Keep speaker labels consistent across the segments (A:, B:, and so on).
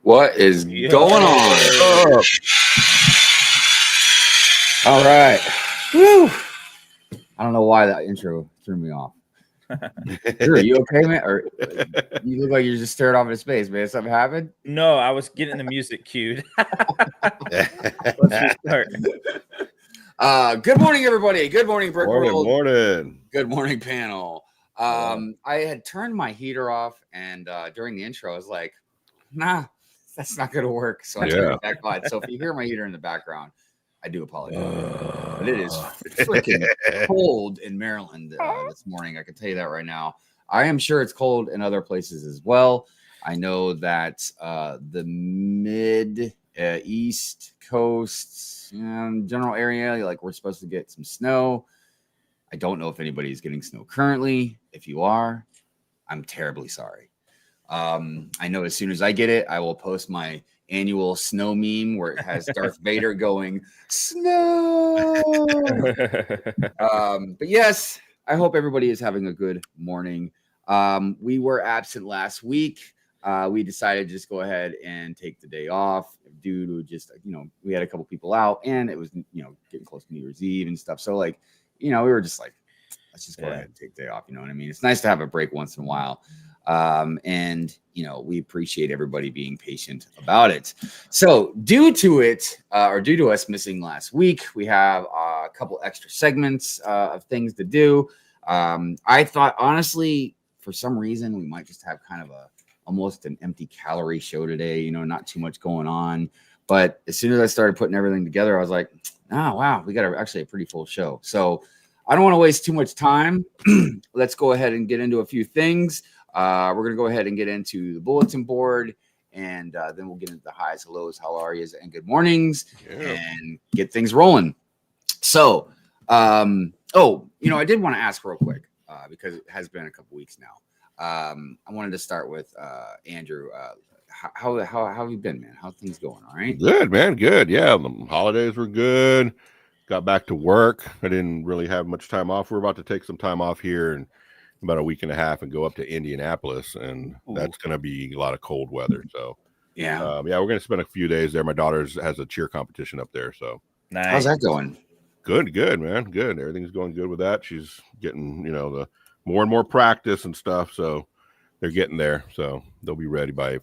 A: What is going on? All right. Woo. I don't know why that intro threw me off. Drew, you okay, man? Or you look like you're just staring off into space, man. Something happened?
B: No, I was getting the music cued. Let's restart.
A: Good morning, everybody. Good morning, Brick World.
C: Morning.
A: Good morning, panel. I had turned my heater off, and during the intro, I was like, nah, that's not going to work. So I turned it back on. So if you hear my heater in the background, I do apologize. But it is freaking cold in Maryland this morning. I can tell you that right now. I am sure it's cold in other places as well. I know that the mid east coast general area, like we're supposed to get some snow. I don't know if anybody's getting snow currently. If you are, I'm terribly sorry. I know as soon as I get it, I will post my annual snow meme where it has Darth Vader going snow. But yes, I hope everybody is having a good morning. We were absent last week. We decided to just go ahead and take the day off due to just, we had a couple people out and it was, getting close to New Year's Eve and stuff. So like, we were just like, let's just go ahead and take the day off. You know what I mean? It's nice to have a break once in a while. And we appreciate everybody being patient about it. So due to us missing last week, we have a couple extra segments of things to do. I thought, honestly, for some reason, we might just have kind of almost an empty calorie show today, not too much going on. But as soon as I started putting everything together, I was like, oh, wow, we got actually a pretty full show. So I don't want to waste too much time. Let's go ahead and get into a few things. We're going to go ahead and get into the bulletin board, and then we'll get into the highs, hellos, how are yous, and good mornings, and get things rolling. So, I did want to ask real quick, because it has been a couple weeks now. I wanted to start with Andrew. How have you been, man? How are things going? All right?
C: Good, man. Good. Yeah, the holidays were good. Got back to work. I didn't really have much time off. We're about to take some time off here in about a week and a half and go up to Indianapolis, and that's going to be a lot of cold weather. So we're going to spend a few days there. My daughter has a cheer competition up there. So
B: nice.
A: How's that going?
C: Good, man. Good. Everything's going good with that. She's getting, the more and more practice and stuff. So they're getting there. So they'll be ready by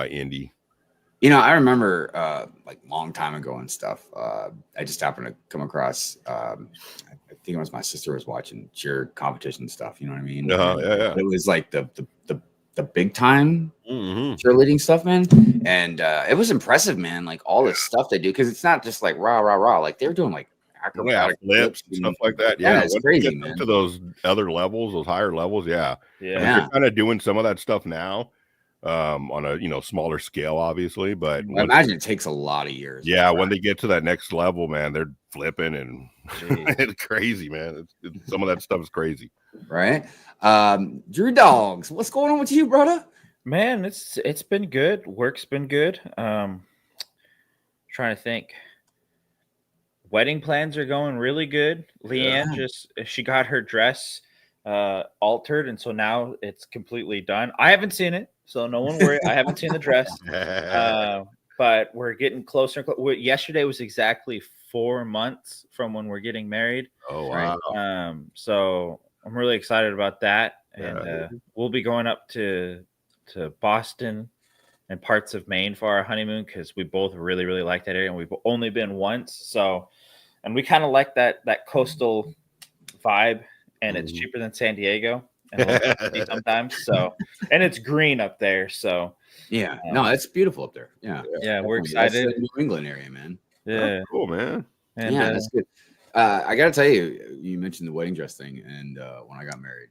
C: Indy.
A: I remember like long time ago and stuff. I just happened to come across. I think it was my sister was watching cheer competition stuff. You know what I mean?
C: Yeah.
A: It was like the big time cheerleading stuff, man. And it was impressive, man. Like all the stuff they do, because it's not just like rah rah rah. Like they're doing like acrobatic
C: flips and stuff like that.
A: Yeah, it's crazy, man.
C: To those other levels, those higher levels, yeah. They're kind of doing some of that stuff now. On a smaller scale, obviously, but
A: I imagine it takes a lot of years.
C: Yeah, when they get to that next level, man, they're flipping and it's crazy, man. Some of that stuff is crazy,
A: right? Drewdawg, what's going on with you, brother?
B: Man, it's been good. Work's been good. Trying to think. Wedding plans are going really good. Leanne she got her dress altered, and so now it's completely done. I haven't seen it. So no one worry. I haven't seen the dress, but we're getting closer. Yesterday was exactly 4 months from when we're getting married.
C: Oh, wow.
B: Right? So I'm really excited about that. And we'll be going up to Boston and parts of Maine for our honeymoon because we both really, really like that area. And we've only been once. So, and we kind of like that coastal vibe, and it's cheaper than San Diego. And sometimes, so, and it's green up there, so
A: no, it's beautiful up there. Yeah,
B: we're excited.
A: That's the New England area, man.
C: Oh, cool, man.
B: And,
A: that's good. I gotta tell you, you mentioned the wedding dress thing, and when I got married,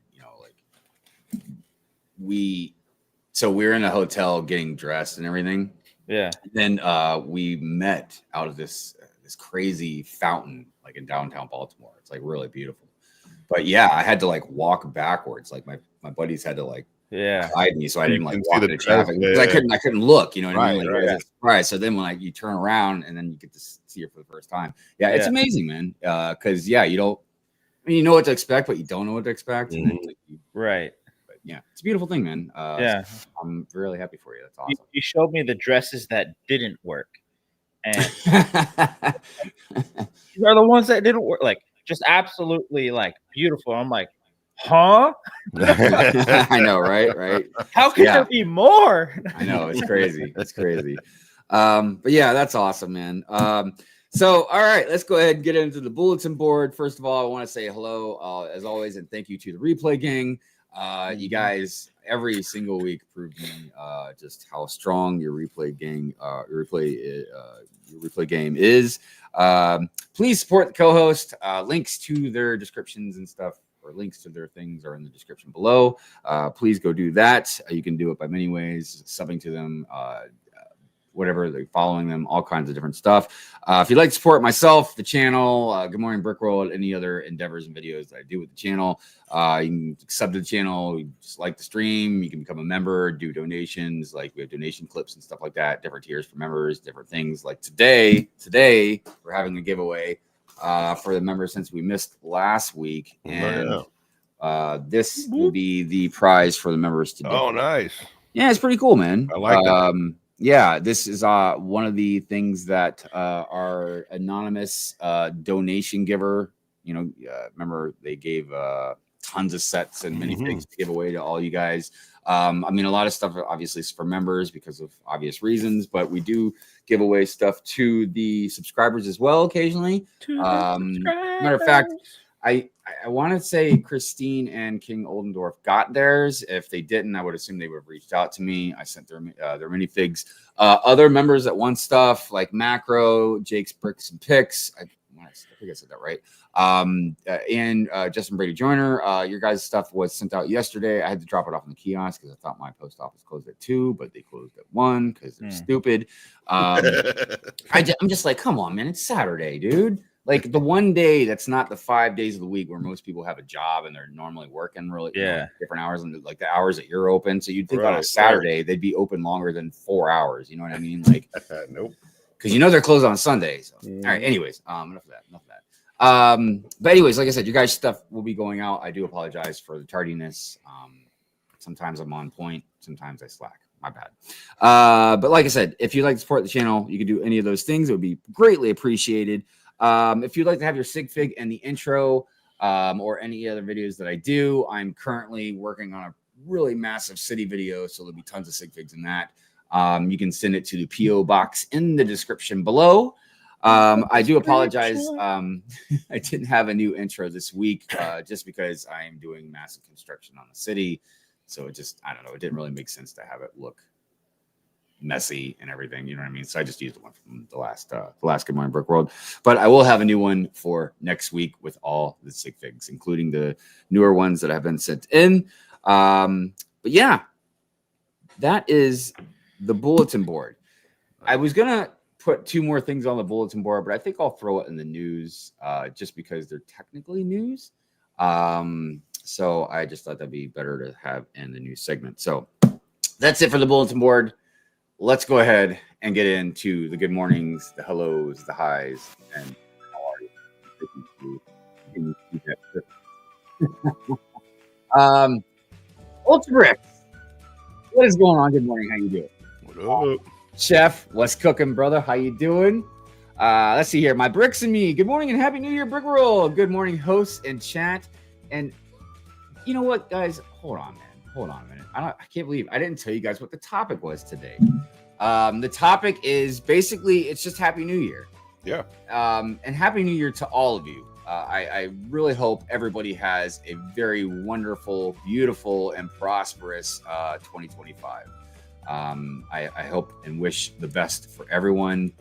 A: we're in a hotel getting dressed and everything.
B: Yeah.
A: And then we met out of this crazy fountain, like in downtown Baltimore. It's like really beautiful. But yeah, I had to like walk backwards. Like my buddies had to like hide me, so I didn't like walk into traffic because I couldn't look. You know what I mean? Like, right. So then when you turn around and then you get to see her for the first time, it's amazing, man. Because you don't, you know what to expect, but you don't know what to expect. And then,
B: right.
A: Yeah, it's a beautiful thing, man.
B: Yeah.
A: I'm really happy for you. That's awesome.
B: You showed me the dresses that didn't work, and these are the ones that didn't work. Like, just absolutely like beautiful. I'm like, huh?
A: I know, right?
B: How can there be more?
A: I know, it's crazy. It's crazy. But yeah, that's awesome, man. So, all right, let's go ahead and get into the bulletin board. First of all, I want to say hello, as always, and thank you to the replay gang. You guys, every single week, prove me just how strong your replay gang, your replay game is. Please support the co-host. Links to their descriptions and stuff, or links to their things, are in the description below. Please go do that. You can do it by many ways, subbing to them, whatever, like following them, all kinds of different stuff. If you'd like to support myself, the channel, Good Morning Brick World, any other endeavors and videos that I do with the channel, you can sub to the channel, just like the stream, you can become a member, do donations, like we have donation clips and stuff like that, different tiers for members, different things. Like today we're having a giveaway for the members since we missed last week, and this will be the prize for the members today.
C: Oh, nice.
A: Yeah, it's pretty cool, man.
C: I like that.
A: Yeah, this is one of the things that our anonymous donation giver, remember they gave tons of sets and minifigs to give away to all you guys. I mean, a lot of stuff obviously is for members because of obvious reasons, but we do give away stuff to the subscribers as well occasionally. Matter of fact, I want to say Christine and King Oldendorf got theirs. If they didn't, I would assume they would have reached out to me. I sent their minifigs. Other members that want stuff like Macro, Jake's Bricks and Picks. I think I said that right. And Justin Brady Joyner. Your guys' stuff was sent out yesterday. I had to drop it off in the kiosk because I thought my post office closed at 2, but they closed at 1 because they're stupid. I'm just like, come on, man. It's Saturday, dude. Like the one day that's not the 5 days of the week where most people have a job and they're normally working really different hours and like the hours that you're open. So you'd think on a Saturday they'd be open longer than 4 hours. You know what I mean? Like,
C: nope.
A: Because they're closed on Sunday. So. All right. Anyways, enough of that. But anyways, like I said, your guys' stuff will be going out. I do apologize for the tardiness. Sometimes I'm on point. Sometimes I slack. My bad. But like I said, if you'd like to support the channel, you can do any of those things. It would be greatly appreciated. If you'd like to have your sigfig and the intro or any other videos that I do, I'm currently working on a really massive city video, so there'll be tons of sigfigs in that. You can send it to the PO box in the description below. I do apologize. I didn't have a new intro this week just because I am doing massive construction on the city. So it just, I don't know, it didn't really make sense to have it look messy and everything, you know what I mean? So I just used the one from the last Good Morning Brick World, but I will have a new one for next week with all the sigfigs, including the newer ones that have been sent in. But yeah, that is the bulletin board. I was gonna put 2 more things on the bulletin board, but I think I'll throw it in the news just because they're technically news. So I just thought that'd be better to have in the news segment. So that's it for the bulletin board. Let's go ahead and get into the good mornings, the hellos, the highs, and how are you? Ultra Brick, what is going on? Good morning. How you doing?
C: What up?
A: Chef, what's cooking, brother? How you doing? Let's see here. My bricks and me. Good morning and happy New Year, Brick World. Good morning, hosts and chat. And you know what, guys? Hold on, man. Hold on a minute. I can't believe I didn't tell you guys what the topic was today. The topic is basically it's just Happy New Year.
C: Yeah.
A: And Happy New Year to all of you. I really hope everybody has a very wonderful, beautiful, and prosperous 2025. I hope and wish the best for everyone.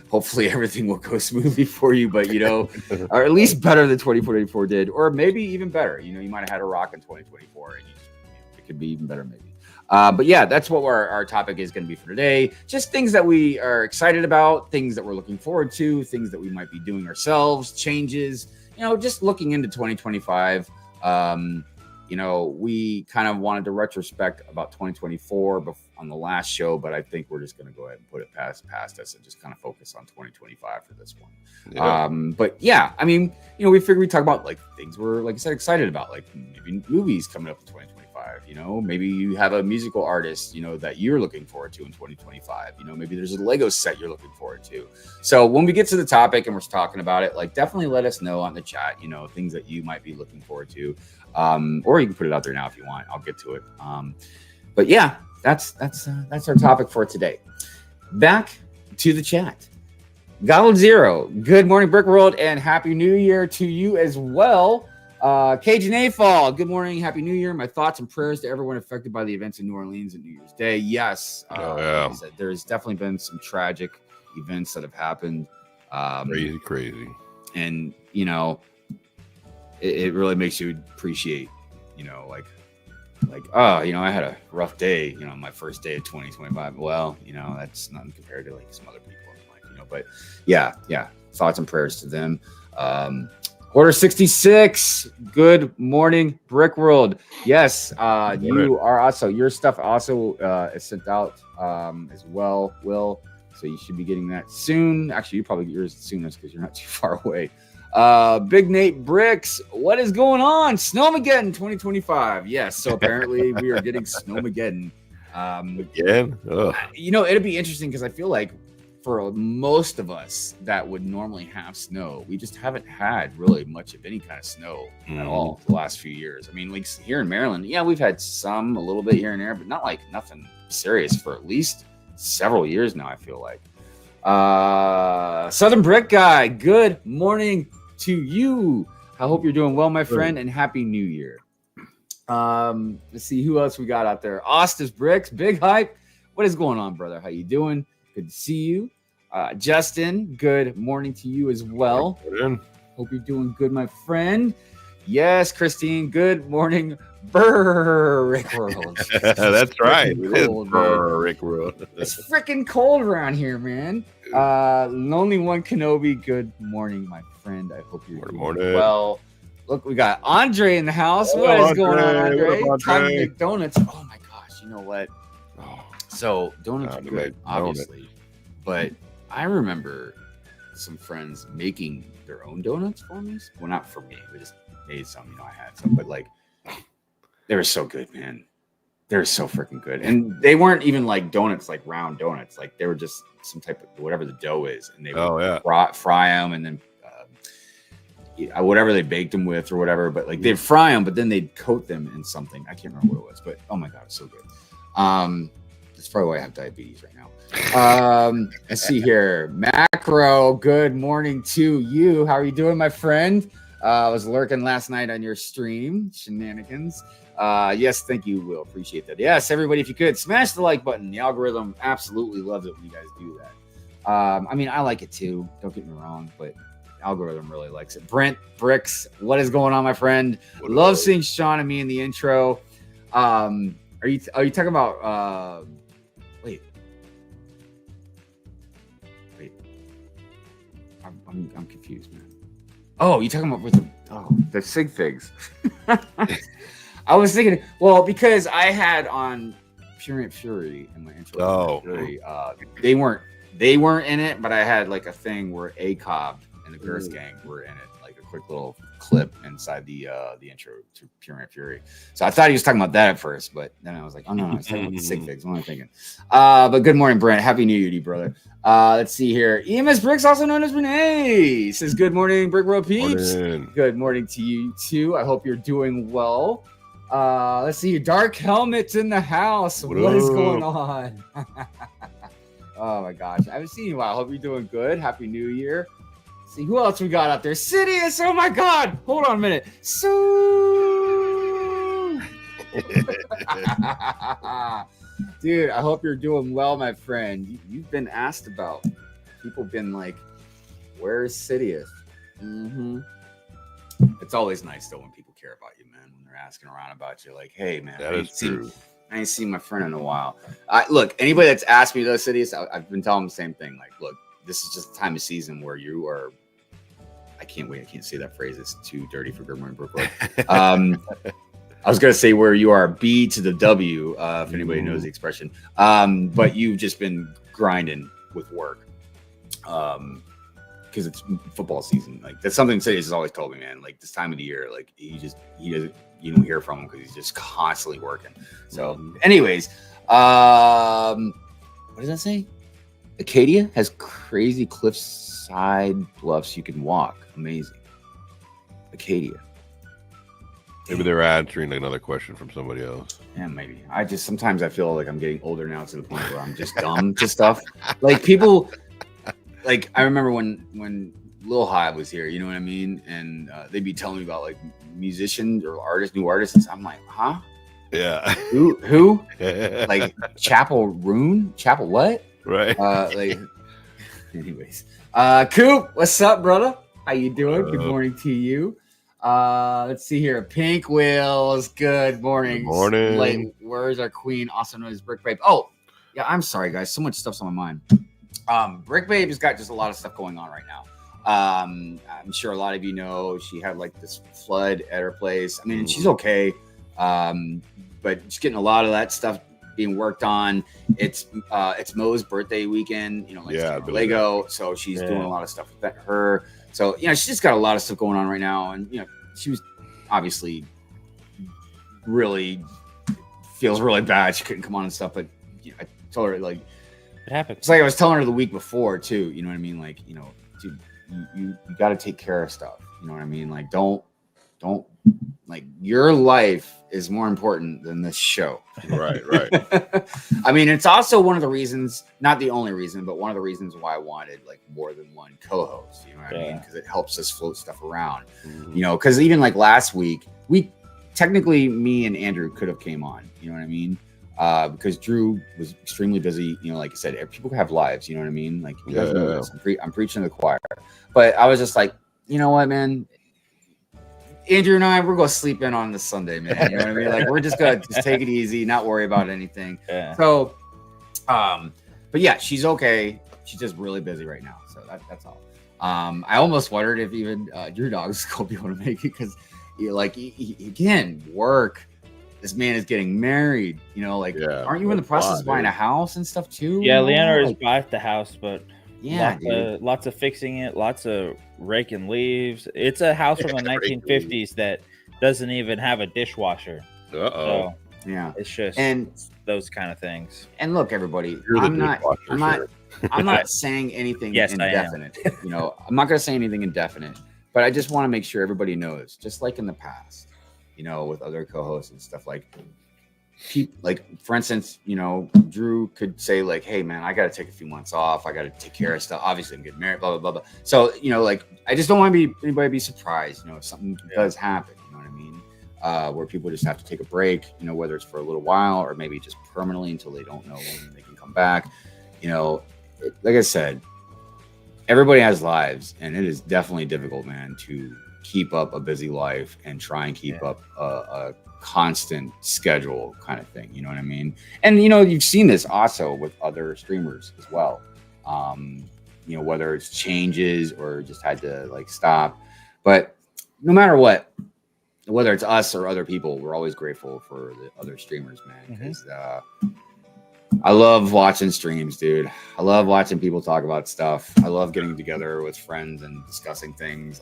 A: Hopefully everything will go smoothly for you, but or at least better than 2024 did, or maybe even better. You might have had a rock in 2024 and it could be even better maybe. But yeah, that's what our topic is going to be for today. Just things that we are excited about, things that we're looking forward to, things that we might be doing ourselves, changes, just looking into 2025. We kind of wanted to retrospect about 2024 on the last show, but I think we're just going to go ahead and put it past us and just kind of focus on 2025 for this one.
C: Yeah.
A: But yeah, I mean, you know, we figured we'd talk about like things we're, like I said, excited about, like maybe movies coming up in 2025. You know, maybe you have a musical artist, you know, that you're looking forward to in 2025. You know, maybe there's a Lego set you're looking forward to. So when we get to the topic and we're talking about it, like definitely let us know on the chat, you know, things that you might be looking forward to. Or you can put it out there now if you want. I'll get to it. But yeah, that's our topic for today. Back to the chat. Gobbled Zero, good morning, Brick World, and Happy New Year to you as well. Cajun A-Fall, good morning, Happy New Year. My thoughts and prayers to everyone affected by the events in New Orleans on New Year's Day. Yes, like I said, there's definitely been some tragic events that have happened.
C: Crazy.
A: And, you know, it really makes you appreciate, you know, like, oh, you know, I had a rough day, you know, my first day of 2025. Well, you know, that's nothing compared to like some other people in life, you know, but yeah, thoughts and prayers to them. Order 66, good morning, Brick World. Yes, you are also, your stuff also is sent out as well, Will. So you should be getting that soon. Actually, you probably get yours soonest because you're not too far away. Big Nate Bricks, what is going on? Snowmageddon 2025. Yes, so apparently we are getting Snowmageddon.
C: Again?
A: You know, it'd be interesting because I feel like for most of us that would normally have snow, we just haven't had really much of any kind of snow at all the last few years. I mean, like here in Maryland, yeah, we've had some a little bit here and there, but not like nothing serious for at least several years now, I feel like. Southern Brick Guy, good morning to you. I hope you're doing well, my friend, and Happy New Year. Let's see who else we got out there. Austin's Bricks, Big Hype. What is going on, brother? How you doing? Good to see you. Justin, good morning to you as well. Hope you're doing good, my friend. Yes, Christine, good morning, Brick World.
C: That's right.
A: Cold,
C: Brick World.
A: It's freaking cold around here, man. Lonely One Kenobi, good morning, my friend. I hope you're doing well. Look, we got Andre in the house. What is going on, Andre? Time to make donuts. Oh my gosh, you know what? So donuts are good, obviously, but I remember some friends making their own donuts for me. Well, not for me. We just made some. You know, I had some, but like they were so good, man. They're so freaking good, and they weren't even like donuts, like round donuts. Like they were just some type of whatever the dough is, and they would fry them, and then whatever they baked them with or whatever. But like they'd fry them, but then they'd coat them in something. I can't remember what it was, but oh my god, it's so good. That's probably why I have diabetes right now. Let's see here. Macro, good morning to you. How are you doing, my friend? I was lurking last night on your stream. Shenanigans. Yes, thank you, Will. Appreciate that. Yes, everybody, if you could, smash the like button. The algorithm absolutely loves it when you guys do that. I mean, I like it too. Don't get me wrong, but the algorithm really likes it. Brent Bricks, what is going on, my friend? Love seeing Sean and me in the intro. Are you talking about wait. I'm confused, man. Oh, you talking about with the sigfigs? I was thinking, well, because I had on Purient Fury in my intro. Fury, they weren't in it, but I had like a thing where ACOB and the Girth Gang were in it, like a quick little clip inside the intro to Purient Fury. So I thought he was talking about that at first, but then I was like, oh no, I was talking about the sigfigs. What am I thinking? But good morning, Brent. Happy New Year to you, brother. Let's see here. EMS Bricks, also known as Renee, says good morning, Brick World peeps. Good morning to you too. I hope you're doing well. Let's see. Dark Helmet's in the house. What is going on? Oh my gosh, I haven't seen you in a while. Hope you're doing good. Happy New Year. Let's see who else we got out there. Sidious. Oh my God. Hold on a minute. Dude, I hope you're doing well, my friend. You've been asked about. People been like, "Where's Sidious?" It's always nice though when people care about you, man. When they're asking around about you, like, "Hey, man,
C: that is true.
A: I ain't seen my friend in a while." Look, anybody that's asked me those Sidious, I've been telling them the same thing. Like, look, this is just the time of season where you are. I can't wait. I can't say that phrase. It's too dirty for Good Morning Brooklyn. I was gonna say where you are B to the W, if anybody knows the expression. But you've just been grinding with work, because it's football season. Like that's something Sidious has always told me, man. Like this time of the year, like he doesn't, you don't hear from him because he's just constantly working. So, anyways, what does that say? Acadia has crazy cliffside bluffs you can walk. Amazing. Acadia.
C: Maybe they're answering another question from somebody else.
A: Yeah, maybe. Sometimes I feel like I'm getting older now to the point where I'm just dumb to stuff. Like people, like I remember when Lil Hive was here, you know what I mean? And they'd be telling me about like musicians or artists, new artists. And I'm like, huh?
C: Yeah.
A: Who? Like Chapel what?
C: Right.
A: Anyways. Coop, what's up, brother? How you doing? Good morning to you. Let's see here. Pink Wheels. Good morning.
C: Good morning.
A: Like, where's our queen, also known as Brick Babe? Oh, yeah. I'm sorry, guys. So much stuff's on my mind. Brick Babe has got just a lot of stuff going on right now. I'm sure a lot of you know she had like this flood at her place. I mean, she's okay, but she's getting a lot of that stuff being worked on. It's Mo's birthday weekend. You know, like Lego. So she's doing a lot of stuff with her. So, you know, she's just got a lot of stuff going on right now. And, you know, she was obviously really feels really bad. She couldn't come on and stuff. But, you know, I told her, like,
B: it happened.
A: It's like I was telling her the week before, too. You know what I mean? Like, you know, dude, you got to take care of stuff. You know what I mean? Like, don't, like, your life is more important than this show.
C: Right.
A: I mean, it's also one of the reasons, not the only reason, but one of the reasons why I wanted like more than one co-host, you know what I mean? Because it helps us float stuff around, you know, because even like last week, technically me and Andrew could have came on, you know what I mean? Because Drew was extremely busy, you know, like I said, people have lives, you know what I mean? Like, you guys know this. I'm preaching to the choir, but I was just like, you know what, man? Andrew and I, we're going to sleep in on this Sunday, man. You know what I mean? Like, we're just going to just take it easy, not worry about anything. Yeah. So, but yeah, she's okay. She's just really busy right now. So that's all. I almost wondered if even DrewDawg is going to be able to make it because, like, he can work. This man is getting married. You know, like, aren't you in the process of buying a house and stuff too?
B: Yeah, Leonard has bought the house, but
A: yeah,
B: lots of fixing it, lots of raking leaves. It's a house from the 1950s that doesn't even have a dishwasher. So,
A: yeah,
B: it's just those kind of things.
A: And look, everybody, I'm not saying anything indefinite. You know, I'm not going to say anything indefinite, but I just want to make sure everybody knows, just like in the past, you know, with other co-hosts and stuff, like for instance, you know, Drew could say like, hey man, I got to take a few months off. I got to take care of stuff. Obviously I'm getting married, blah, blah, blah, blah. So, you know, like, I just don't want anybody to be surprised, you know, if something does happen, you know what I mean? Where people just have to take a break, you know, whether it's for a little while or maybe just permanently until they don't know when they can come back. You know, like I said, everybody has lives and it is definitely difficult, man, to keep up a busy life and try and keep up a constant schedule kind of thing, you know what I mean? And you know, you've seen this also with other streamers as well, you know, whether it's changes or just had to like stop. But no matter what, whether it's us or other people, we're always grateful for the other streamers, man, because I love watching streams, dude. I love watching people talk about stuff. I love getting together with friends and discussing things.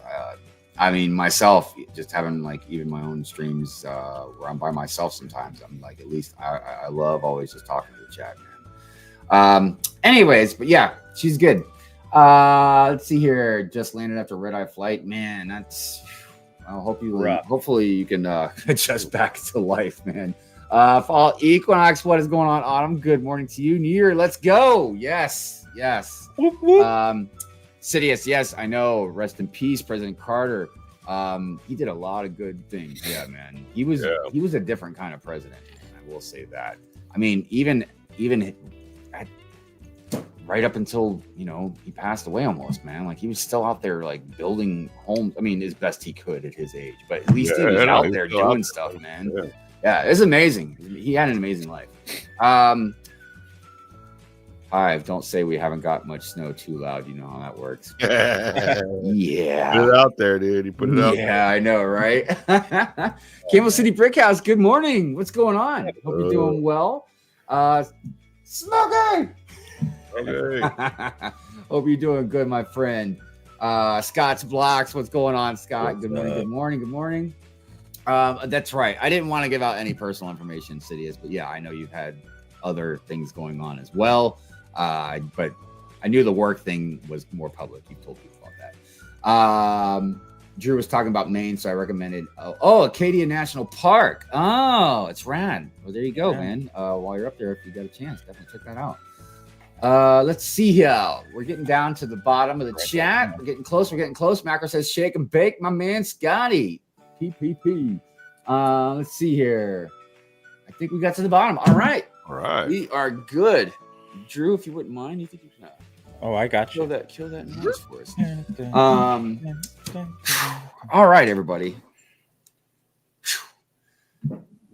A: I mean, myself, just having like even my own streams where I'm by myself sometimes. I'm like, at least I love always just talking to the chat, man. Anyways, but yeah, she's good. Let's see here. Just landed after red eye flight, man. That's. I hope hopefully you can adjust back to life, man. Fall equinox, what is going on? Autumn, good morning to you. New Year, let's go. Yes.
B: Whoop, whoop.
A: Sidious, yes, I know. Rest in peace, President Carter. He did a lot of good things. Yeah, man. He was a different kind of president. I will say that. I mean, even right up until, you know, he passed away almost, man. Like he was still out there like building homes. I mean, as best he could at his age, but at least he was out there doing stuff, man. Yeah, it's amazing. He had an amazing life. Hive, don't say we haven't got much snow too loud. You know how that works.
C: Put
A: Yeah.
C: it out there, dude. You put it out there.
A: Yeah, I know, right? Camel City Brick House, good morning. What's going on? Hope you're doing well. Smoking!
C: Okay.
A: Hope you're doing good, my friend. Scott's Blocks, what's going on, Scott? Good morning, good morning, good morning. That's right. I didn't want to give out any personal information, Sidious, but yeah, I know you've had other things going on as well. But I knew the work thing was more public. You told people about that. Drew was talking about Maine, so I recommended Acadia National Park. Oh, it's rad. Well, there you go, man. While you're up there, if you got a chance, definitely check that out. Let's see here. We're getting down to the bottom of the chat. We're getting close. Macro says shake and bake, my man Scotty. PPP. Let's see here. I think we got to the bottom. All right. We are good. Drew, if you wouldn't mind, you think you can
B: I got you.
A: Kill that noise for us. All right, everybody.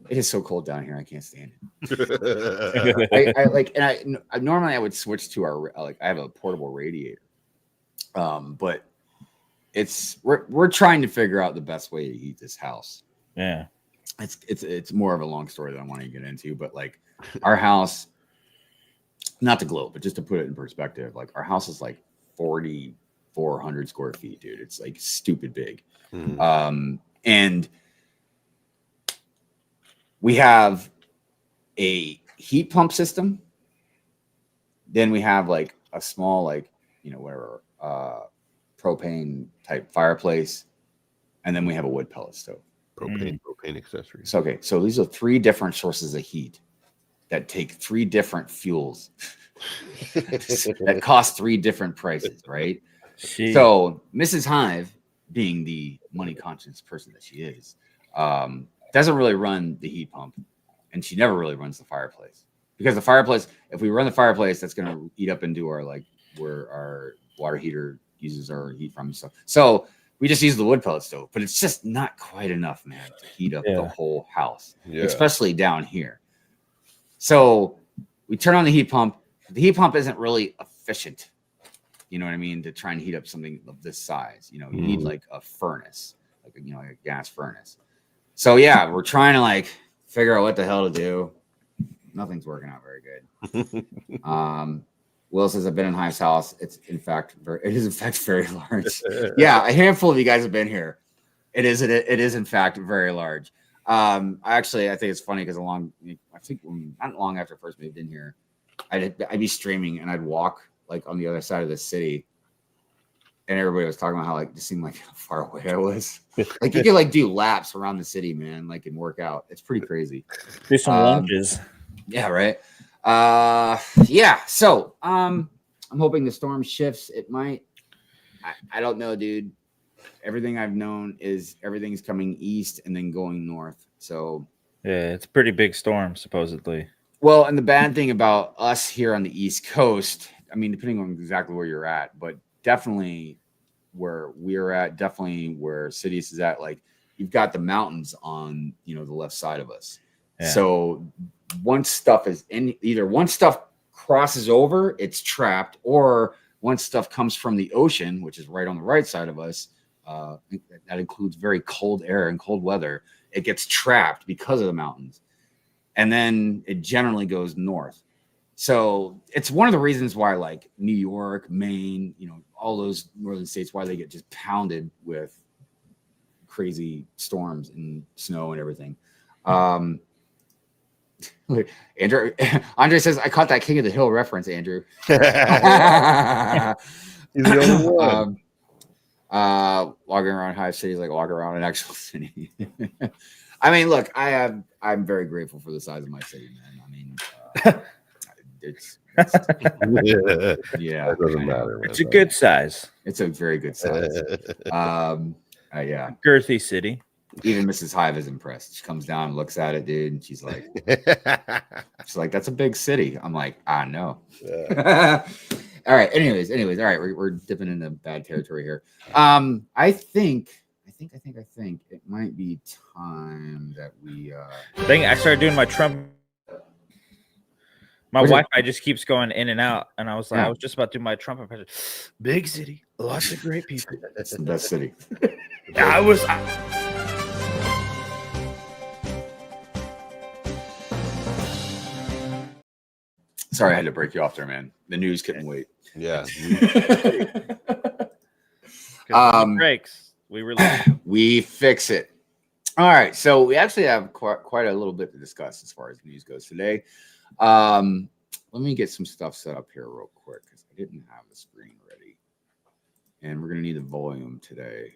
A: It is so cold down here. I can't stand it. I normally I would switch to I have a portable radiator. But we're trying to figure out the best way to heat this house.
B: Yeah.
A: It's more of a long story that I want to get into, but like our house, not to gloat, but just to put it in perspective, like our house is like 4,400 square feet, dude. It's like stupid big. And we have a heat pump system. Then we have like a small, propane type fireplace. And then we have a wood pellet stove.
C: Propane accessories.
A: So these are 3 different sources of heat that take 3 different fuels that cost 3 different prices, right?
B: Jeez.
A: So Mrs. Hive, being the money conscious person that she is, doesn't really run the heat pump, and she never really runs the fireplace, because the fireplace, if we run the fireplace, that's going to eat up into our where our water heater uses our heat from and stuff. So we just use the wood pellet stove, but it's just not quite enough, man, to heat up the whole house, especially down here. So we turn on the heat pump. The heat pump isn't really efficient, you know what I mean, to try and heat up something of this size. You need like a furnace, like a gas furnace. So yeah, we're trying to figure out what the hell to do. Nothing's working out very good. Will says, I've been in Hive's house. It is in fact very large. Yeah, a handful of you guys have been here. It is in fact very large. I think it's funny because not long after I first moved in here, I'd be streaming and I'd walk on the other side of the city, and everybody was talking about how it just seemed like how far away I was. You could do laps around the city, man, and work out. It's pretty crazy.
B: Do some lunges.
A: Yeah, right. So I'm hoping the storm shifts. It might. I don't know, dude. Everything I've known is everything's coming east and then going north. So
B: yeah, it's a pretty big storm, supposedly.
A: Well, and the bad thing about us here on the East Coast, I mean, depending on exactly where you're at, but definitely where we're at, definitely where Sidious is at, you've got the mountains on, the left side of us. Yeah. So once stuff crosses over, it's trapped, or once stuff comes from the ocean, which is right on the right side of us, that includes very cold air and cold weather, it gets trapped because of the mountains. And then it generally goes north. So it's one of the reasons why New York, Maine, all those northern states, why they get just pounded with crazy storms and snow and everything. Andre says, I caught that King of the Hill reference, Andrew. He's
C: the only one.
A: Walking around Hive City is like walking around an actual city. I mean, look, I'm very grateful for the size of my city, man. I mean, it's yeah,
C: it doesn't matter.
B: It's a good size.
A: It's a very good size. Yeah,
B: girthy city.
A: Even Mrs. Hive is impressed. She comes down and looks at it, dude, and she's like, that's a big city. I'm like, I know. Yeah. All right. Anyways, all right. We're dipping into bad territory here. I think it might be time that we
B: I started doing my Trump. My Wi-Fi just keeps going in and out, and I was like,
A: Yeah.
B: I was just about to do my Trump impression. Big city, lots of great people.
A: That's the best city. Sorry, I had to break you off there, man. The news couldn't wait.
C: Yeah.
B: Breaks.
A: We fix it. All right, so we actually have quite a little bit to discuss as far as news goes today. Let me get some stuff set up here real quick because I didn't have the screen ready, and we're gonna need the volume today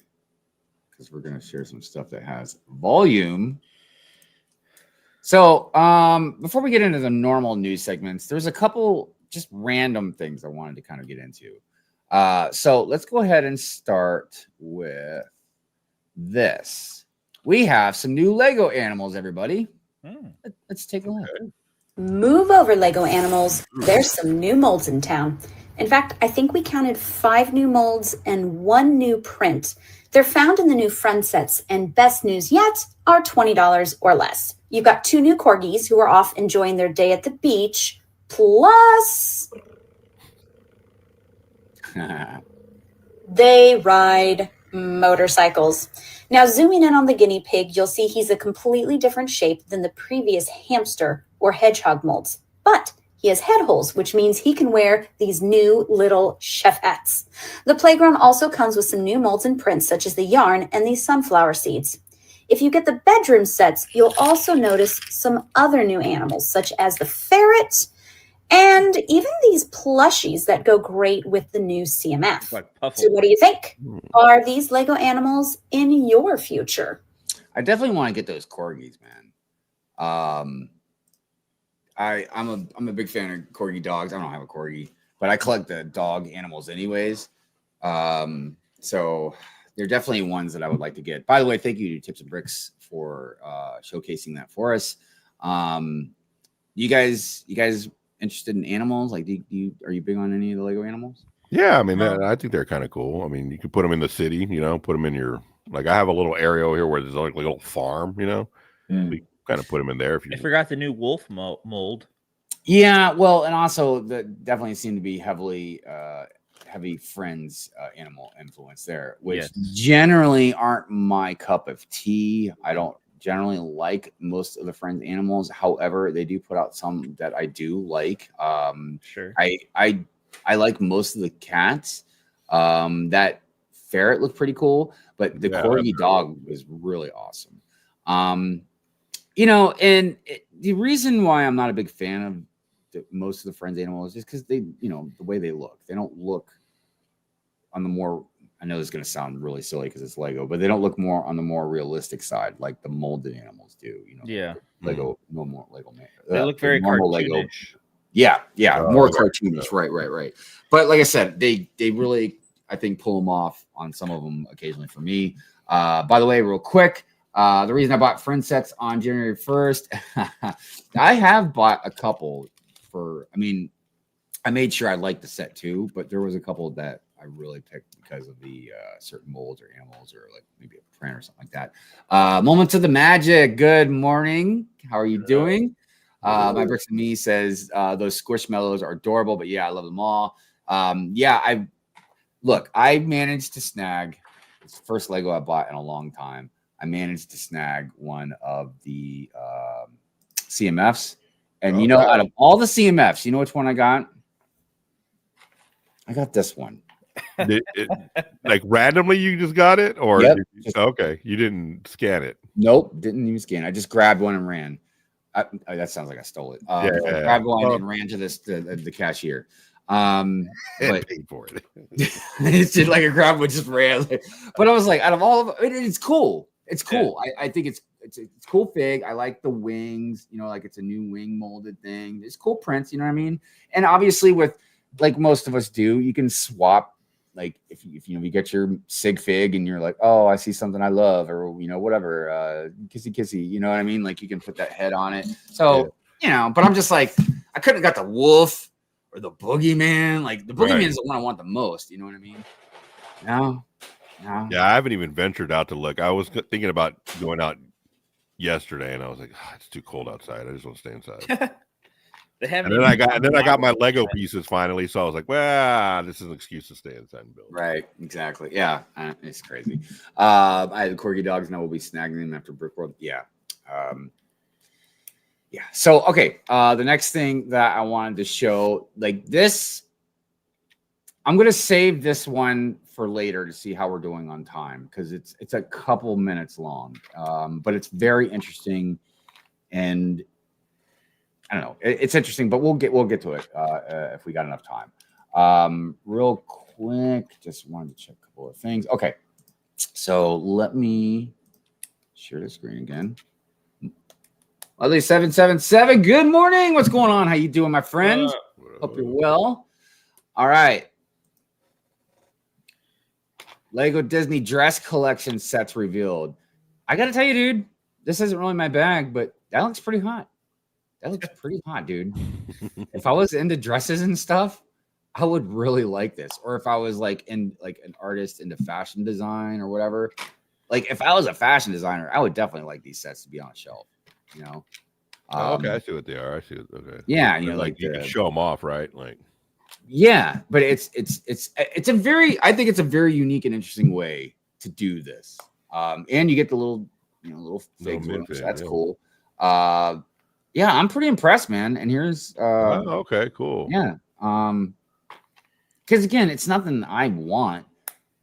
A: because we're gonna share some stuff that has volume. So before we get into the normal news segments, there's a couple just random things I wanted to kind of get into. So let's go ahead and start with this. We have some new Lego animals, everybody. Let's take a look.
D: Move over, Lego animals. There's some new molds in town. In fact, I think we counted 5 new molds and 1 new print. They're found in the new friend sets, and best news yet are $20 or less. You've got 2 new corgis who are off enjoying their day at the beach, plus they ride motorcycles. Now, zooming in on the guinea pig, you'll see he's a completely different shape than the previous hamster or hedgehog molds. But he has head holes, which means he can wear these new little chef hats. The playground also comes with some new molds and prints, such as the yarn and these sunflower seeds. If you get the bedroom sets, you'll also notice some other new animals, such as the ferret and even these plushies that go great with the new CMF.
B: Like
D: so what do you think? Are these Lego animals in your future?
A: I definitely want to get those corgis, man. I'm a big fan of corgi dogs. I don't have a corgi, but I collect the dog animals anyways. So they're definitely ones that I would like to get. By the way, thank you to Tips and Bricks for showcasing that for us. You guys interested in animals? Like, are you big on any of the Lego animals?
C: Yeah, I mean, I think they're kind of cool. I mean, you could put them in the city, put them in your, like, I have a little area over here where there's like a little farm, we kind of put them in there.
B: I forgot the new wolf mold.
A: Yeah, well, and also definitely seem to be heavy Friends animal influence there, which generally aren't my cup of tea. I don't generally like most of the Friends animals. However, they do put out some that I do like.
B: Sure.
A: I like most of the cats. That ferret looked pretty cool, but the corgi dog was really awesome. And the reason why I'm not a big fan of most of the Friends animals is because they, the way they look. They don't look on the more, I know this is going to sound really silly because it's Lego, but they don't look more on the more realistic side like the molded animals do. Lego, no more Lego.
B: They look very cartoonish. Lego.
A: Yeah, more cartoonish. Right. But like I said, they really, I think, pull them off on some of them occasionally for me. By the way, real quick, the reason I bought Friend sets on January 1st, I have bought a couple I made sure I liked the set too, but there was a couple that I really picked because of the certain molds or animals or like maybe a print or something like that. Moments of the Magic. Good morning. How are you doing? My Bricks and Me says those Squishmallows are adorable, but yeah, I love them all. I managed to snag. It's the first Lego I bought in a long time. I managed to snag one of the CMFs. And out of all the CMFs, you know which one I got? I got this one.
C: Like randomly you just got it? Or
A: yep.
C: You didn't scan it?
A: Nope, didn't even scan. I just grabbed one and ran. That sounds like I stole it. I grabbed one and ran to the cashier.
C: And paid for it.
A: It's just like a grab one, just ran. But I was like, out of all of it, it's cool. It's cool. Yeah. I think it's cool fig. I like the wings, like it's a new wing molded thing. It's cool prints, you know what I mean? And obviously with like most of us do, you can swap, like if you get your sigfig and you're like, oh, I see something I love, or whatever, kissy, you know what I mean? Like you can put that head on it. So, but I'm just like, I couldn't have got the wolf or the boogeyman. Like the boogeyman is the one I want the most, you know what I mean? No.
C: Yeah, I haven't even ventured out to look. I was thinking about going out yesterday, and I was like, it's too cold outside. I just want to stay inside.
B: They haven't
C: And then
B: even
C: I got my Lego pieces finally. So I was like, well, this is an excuse to stay inside and build.
A: Right, exactly. Yeah, it's crazy. I have the corgi dogs, and I will be snagging them after Brick World. Yeah. Yeah. So, okay. The next thing that I wanted to show, like this, I'm going to save this one for later to see how we're doing on time, because it's a couple minutes long. But it's very interesting, and I don't know. It's interesting, but we'll get to it if we got enough time. Real quick, just wanted to check a couple of things. Okay, so let me share the screen again. Lovely 777. Good morning. What's going on? How you doing, my friend? Hope you're well. All right. Lego Disney dress collection sets revealed. I gotta tell you, dude, this isn't really my bag, but that looks pretty hot. That looks pretty hot, dude. If I was into dresses and stuff, I would really like this. Or if I was like an artist into fashion design or whatever. Like if I was a fashion designer, I would definitely like these sets to be on a shelf. You know.
C: Okay, I see what they are. I see. Okay.
A: Yeah, you know, like
C: you can show them off, right? Like.
A: Yeah, but it's a very, I think it's a very unique and interesting way to do this. And you get the little figs. That's cool. Yeah, I'm pretty impressed, man. And here's
C: okay, cool.
A: Yeah. Because again, it's nothing I want,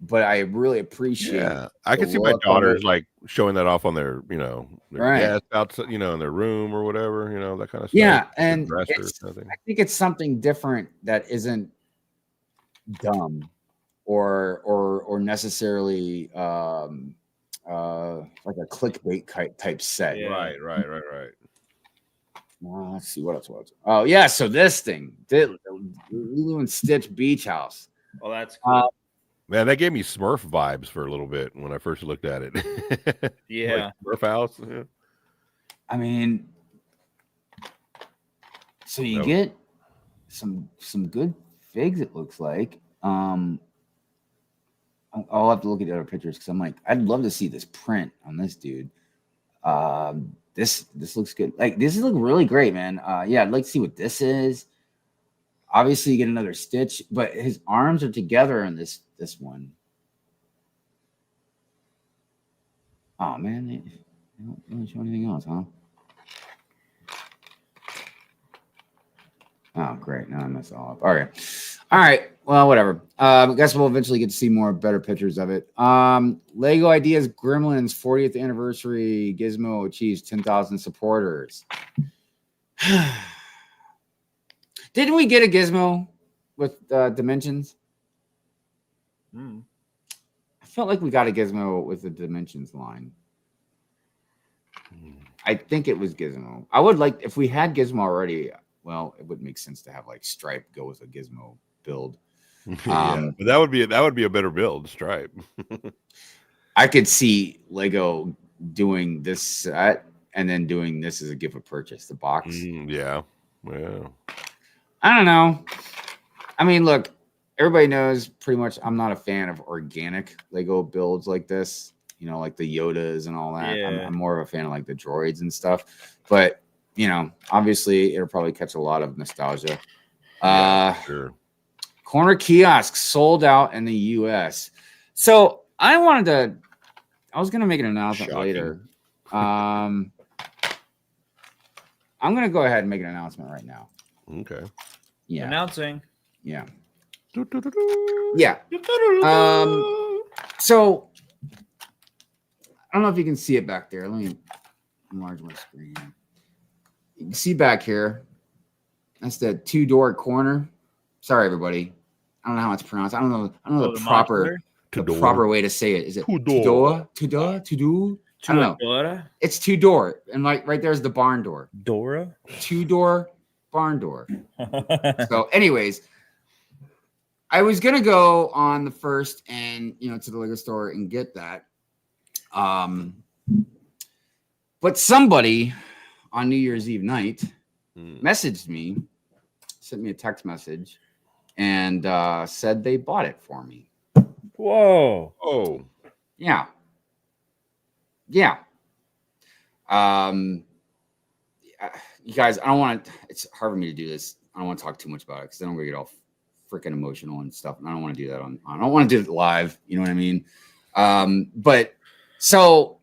A: but I really appreciate.
C: Yeah, I can see my daughters like showing that off on their guests outside, in their room or whatever, that kind of stuff.
A: Yeah, and I think it's something different that isn't dumb or necessarily like a clickbait type set.
C: Yeah. Right.
A: Well, let's see what else was. Oh yeah, so this thing, Lilo and Stitch Beach House.
B: Well, that's cool.
C: Man, that gave me Smurf vibes for a little bit when I first looked at it.
B: Yeah,
C: like Smurf house. Yeah.
A: I mean, so you get some good figs. It looks like. I'll have to look at the other pictures because I'm like, I'd love to see this print on this dude. This looks good. Like this look really great, man. Yeah, I'd like to see what this is. Obviously, you get another Stitch, but his arms are together in this one. Oh man, they don't show anything else, huh? Oh, great. Now I messed it all up. All right. Well, whatever. I guess we'll eventually get to see better pictures of it. Lego Ideas Gremlins 40th anniversary Gizmo achieves 10,000 supporters. Didn't we get a Gizmo with Dimensions? I felt like we got a Gizmo with the Dimensions line. I think it was Gizmo. I would like, if we had Gizmo already, well, it would make sense to have like Stripe go with a Gizmo build.
C: Yeah, but that would be a better build, Stripe.
A: I could see Lego doing this set and then doing this as a gift of purchase, the box.
C: Yeah.
A: I don't know. I mean, look, everybody knows pretty much I'm not a fan of organic Lego builds like this, like the Yodas and all that.
B: Yeah.
A: I'm more of a fan of like the droids and stuff. But, obviously it'll probably catch a lot of nostalgia.
C: Sure.
A: Corner kiosks sold out in the US. So I was going to make an announcement later. I'm going to go ahead and make an announcement right now.
C: Okay.
A: Yeah.
B: Announcing.
A: Yeah. Yeah. So I don't know if you can see it back there. Let me enlarge my screen. You can see back here. That's the two-door corner. Sorry, everybody. I don't know how it's pronounced. I don't know the proper way to say it. Is it two-door? Two-door? Two-door? I don't know. It's two-door. And right there's the barn door.
B: Dora?
A: Two-door barn door. So anyways, I was gonna go on the first and to the Lego store and get that. But somebody on New Year's Eve night messaged me, sent me a text message, and said they bought it for me.
B: Whoa.
C: Oh.
A: Yeah. you guys, I don't want to. It's hard for me to do this. I don't want to talk too much about it because then I'm gonna get all freaking emotional and stuff, and I don't want to do that on. I don't want to do it live. You know what I mean? But so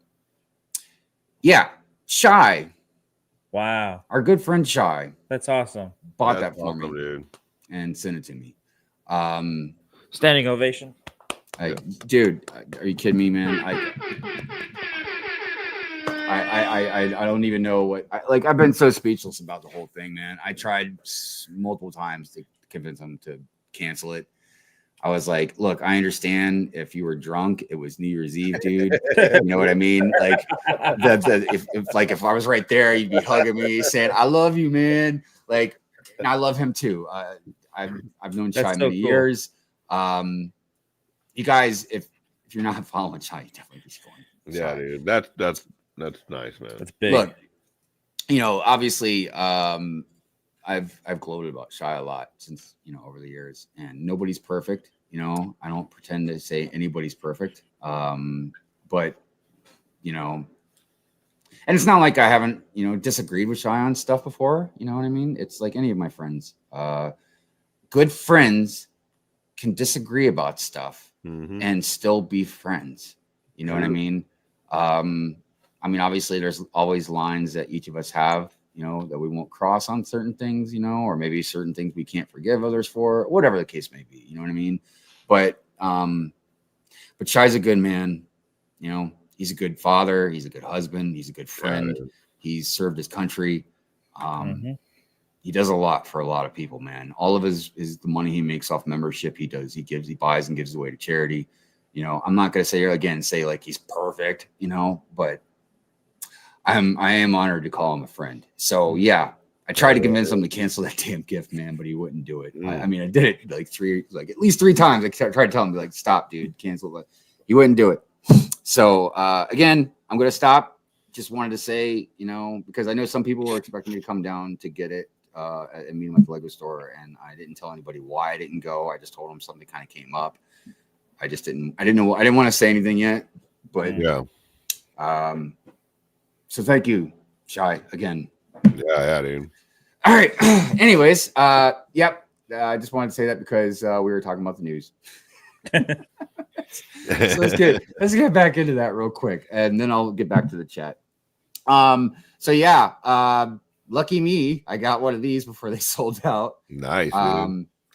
A: yeah, Shy.
B: Wow,
A: Our good friend Shy
B: that's awesome.
A: bought
C: That's
A: that for me,
C: awesome, dude.
A: and sent it to me.
B: Standing ovation.
A: Dude, are you kidding me, man? I don't even know what. I've been so speechless about the whole thing, man. I tried multiple times to convince him to cancel it. I was like, look, I understand if you were drunk, it was New Year's Eve, dude. You know what I mean? Like, if I was right there, you'd be hugging me, saying, "I love you, man." Like, and I love him too. I've known Shy many years. You guys, if you're not following Shy, you definitely be following.
C: Yeah, dude. That's nice, man.
B: That's big.
A: Look, obviously, I've gloated about Shy a lot since over the years, and nobody's perfect. I don't pretend to say anybody's perfect. But and it's not like I haven't disagreed with Shy on stuff before. You know what I mean? It's like any of my friends. Good friends can disagree about stuff and still be friends. You know what I mean? Obviously, there's always lines that each of us have. That we won't cross on certain things, or maybe certain things we can't forgive others for, whatever the case may be. You know what I mean? But Shy's a good man. He's a good father. He's a good husband. He's a good friend. Yeah. He's served his country. He does a lot for a lot of people, man. All of his the money he makes off membership, he buys and gives away to charity. I'm not going to say like he's perfect, but I am honored to call him a friend. So yeah, I tried to convince him to cancel that damn gift, man, but he wouldn't do it. I did it at least three times. I tried to tell him stop, dude, cancel it. He wouldn't do it. So again, I'm gonna stop. Just wanted to say, because I know some people were expecting me to come down to get it and meet him at the Lego store, and I didn't tell anybody why I didn't go. I just told him something kind of came up. I didn't know. I didn't want to say anything yet, but
C: yeah.
A: So thank you, Shy, again.
C: Yeah, dude.
A: All right. Anyways, yep. I just wanted to say that because we were talking about the news. So let's get back into that real quick, and then I'll get back to the chat. So yeah, lucky me, I got one of these before they sold out.
C: Nice.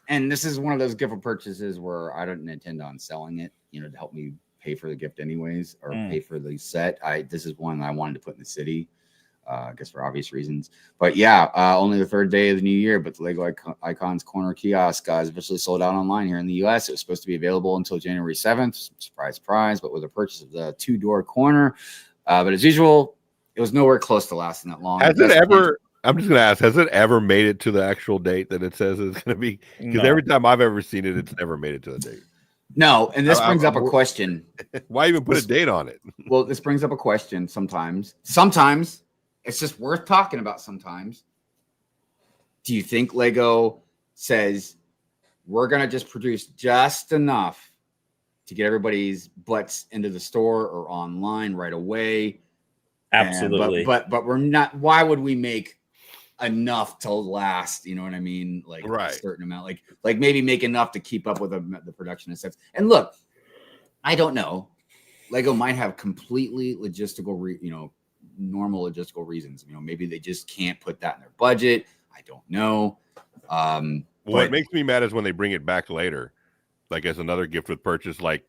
A: And this is one of those gift purchases where I don't intend on selling it, to help me pay for the gift anyways, or pay for the set. This is one I wanted to put in the city, I guess for obvious reasons. But yeah, only the third day of the new year, but the Lego Icons Corner kiosk is officially sold out online here in the US. It was supposed to be available until January 7th. Surprise, surprise. But with the purchase of the 2-door corner, but as usual, it was nowhere close to lasting that long.
C: Has it ever? I'm just going to ask, has it ever made it to the actual date that it says it's going to be? Because every time I've ever seen it, it's never made it to the date.
A: No, and this brings up a question.
C: Why even put a date on it?
A: Well, this brings up a question sometimes. It's just worth talking about sometimes. Do you think Lego says, we're going to just produce just enough to get everybody's butts into the store or online right away?
B: Absolutely.
A: But we're not. Why would we make enough to last? You know what I mean?
C: Right.
A: A certain amount, like maybe make enough to keep up with the production of sets. And look, I don't know. Lego might have completely logistical, normal logistical reasons. Maybe they just can't put that in their budget. I don't know.
C: What makes me mad is when they bring it back later, like as another gift with purchase, like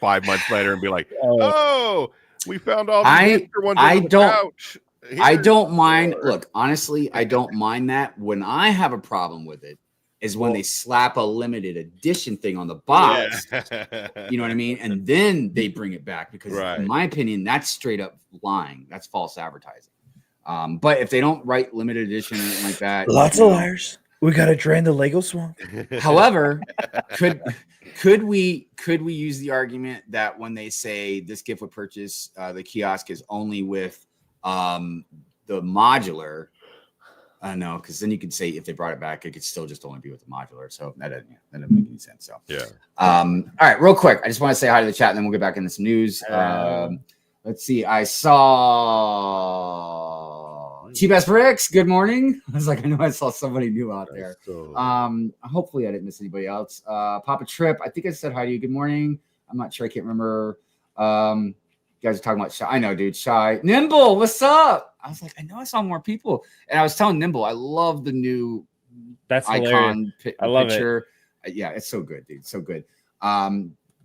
C: 5 months later, and be like, "Oh, we found all the extra ones on the couch."
A: I don't mind. Look, honestly, I don't mind that. When I have a problem with it is when they slap a limited edition thing on the box. Yeah. You know what I mean? And then they bring it back because, in my opinion, that's straight up lying. That's false advertising. But if they don't write limited edition or anything like that,
B: lots of liars. We got to drain the Lego swamp.
A: However, could we use the argument that when they say this gift with purchase, the kiosk is only with the modular? No, because then you could say if they brought it back, it could still just only be with the modular. So that doesn't make any sense. So
C: yeah.
A: All right, real quick, I just want to say hi to the chat, and then we'll get back into some news. Let's see. I saw T-Bass Bricks, good morning. I was like, I know I saw somebody new out there.
C: So,
A: Hopefully I didn't miss anybody else. Papa Trip, I think I said hi to you. Good morning. I'm not sure. I can't remember. You guys are talking about Shy. I know, dude. Shy. Nimble, what's up? I was like, I know I saw more people. And I was telling Nimble, I love the new icon
B: I love
A: picture. Yeah, it's so good, dude. So good.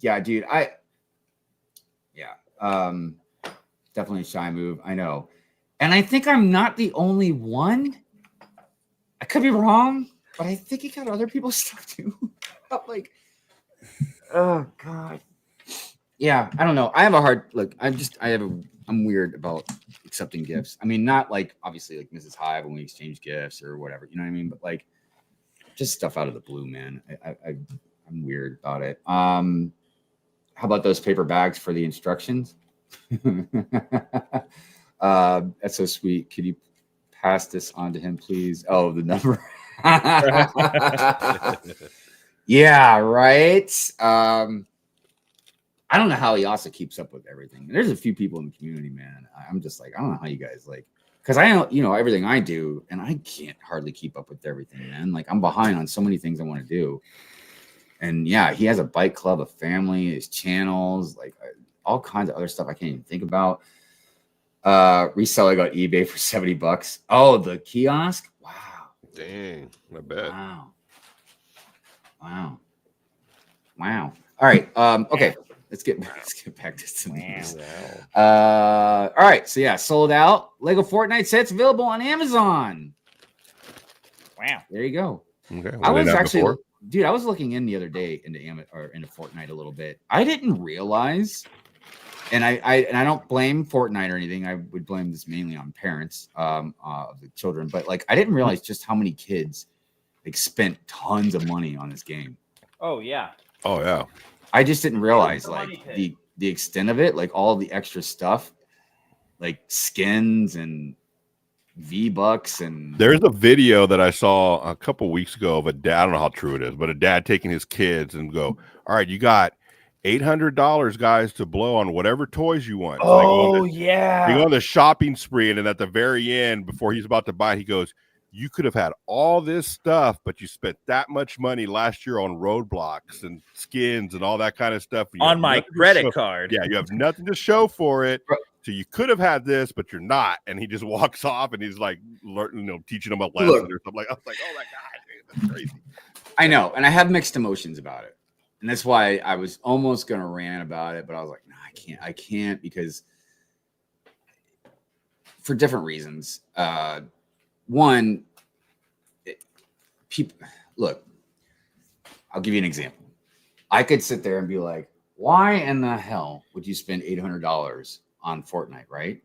A: Yeah, dude. Definitely a Shy move. I know. And I think I'm not the only one. I could be wrong, but I think he got other people's stuff too. I'm like, oh God. Yeah, I don't know. I have a hard look. I'm weird about accepting gifts. I mean, not like obviously like Mrs. Hive when we exchange gifts or whatever, you know what I mean? But like just stuff out of the blue, man. I'm weird about it. How about those paper bags for the instructions? That's so sweet. Could you pass this on to him, please? Oh, the number. Yeah, right. I don't know how he also keeps up with everything. There's a few people in the community, man. I'm just like, I don't know how you guys like, because I know, everything I do, and I can't hardly keep up with everything, man. Like I'm behind on so many things I want to do. And yeah, he has a bike club, a family, his channels, like all kinds of other stuff I can't even think about. Reselling on eBay for $70. Oh, the kiosk. Wow.
C: dang, I bet.
A: Wow. All right. Okay. Let's get back to some news. All right. So yeah, sold out. Lego Fortnite sets available on Amazon.
B: Wow.
A: There you go.
C: Okay.
A: I was actually, dude, I was looking in the other day into Fortnite a little bit. I didn't realize, and I don't blame Fortnite or anything. I would blame this mainly on parents of the children, but like I didn't realize just how many kids like spent tons of money on this game.
B: Oh yeah.
C: Oh yeah.
A: I just didn't realize like the extent of it, like all the extra stuff, like skins and V-Bucks and
C: There's a video that I saw a couple weeks ago of a dad. I don't know how true it is, but a dad taking his kids and go, all right, you got $800, guys, to blow on whatever toys you want. So
B: yeah.
C: they go on the shopping spree, and then at the very end, before he's about to buy, he goes, you could have had all this stuff, but you spent that much money last year on roadblocks and skins and all that kind of stuff.
B: On my credit card.
C: Yeah, you have nothing to show for it. So you could have had this, but you're not. And he just walks off, and he's like, teaching them a lesson or something. I was like, oh my God, that's crazy.
A: I know, and I have mixed emotions about it, and that's why I was almost gonna rant about it, but I was like, no, I can't because for different reasons. One, people look. I'll give you an example. I could sit there and be like, why in the hell would you spend $800 on Fortnite, right?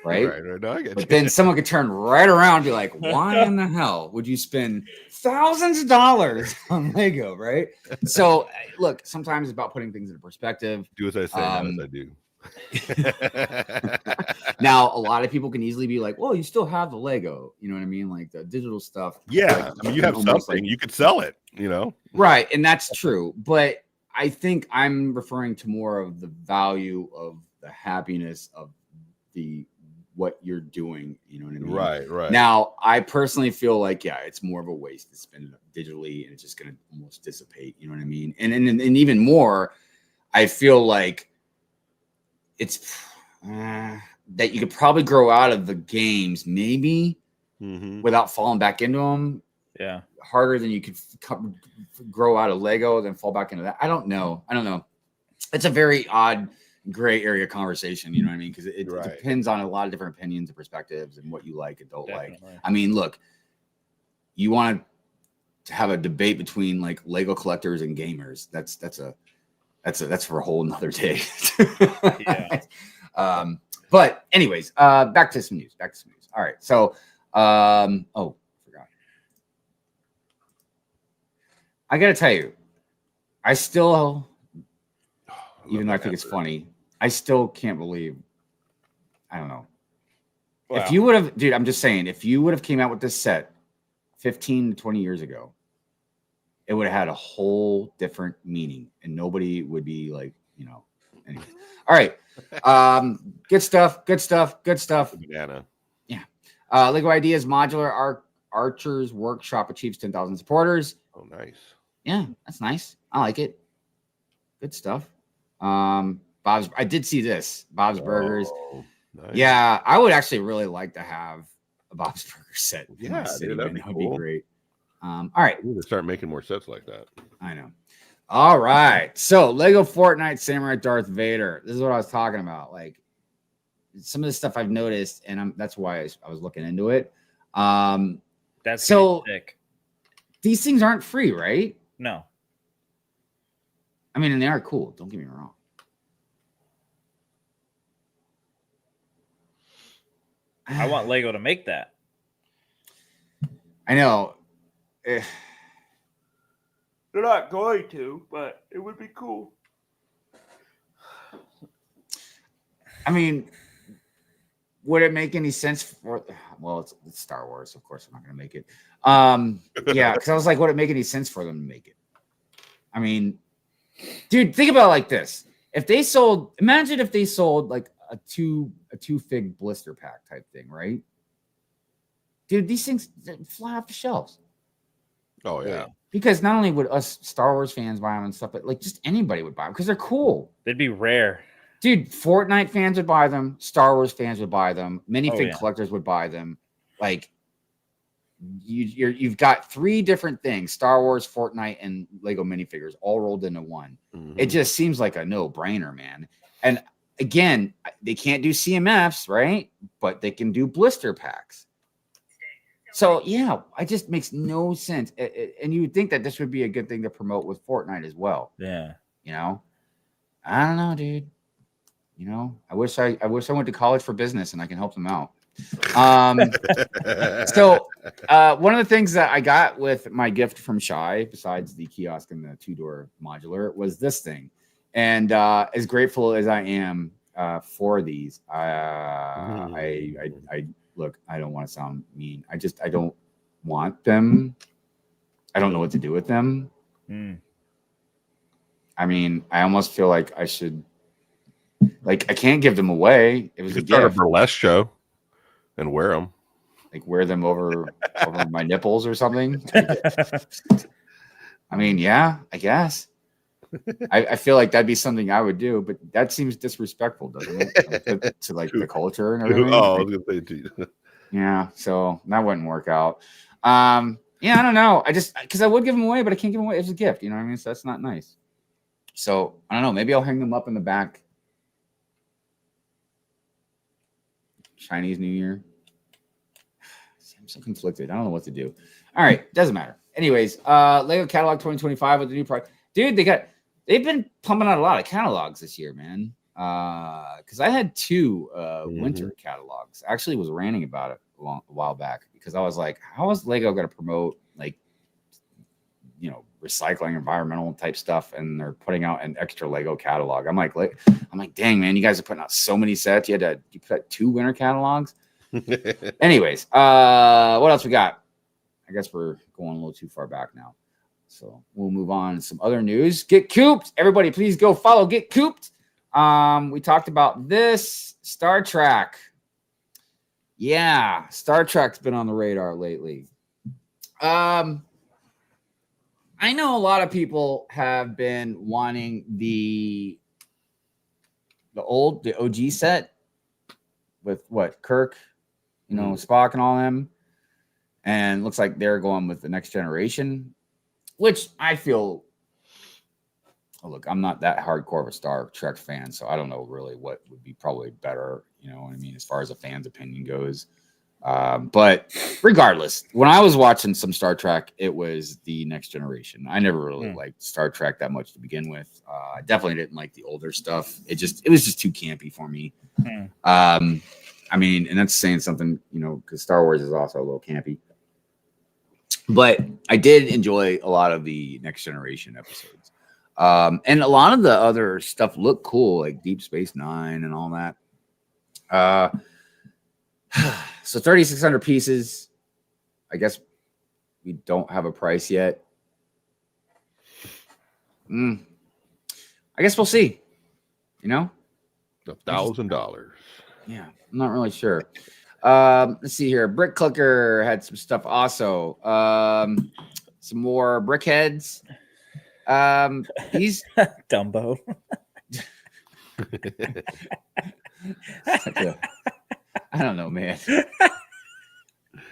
A: Right.
C: No, I get
A: But
C: you.
A: then someone could turn right around and be like, why in the hell would you spend thousands of dollars on Lego, right? So look, sometimes it's about putting things into perspective.
C: Do as I say, not as I do.
A: Now, a lot of people can easily be like, well, you still have the Lego, you know what I mean? Like the digital stuff.
C: Yeah.
A: Like,
C: I mean, you have something, you could sell it,
A: Right. And that's true. But I think I'm referring to more of the value of the happiness of what you're doing, you know what I mean?
C: Right.
A: Now, I personally feel like, yeah, it's more of a waste to spend it digitally and it's just going to almost dissipate, you know what I mean? And even more, I feel like it's that you could probably grow out of the games maybe without falling back into them.
B: Yeah.
A: Harder than you could grow out of Lego than fall back into that. I don't know. It's a very odd gray area conversation, you know what I mean? Because it depends on a lot of different opinions and perspectives and what you like and don't like. I mean, look, you want to have a debate between like Lego collectors and gamers. That's for a whole nother day.
B: Yeah.
A: But anyways, back to some news. All right. So forgot. I gotta tell you, I still even though I think it's funny, I still can't believe. I don't know. Wow. If you would have, dude, I'm just saying, if you would have came out with this set 15 to 20 years ago, it would have had a whole different meaning, and nobody would be like, Anyway. All right. Good stuff.
C: Banana.
A: Yeah. Lego Ideas Modular Archers Workshop achieves 10,000 supporters.
C: Oh, nice.
A: Yeah, that's nice. I like it. Good stuff. Bob's. I did see this. Bob's Burgers.
C: Oh, nice.
A: Yeah, I would actually really like to have a Bob's Burger set in my
C: Yeah,
A: city.
C: dude, that'd
A: Man.
C: be
A: That would
C: cool.
A: be great. All right.
C: We need to start making more sets like that.
A: I know. All right. So Lego Fortnite Samurai Darth Vader. This is what I was talking about. Like some of the stuff I've noticed, and that's why I was looking into it.
B: That's
A: so
B: sick.
A: These things aren't free, right?
B: No.
A: I mean, and they are cool. Don't get me wrong.
B: I want Lego to make that.
A: I know.
B: They're not going to, but it would be cool.
A: I mean, would it make any sense for? Well, it's Star Wars, of course. I'm not going to make it. Yeah, because I was like, would it make any sense for them to make it? I mean, dude, think about it like this: if they sold, imagine if they sold like a two fig blister pack type thing, right? Dude, these things fly off the shelves.
C: Oh yeah.
A: Because not only would us Star Wars fans buy them and stuff, but like just anybody would buy them because they're cool.
B: They'd be rare.
A: Dude, Fortnite fans would buy them. Star Wars fans would buy them. Minifig collectors would buy them. Like, you've got three different things: Star Wars, Fortnite, and Lego minifigures all rolled into one.
C: Mm-hmm.
A: It just seems like a no-brainer, man. And again, they can't do CMFs, right? But they can do blister packs. So yeah, it just makes no sense. And you would think that this would be a good thing to promote with Fortnite as well.
B: Yeah.
A: You know, I don't know, dude. You know, I wish I went to college for business and I can help them out. So one of the things that I got with my gift from Shy, besides the kiosk and the 2-door modular, was this thing. And as grateful as I am for these, I look, I don't want to sound mean. I don't want them. I don't know what to do with them. I mean, I almost feel like I should. Like, I can't give them away. It was
C: you
A: a
C: could start a
A: gift.
C: burlesque show and wear them.
A: Like, wear them over my nipples or something. I mean, yeah, I guess. I feel like that'd be something I would do, but that seems disrespectful, doesn't it? To like the culture and everything.
C: Oh, I was gonna say to you.
A: Yeah, so that wouldn't work out. Yeah, I don't know. I just because I would give them away, but I can't give them away as a gift. You know what I mean? So that's not nice. So I don't know. Maybe I'll hang them up in the back. Chinese New Year. See, I'm so conflicted. I don't know what to do. All right, doesn't matter. Anyways, Lego Catalog 2025 with the new product. Dude, they've been pumping out a lot of catalogs this year, man. Because I had two winter catalogs. I actually was ranting about it a while back because I was like, how is Lego going to promote like, you know, recycling, environmental type stuff, and they're putting out an extra Lego catalog. I'm like, dang, man, you guys are putting out so many sets. You put out 2 winter catalogs. Anyways, what else we got? I guess we're going a little too far back now. So we'll move on to some other news. Get Cooped. Everybody, please go follow Get Cooped. We talked about this Star Trek. Yeah, Star Trek's been on the radar lately. I know a lot of people have been wanting the OG set with what Kirk, you know, Spock and all them, and looks like they're going with the next generation, which I feel. Oh, look, I'm not that hardcore of a Star Trek fan, so I don't know really what would be probably better. You know what I mean, as far as a fan's opinion goes. But regardless, when I was watching some Star Trek, it was the Next Generation. I never really liked Star Trek that much to begin with. I definitely didn't like the older stuff. It was just too campy for me. I mean, and that's saying something, you know, because Star Wars is also a little campy. But I did enjoy a lot of the Next Generation episodes. And a lot of the other stuff looked cool, like Deep Space Nine and all that. So 3,600 pieces. I guess we don't have a price yet. I guess we'll see. You know,
C: $1,000.
A: Yeah, I'm not really sure. Let's see here. Brick Clicker had some stuff also. Some more brick heads. He's
B: Dumbo.
A: I don't know, man.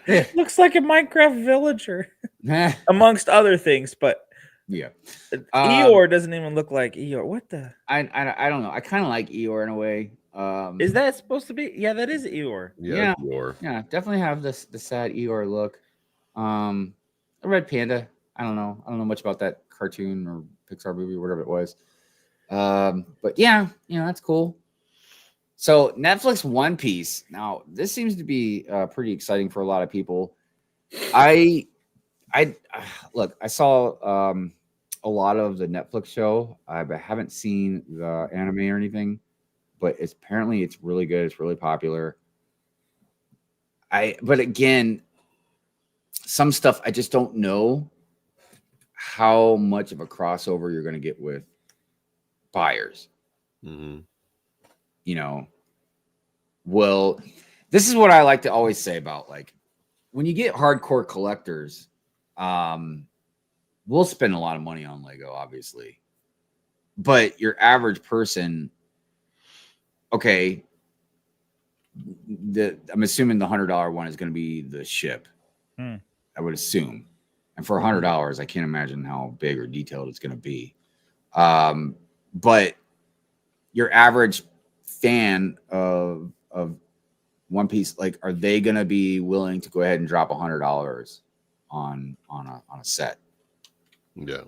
B: Looks like a Minecraft villager, amongst other things. But
A: yeah,
B: Eeyore doesn't even look like Eeyore. What the?
A: I don't know. I kind of like Eeyore in a way.
B: Is that supposed to be? Yeah, that is Eeyore.
A: Yeah,
C: Eeyore.
A: yeah, definitely have the sad Eeyore look. A red panda. I don't know much about that cartoon or Pixar movie, whatever it was. But yeah, that's cool. So Netflix One Piece. Now this seems to be pretty exciting for a lot of people. I look. I saw a lot of the Netflix show. I haven't seen the anime or anything, but it's really good. It's really popular. But again, some stuff I just don't know how much of a crossover you're going to get with buyers.
C: Mm-hmm.
A: Well, this is what I like to always say about, like, when you get hardcore collectors, we'll spend a lot of money on Lego, obviously, but your average person, okay, I'm assuming the $100 one is going to be the ship. I would assume. And for $100, I can't imagine how big or detailed it's going to be. But your average fan of One Piece, like, are they going to be willing to go ahead and drop $100 on a set?
C: Yeah.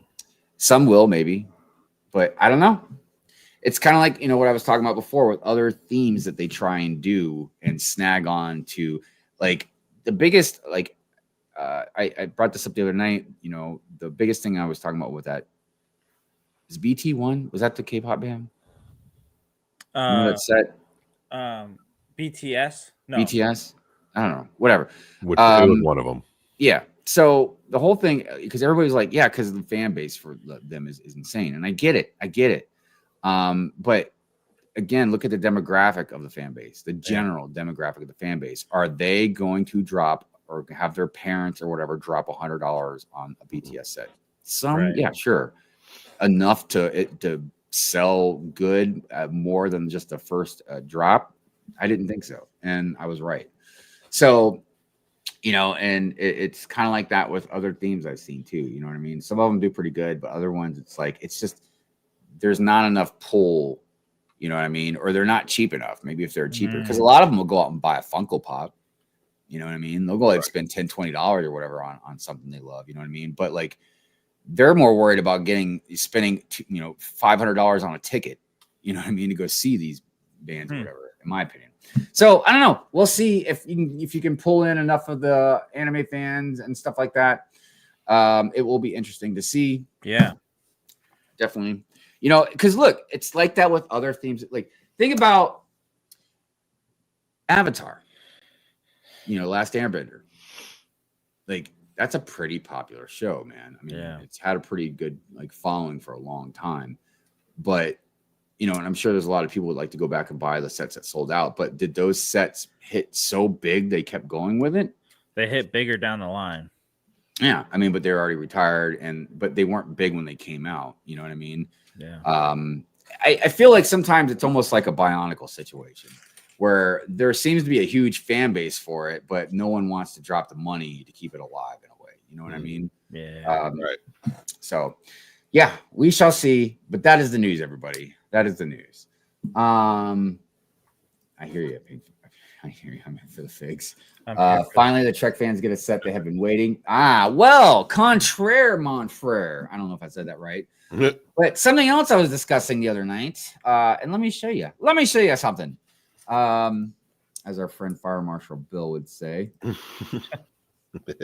A: Some will, maybe, but I don't know. It's kind of like, what I was talking about before with other themes that they try and do and snag on to, like, the biggest, like, I brought this up the other night. The biggest thing I was talking about with that is BT1. Was that the K-pop band? That set?
B: BTS? No.
A: BTS? I don't know. Whatever.
C: It was one of them.
A: Yeah. So the whole thing, because everybody's like, yeah, because the fan base for them is insane. And I get it. But again, look at the demographic of the fan base, the general demographic of the fan base. Are they going to drop or have their parents or whatever drop $100 on a BTS set? Yeah, sure. Enough to sell good, more than just the first drop. I didn't think so. And I was right. So, and it's kind of like that with other themes I've seen too. You know what I mean? Some of them do pretty good, but other ones, it's like, it's just, there's not enough pull, you know what I mean? Or they're not cheap enough. Maybe if they're cheaper, because a lot of them will go out and buy a Funko Pop. You know what I mean? They'll go and spend $10, $20 or whatever on something they love. You know what I mean? But like, they're more worried about spending $500 on a ticket. You know what I mean? To go see these bands or whatever, in my opinion. So I don't know. We'll see if you can pull in enough of the anime fans and stuff like that. It will be interesting to see.
B: Yeah,
A: definitely. Because look, it's like that with other themes. Like, think about Avatar. Last Airbender. Like, that's a pretty popular show, man. I mean, It's had a pretty good following for a long time. But and I'm sure there's a lot of people would like to go back and buy the sets that sold out. But did those sets hit so big they kept going with it?
B: They hit bigger down the line.
A: Yeah, I mean, but they're already retired, but they weren't big when they came out. You know what I mean?
B: Yeah.
A: I feel like sometimes it's almost like a Bionicle situation where there seems to be a huge fan base for it, but no one wants to drop the money to keep it alive in a way. You know what I mean?
B: Yeah.
C: Right.
A: So, yeah, we shall see. But that is the news, everybody. That is the news. I hear you. I hear you. I'm here for the figs. Finally, the Trek fans get a set they have been waiting. Contraire, mon frere. I don't know if I said that right. But something else I was discussing the other night, and let me show you. Let me show you something. As our friend Fire Marshal Bill would say.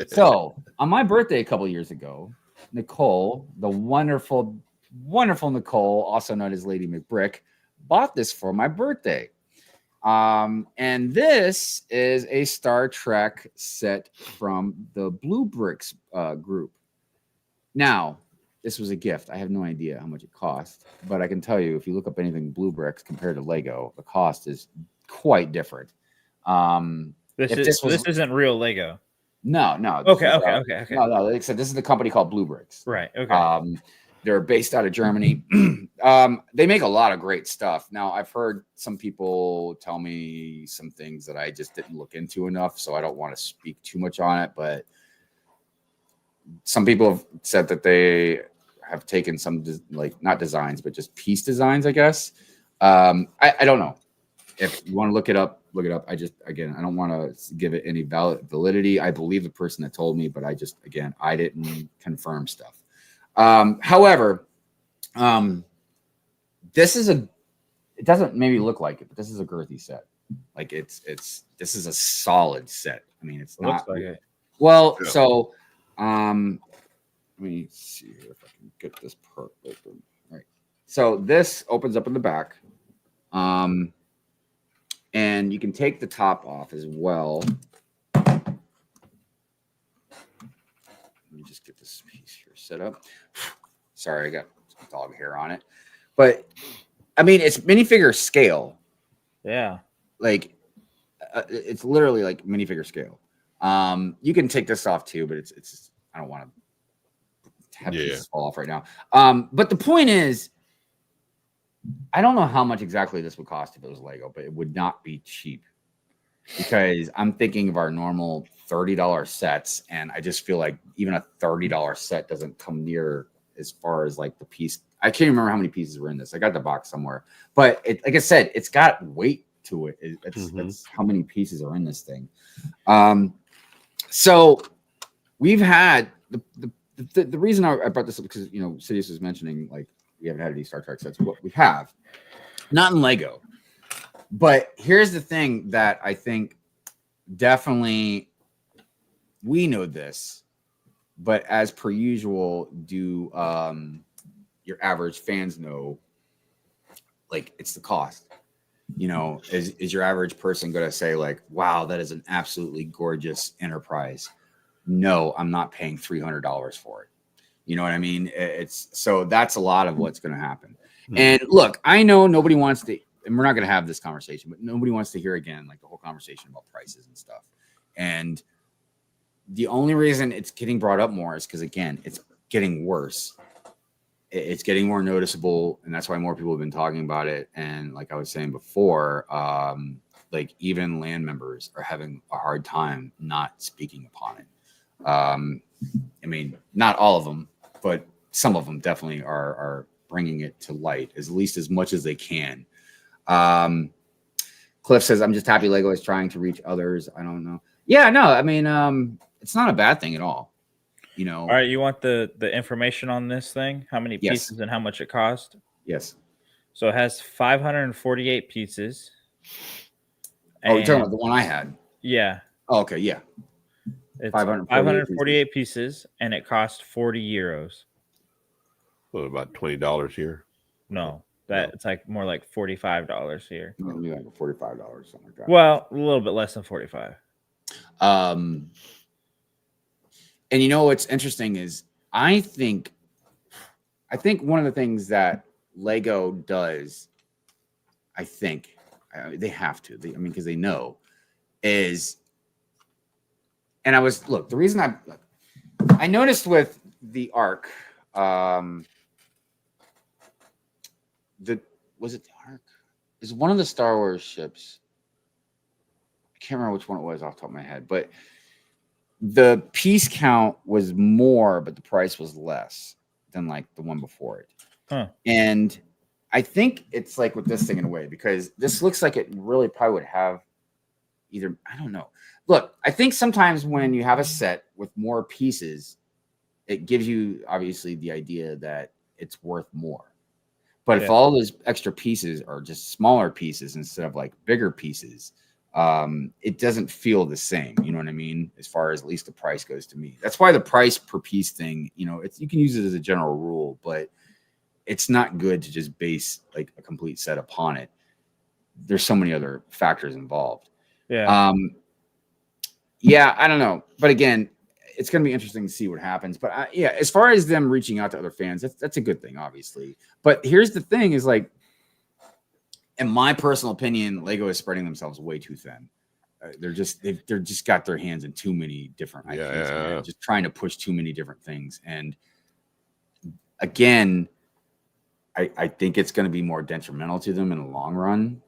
A: So, on my birthday a couple years ago, Nicole, the wonderful, wonderful Nicole, also known as Lady McBrick, bought this for my birthday. And this is a Star Trek set from the Drewbrickz group. Now, this was a gift. I have no idea how much it cost, but I can tell you, if you look up anything Drewbrickz compared to Lego, the cost is quite different.
B: This isn't real Lego.
A: No.
B: Okay.
A: No. Like I said, this is the company called Drewbrickz.
B: Right. Okay.
A: They're based out of Germany. They make a lot of great stuff. Now, I've heard some people tell me some things that I just didn't look into enough, so I don't want to speak too much on it. But some people have said that they have taken some, like, not designs, but just piece designs, I guess. I don't know. If you want to look it up, look it up. I don't want to give it any validity. I believe the person that told me, but I didn't confirm stuff. However, this is it doesn't maybe look like it, but this is a girthy set. Like this is a solid set. I mean, it's not
B: like it.
A: Well,
C: Yeah.
A: so, let me see here if I can get this part open. Right. So this opens up in the back. And you can take the top off as well. Let me just get this piece here set up. Sorry, I got some dog hair on it. But, I mean, it's minifigure scale.
B: Yeah.
A: Like, it's literally like minifigure scale. You can take this off too, but it's I don't want to have pieces fall off right now. But the point is, I don't know how much exactly this would cost if it was Lego, but it would not be cheap, because I'm thinking of our normal $30 sets, and I just feel like even a $30 set doesn't come near as far as like the piece. I can't remember how many pieces were in this. I got the box somewhere, but like I said, it's got weight to it. It's how many pieces are in this thing. So we've had the reason I brought this up, because Sidious was mentioning, like, we haven't had any Star Trek sets. What we have, not in Lego. But here's the thing that I think definitely we know this, but as per usual, do your average fans know, like, it's the cost. Is your average person going to say, like, wow, that is an absolutely gorgeous Enterprise? No, I'm not paying $300 for it. You know what I mean? So that's a lot of what's going to happen. And look, I know nobody wants to, and we're not going to have this conversation, but nobody wants to hear again, like, the whole conversation about prices and stuff. And the only reason it's getting brought up more is because, again, it's getting worse. It's getting more noticeable, and that's why more people have been talking about it. And like I was saying before, like, even land members are having a hard time not speaking upon it. I mean, not all of them, but some of them definitely are bringing it to light, at least as much as they can. Cliff says, I'm just happy Lego is trying to reach others. I don't know. Yeah, no, I mean, it's not a bad thing at all.
B: All right, you want the information on this thing? How many pieces and how much it cost?
A: Yes.
B: So it has 548 pieces.
A: Oh, you're talking about the one I had?
B: Yeah.
A: Oh, okay, yeah.
B: It's 548 pieces, and it cost 40 euros.
C: What, about $20 here?
B: No, it's like more like $45 here.
A: Maybe like $45, something like that.
B: Well, a little bit less than 45.
A: And what's interesting is I think one of the things that Lego does, I think they have to, because they know, is, and the reason I noticed with the Ark, was it the Ark? Is one of the Star Wars ships? I can't remember which one it was off the top of my head, but the piece count was more, but the price was less than like the one before it.
B: Huh.
A: And I think it's like with this thing in a way, because this looks like it really probably would have either, I don't know. Look, I think sometimes when you have a set with more pieces, it gives you obviously the idea that it's worth more. But if all those extra pieces are just smaller pieces instead of like bigger pieces, it doesn't feel the same. You know what I mean? As far as at least the price goes to me. That's why the price per piece thing, you can use it as a general rule, but it's not good to just base like a complete set upon it. There's so many other factors involved.
B: Yeah.
A: Yeah, I don't know. But again, it's going to be interesting to see what happens. But as far as them reaching out to other fans, that's a good thing, obviously. But here's the thing is, like, in my personal opinion, Lego is spreading themselves way too thin. they're just got their hands in too many different IPs, man. Just trying to push too many different things. And again, I think it's going to be more detrimental to them in the long run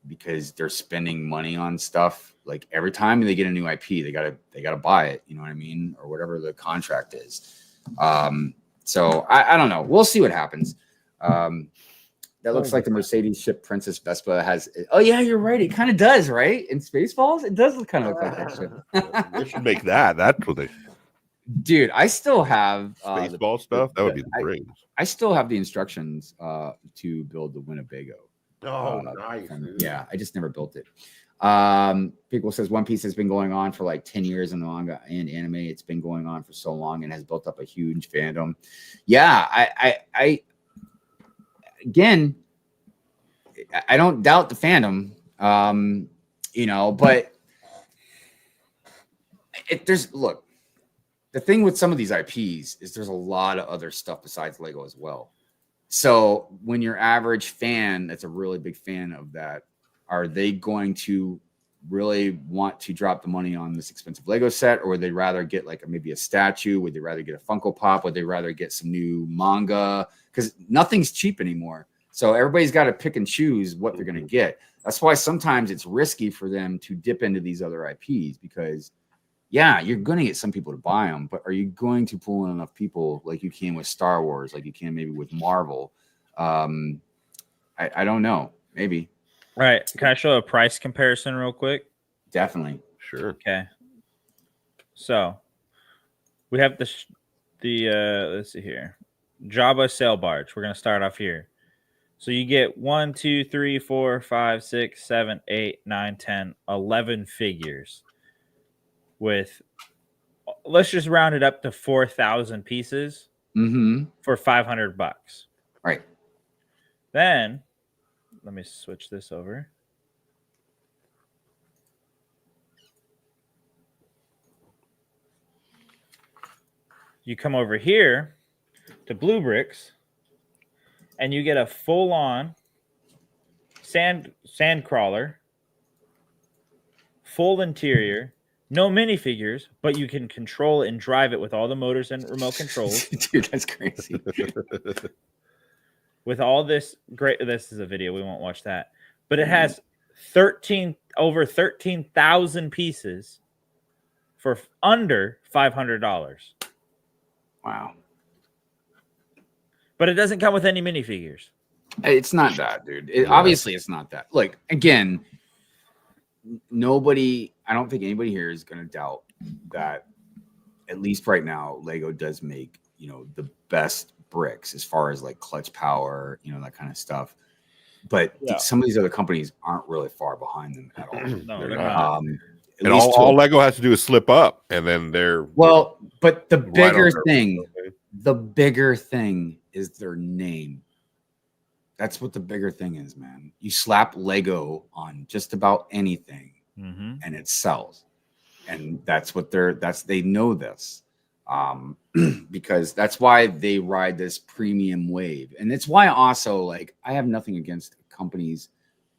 A: because they're spending money on stuff. Like every time they get a new IP, they gotta buy it. You know what I mean, or whatever the contract is. So I don't know. We'll see what happens. That looks like the Mercedes ship Princess Vespa has. Oh yeah, you're right. It kind of does, right? In Spaceballs, it does kind of look like that ship.
C: They should make that. That's what they.
A: Dude, I still have
C: Spaceball stuff. That would be the dream.
A: I still have the instructions to build the Winnebago.
C: Oh, nice.
A: Yeah, I just never built it. People says One Piece has been going on for like 10 years in the manga and anime. It's been going on for so long and has built up a huge fandom. Yeah, I again, I don't doubt the fandom, you know, but look, the thing with some of these IPs is there's a lot of other stuff besides Lego as well. So when your average fan that's a really big fan of that, are they going to really want to drop the money on this expensive Lego set, or would they rather get like maybe a statue? Would they rather get a Funko Pop? Would they rather get some new manga? Because nothing's cheap anymore. So everybody's got to pick and choose what they're going to get. That's why sometimes it's risky for them to dip into these other IPs because, yeah, you're going to get some people to buy them, but are you going to pull in enough people like you can with Star Wars, like you can maybe with Marvel? I don't know. Maybe.
B: All right. Can I show a price comparison real quick?
A: Definitely.
C: Sure.
B: Okay. So we have the let's see here. Jabba sail barge. We're going to start off here. So you get 1, 2, 3, 4, 5, 6, 7, 8, 9, 10, 11 figures with, let's just round it up to 4,000 pieces for $500.
A: Right.
B: Then let me switch this over. You come over here to Drewbrickz, and you get a full-on sand crawler, full interior, no minifigures, but you can control it and drive it with all the motors and remote controls.
A: Dude, that's crazy.
B: With all this great, this is a video, we won't watch that, but it has over 13,000 pieces for under $500.
A: Wow.
B: But it doesn't come with any minifigures.
A: It's not that, dude. Obviously, it's not that. Like, again, I don't think anybody here is going to doubt that, at least right now, Lego does make, you know, the best bricks as far as like clutch power, you know, that kind of stuff. But some of these other companies aren't really far behind them at all.
B: No, they're not.
C: And all Lego has to do is slip up, and then they're
A: but the bigger thing is their name. That's what the bigger thing is, man. You slap Lego on just about anything, and it sells, and they know this, because that's why they ride this premium wave, and it's why also, like, I have nothing against companies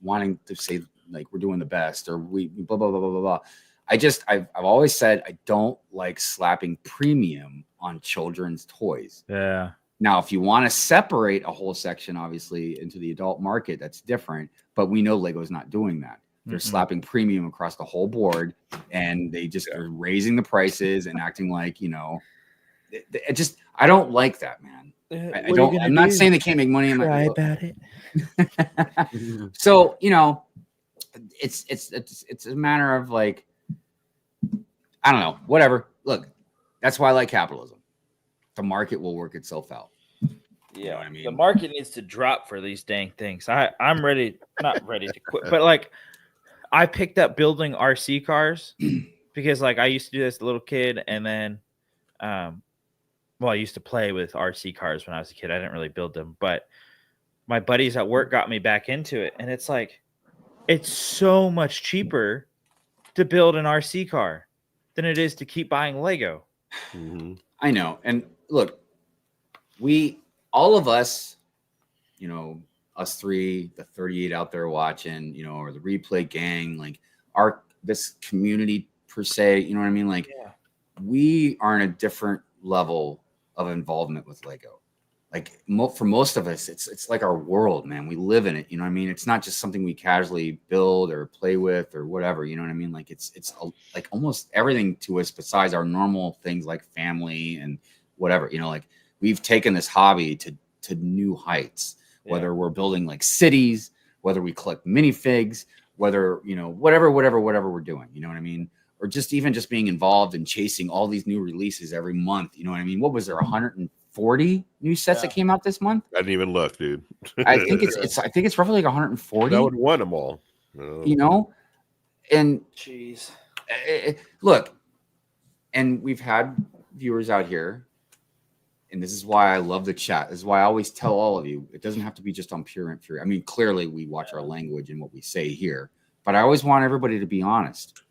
A: wanting to say like we're doing the best or we blah blah blah blah blah blah. I've always said I don't like slapping premium on children's toys.
B: Yeah.
A: Now, if you want to separate a whole section, obviously, into the adult market, that's different. But we know Lego's not doing that. They're slapping premium across the whole board, and they just are raising the prices and acting like, you know, I don't like that, man. I'm not saying they can't make money.
B: Cry about it.
A: So, you know, it's a matter of like, I don't know, whatever. Look, that's why I like capitalism. The market will work itself out.
B: Yeah,
A: you know what I mean?
B: The market needs to drop for these dang things. I'm ready, not ready to quit, but like I picked up building RC cars because like I used to do this as a little kid, and then I used to play with RC cars when I was a kid. I didn't really build them, but my buddies at work got me back into it, and it's like it's so much cheaper to build an RC car than it is to keep buying Lego.
A: I know. And look, all of us, you know, us three, the 38 out there watching, you know, or the replay gang, like this community per se. You know what I mean? Like we are in a different level of involvement with Lego. Like for most of us, it's like our world, man. We live in it. You know what I mean? It's not just something we casually build or play with or whatever. You know what I mean? Like it's like almost everything to us besides our normal things like family and whatever. You know, like we've taken this hobby to new heights. Whether we're building like cities, whether we collect minifigs, whether whatever we're doing. You know what I mean? Or just even just being involved in chasing all these new releases every month. You know what I mean? What was there? 140 new sets that came out this month?
C: I didn't even look, dude.
A: I think it's roughly like 140.
C: I would want them all.
A: And
B: jeez,
A: look, and we've had viewers out here, and this is why I love the chat. This is why I always tell all of you, it doesn't have to be just on pure and pure. I mean, clearly we watch our language and what we say here, but I always want everybody to be honest.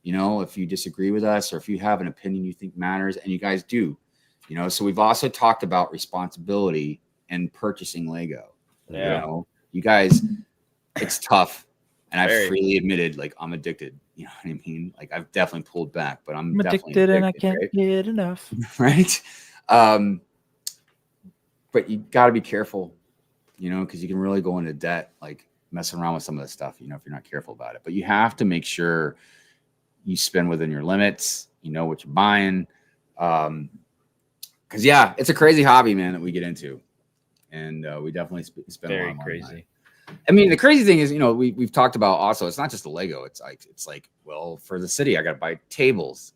A: If you disagree with us or if you have an opinion you think matters, and you guys do, so we've also talked about responsibility and purchasing Lego. You guys, it's tough. And I've freely admitted, like, I'm addicted. You know what I mean? Like, I've definitely pulled back, but I'm definitely addicted
B: and I can't get enough.
A: Right? But you got to be careful, because you can really go into debt, like messing around with some of this stuff, if you're not careful about it. But you have to make sure you spend within your limits, what you're buying. Because, it's a crazy hobby, man, that we get into. And we definitely spend a lot of money on it. I mean, the crazy thing is, we've talked about also, it's not just the Lego. It's like, well, for the city, I got to buy tables.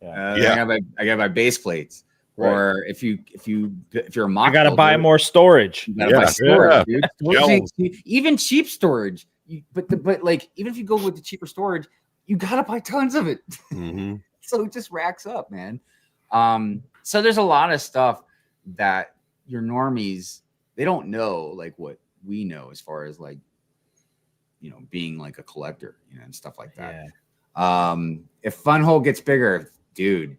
A: I got to buy base plates. Right. Or if you're a mock,
B: I got to buy more storage.
A: You got to buy storage, dude. Storage, even cheap storage. But like, even if you go with the cheaper storage, you got to buy tons of it.
C: Mm-hmm.
A: So it just racks up, man. So there's a lot of stuff that your normies, they don't know, like what we know as far as like, being like a collector, and stuff like that. If Funhole gets bigger, dude,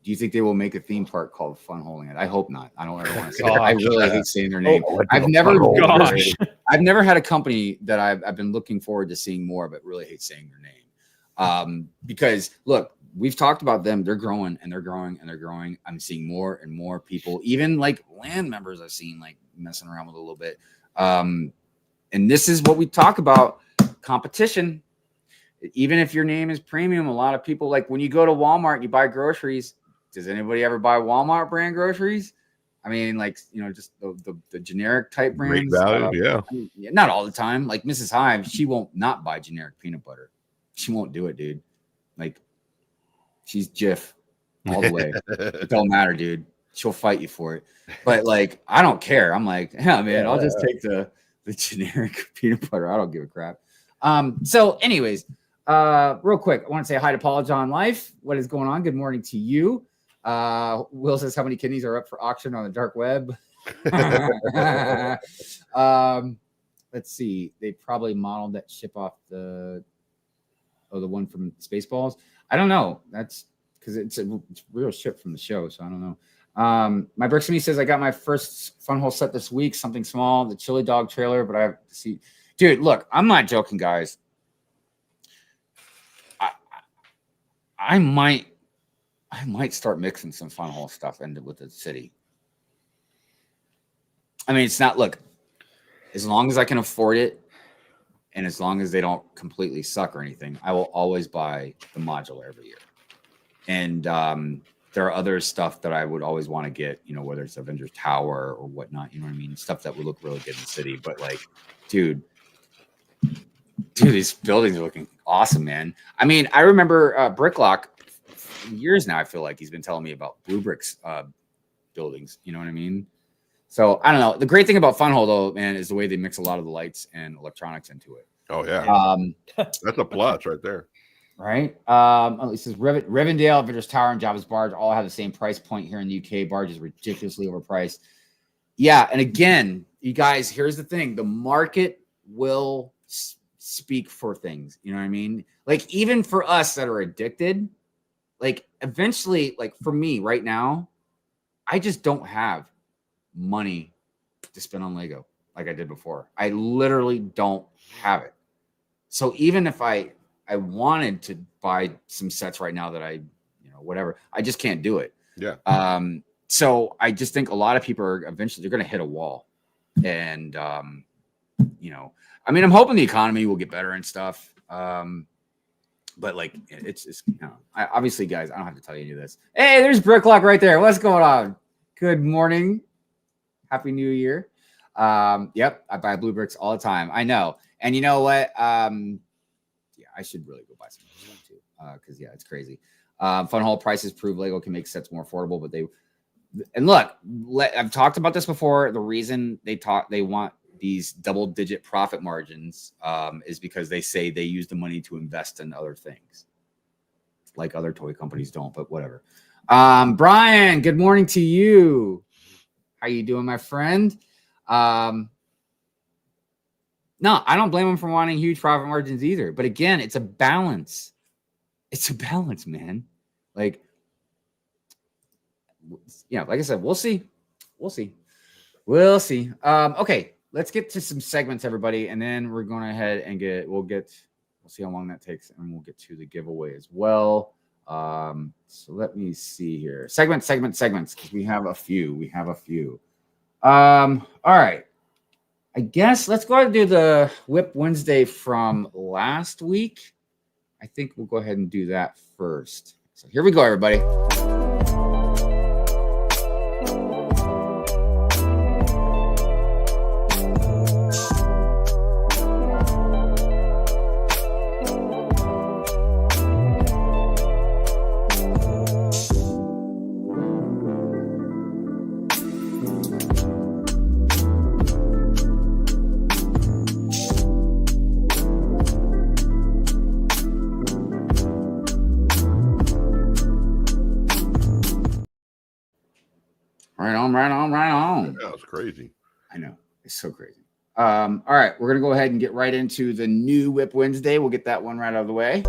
A: do you think they will make a theme park called Funholing It? I hope not. I don't ever want to say that. I really hate saying their name. I've never had a company that I've been looking forward to seeing more, but really hate saying their name. Because look, we've talked about them. They're growing and they're growing and they're growing. I'm seeing more and more people, even like land members I've seen like messing around with a little bit. And this is what we talk about, competition. Even if your name is premium, a lot of people, like when you go to Walmart and you buy groceries, does anybody ever buy Walmart brand groceries? I mean, like, just the generic type brands.
C: Value,
A: I mean, not all the time. Like Mrs. Hive, she won't not buy generic peanut butter. She won't do it, dude. Like, she's Jif all the way. It don't matter, dude. She'll fight you for it. But like, I don't care. I'm like, yeah, man, I'll just take the generic peanut butter. I don't give a crap. So anyways, real quick, I want to say hi to Paula John Life. What is going on? Good morning to you. Will says, how many kidneys are up for auction on the dark web? Let's see. They probably modeled that ship off the one from Spaceballs. I don't know. That's because it's a real ship from the show, so I don't know. My Bricksme says, I got my first Funhole set this week, something small, the Chili Dog trailer, but I have to see. Dude, look, I'm not joking, guys. I might start mixing some Funhole stuff into with the city. I mean, it's not, look, as long as I can afford it and as long as they don't completely suck or anything, I will always buy the modular every year. And there are other stuff that I would always want to get, whether it's Avengers Tower or whatnot, you know what I mean? Stuff that would look really good in the city. But like, dude, these buildings are looking awesome, man. I mean, I remember Bricklock years now. I feel like he's been telling me about Drewbrickz buildings. You know what I mean? So I don't know. The great thing about Funhole, though, man, is the way they mix a lot of the lights and electronics into it.
C: Oh yeah, that's a plus right there.
A: Right. It says Rivendell, Avengers Tower, and Jabba's Barge all have the same price point here in the UK. Barge is ridiculously overpriced. Yeah, and again, you guys, here's the thing: the market will speak for things. You know what I mean? Like even for us that are addicted, like eventually, like for me right now, I just don't have money to spend on Lego like I did before. I literally don't have it. So even if I wanted to buy some sets right now that whatever. I just can't do it.
C: Yeah.
A: So I just think a lot of people are eventually they're going to hit a wall, and I mean, I'm hoping the economy will get better and stuff. But like, it's obviously, guys, I don't have to tell you any of this. Hey, there's Bricklock right there. What's going on? Good morning. Happy New Year. Yep, I buy Drewbrickz all the time. I know. And you know what? Yeah, I should really go buy some too. Because it's crazy. Fun haul prices prove Lego can make sets more affordable, but I've talked about this before. The reason they want these double-digit profit margins is because they say they use the money to invest in other things, like other toy companies don't. But whatever. Brian, good morning to you. How you doing, my friend? No, I don't blame them for wanting huge profit margins either. But again, it's a balance. It's a balance, man. Like, like I said, we'll see. Okay, let's get to some segments, everybody, and then we're going ahead and we'll see how long that takes, and we'll get to the giveaway as well. So let me see here. Segments, because we have a few. All right. I guess let's go ahead and do the Whip Wednesday from last week. I think we'll go ahead and do that first. So here we go, everybody. Right on.
C: That was crazy.
A: I know. It's so crazy. All right. We're going to go ahead and get right into the new Whip Wednesday. We'll get that one right out of the way.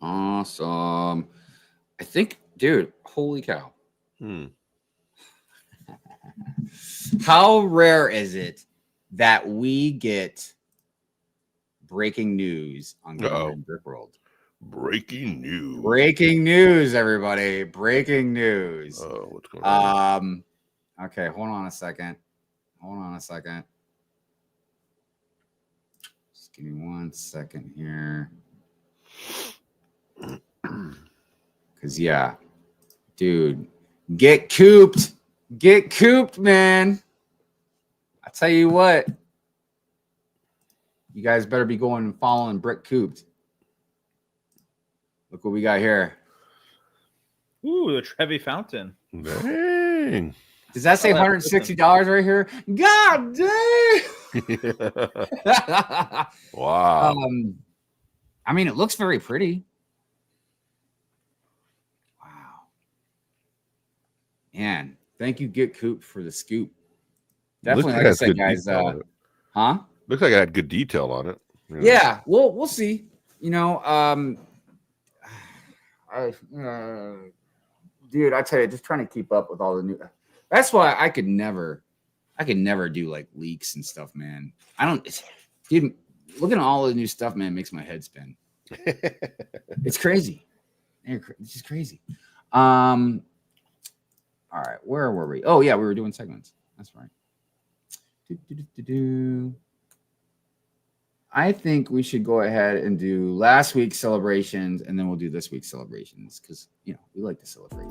A: Awesome. I think, dude, holy cow. How rare is it that we get breaking news on Brick World?
C: Breaking
A: news, everybody. Breaking news.
C: Oh, what's going on?
A: Okay, hold on a second. Just give me 1 second here. Because dude, get cooped, man. I tell you what, you guys better be going and following Brick Cooped. Look what we got here.
B: Ooh, the Trevi fountain.
C: Dang.
A: Does that say $160 right here? God dang.
C: Wow.
A: I mean, it looks very pretty. Man, thank you, Get Coop, for the scoop. Definitely, like I said, guys.
C: Looks like I had good detail on it.
A: Yeah, we'll see. Dude, I tell you, just trying to keep up with all the new. That's why I could never do like leaks and stuff, man. Dude, looking at all the new stuff, man, makes my head spin. It's crazy. It's just crazy. All right, where were we? Oh, yeah, we were doing segments. That's right. I think we should go ahead and do last week's celebrations, and then we'll do this week's celebrations because, we like to celebrate.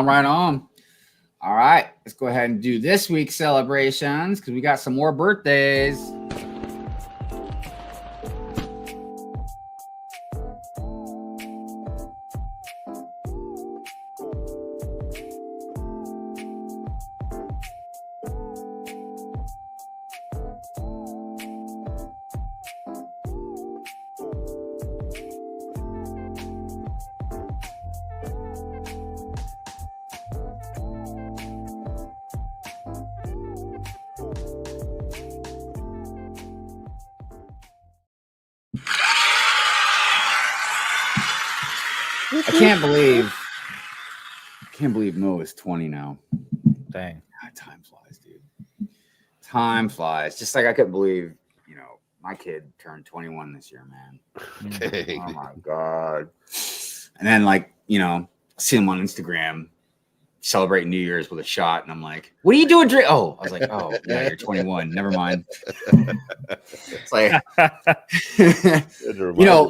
A: Right on. All right, let's go ahead and do this week's celebrations because we got some more birthdays. I can't believe Mo is 20 now.
B: Dang.
A: God, time flies, dude. Time flies. Just like I couldn't believe, my kid turned 21 this year, man.
C: Dang.
A: Oh my God. And then see him on Instagram celebrating New Year's with a shot, and I'm like, what are you doing? Oh, I was like, oh yeah, you're 21. Never mind. It's like,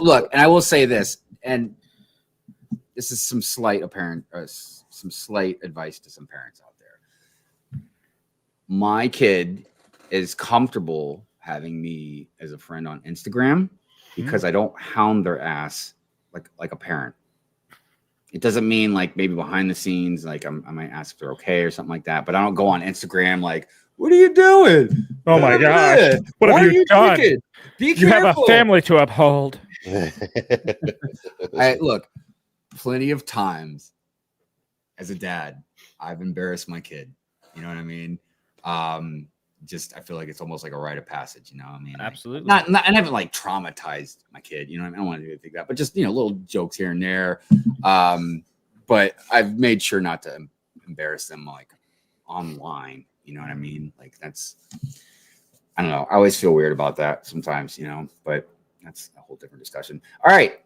A: look, and I will say this, and this is some slight advice to some parents out there. My kid is comfortable having me as a friend on Instagram because I don't hound their ass like a parent. It doesn't mean like maybe behind the scenes, like I might ask if they're okay or something like that, but I don't go on Instagram like, what are you doing?
B: Oh my gosh. What have you done?
A: Be
B: you
A: careful.
B: have a family to uphold.
A: Look, plenty of times as a dad, I've embarrassed my kid. You know what I mean? I feel like it's almost like a rite of passage, I mean?
B: Absolutely.
A: I haven't like traumatized my kid, I mean? I don't want to do anything like that, but just, little jokes here and there. But I've made sure not to embarrass them like online, you know what I mean? Like that's, I don't know. I always feel weird about that sometimes, but that's a whole different discussion. All right.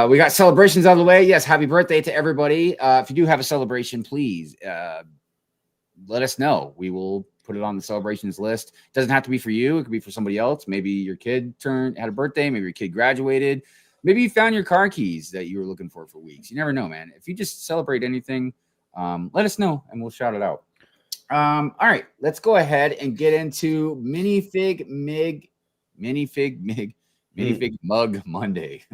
A: We got celebrations out of the way. Yes. Happy birthday to everybody. If you do have a celebration, please, let us know. We will put it on the celebrations list. It doesn't have to be for you. It could be for somebody else. Maybe your kid had a birthday. Maybe your kid graduated. Maybe you found your car keys that you were looking for weeks. You never know, man. If you just celebrate anything, let us know and we'll shout it out. All right, let's go ahead and get into minifig mug Monday.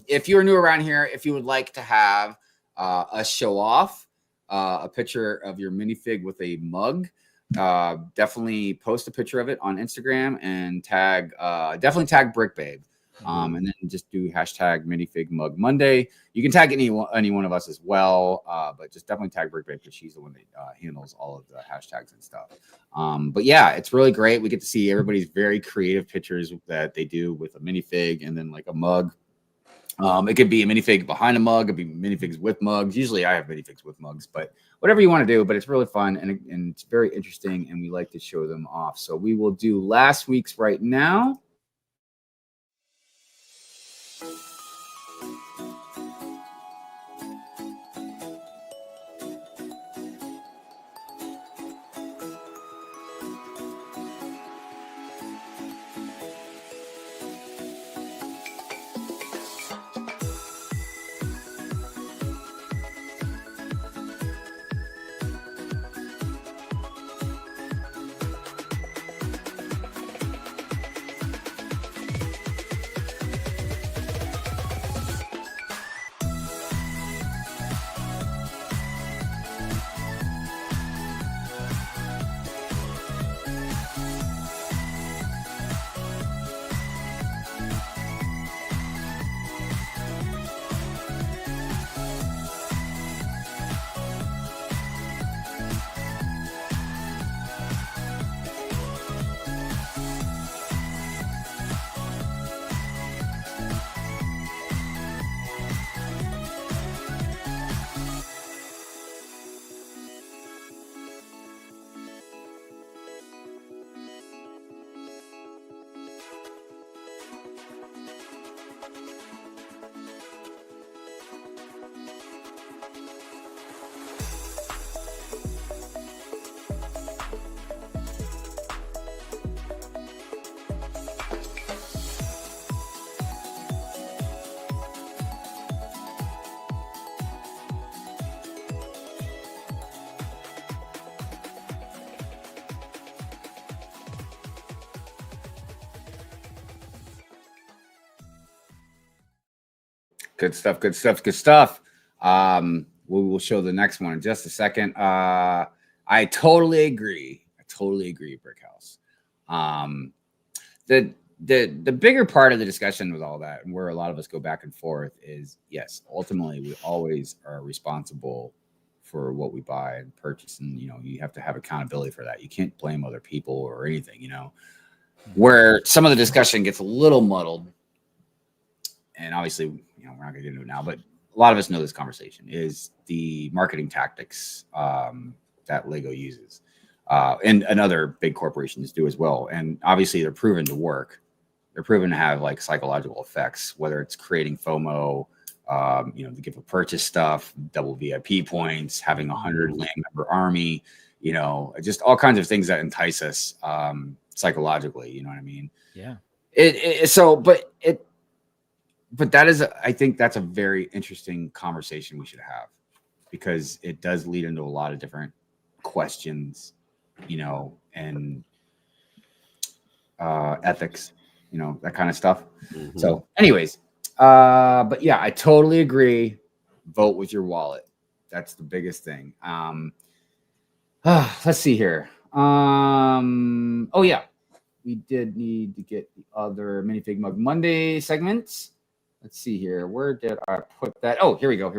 A: If you're new around here, if you would like to have us show off a picture of your minifig with a mug, definitely post a picture of it on Instagram and definitely tag Brickbabe. And then just do hashtag minifig mug Monday. You can tag any one of us as well, but just definitely tag Brickbabe because she's the one that handles all of the hashtags and stuff. But yeah, it's really great. We get to see everybody's very creative pictures that they do with a minifig and then like a mug. It could be a minifig behind a mug. It could be minifigs with mugs. Usually I have minifigs with mugs, but whatever you want to do. But it's really fun and it's very interesting, and we like to show them off. So we will do last week's right now. Good stuff. We will show the next one in just a second. I totally agree. Brick House. The bigger part of the discussion with all that, and where a lot of us go back and forth, is yes, ultimately we always are responsible for what we buy and purchase, and you have to have accountability for that. You can't blame other people or anything. Where some of the discussion gets a little muddled and obviously, you know, we're not going to get into it now, but a lot of us know this conversation is the marketing tactics that Lego uses, and other big corporations do as well. And obviously, they're proven to work. They're proven to have like psychological effects, whether it's creating FOMO, you know, the gift of purchase stuff, double VIP points, having 100 land member army, you know, just all kinds of things that entice us psychologically. You know what I mean?
B: Yeah.
A: But that is, I think that's a very interesting conversation we should have, because it does lead into a lot of different questions, you know, and ethics, you know, that kind of stuff.
C: Mhm.
A: So anyways, but yeah, I totally agree. Vote with your wallet. That's the biggest thing. Let's see here. Oh yeah, we did need to get the other minifig mug Monday segments. Let's see here. Where did I put that? Oh, here we go.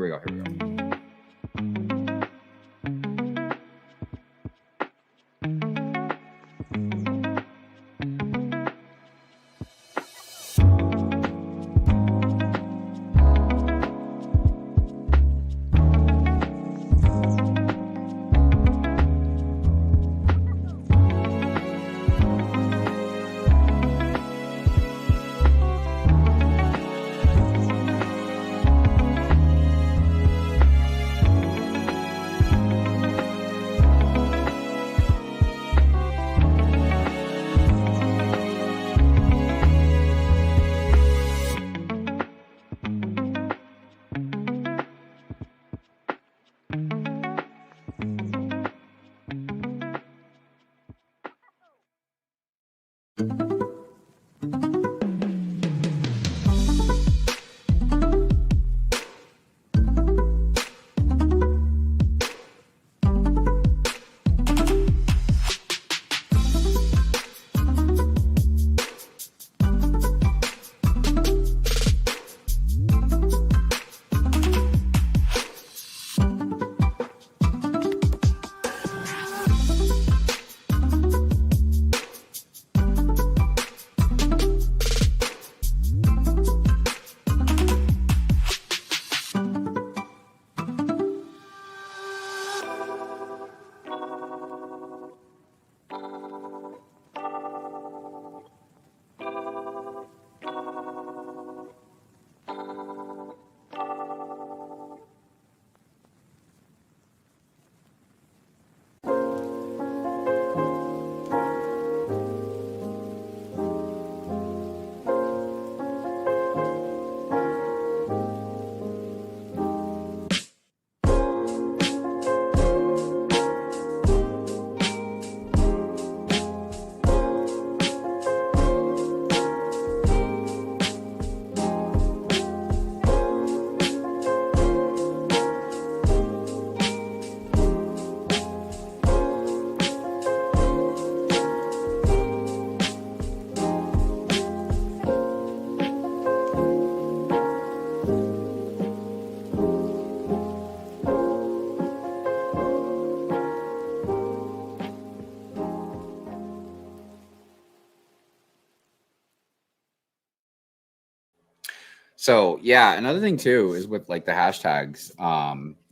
A: So yeah, another thing too is with like the hashtags.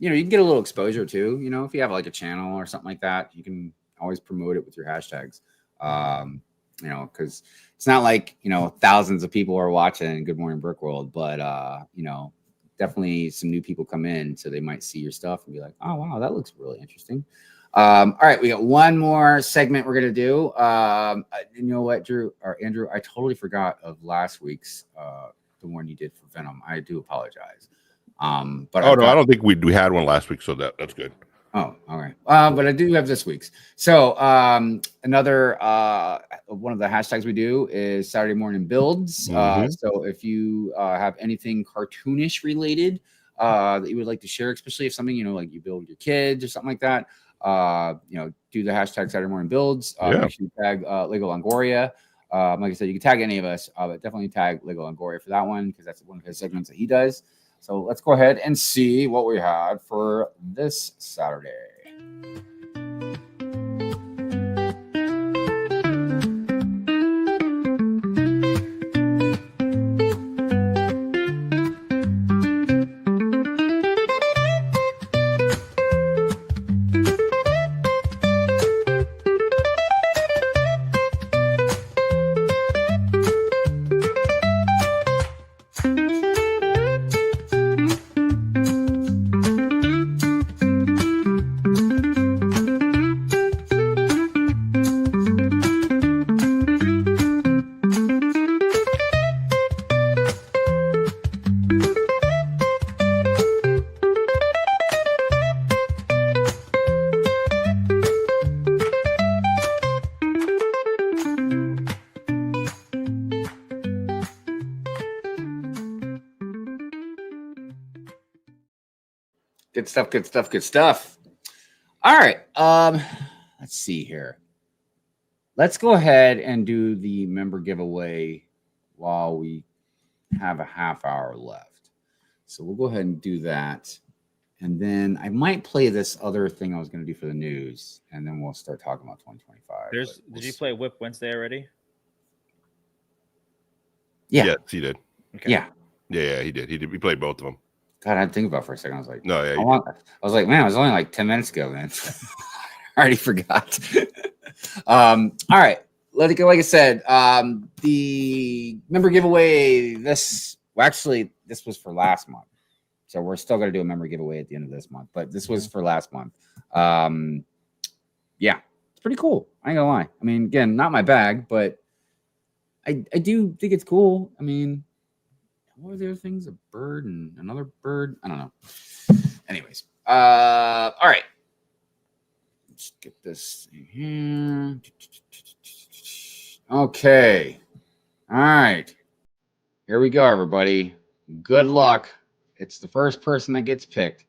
A: You know, you can get a little exposure too. You know, if you have like a channel or something like that, you can always promote it with your hashtags. You know, because it's not like, you know, thousands of people are watching Good Morning Brick World, but you know, definitely some new people come in, so they might see your stuff and be like, oh wow, that looks really interesting. All right, we got one more segment we're gonna do. You know what, Drew or Andrew, I totally forgot of last week's the one you did for Venom. I do apologize. But
C: I don't think we had one last week, so that's good.
A: Oh, all right. But I do have this week's. So another one of the hashtags we do is Saturday morning builds. So if you have anything cartoonish related that you would like to share, especially if something, you know, like you build with your kids or something like that, you know, do the hashtag Saturday morning builds. Make sure you tag LegoLongoria. Like I said, you can tag any of us, but definitely tag LegoLongoria for that one, because that's one of his segments that he does. So let's go ahead and see what we had for this Saturday. Good stuff. Good stuff. Good stuff. All right. Let's see here. Let's go ahead and do the member giveaway while we have a half hour left. So we'll go ahead and do that. And then I might play this other thing I was going to do for the news, and then we'll start talking about 2025.
B: Did you play Whip Wednesday already?
A: Yeah.
C: Yes, he did.
B: Okay.
A: Yeah.
C: Yeah, he did. He played both of them.
A: God, I had to think about it for a second. I was like,
C: No, yeah.
A: I was like, man, it was only like 10 minutes ago, man. I already forgot. All right. Let it go. Like I said, the member giveaway, this was for last month. So we're still going to do a member giveaway at the end of this month, but this was for last month. Yeah, it's pretty cool. I ain't gonna lie. I mean, again, not my bag, but I do think it's cool. I mean, what are the other things? A bird and another bird? I don't know. Anyways, all right. Let's get this in here. Okay. All right. Here we go, everybody. Good luck. It's the first person that gets picked.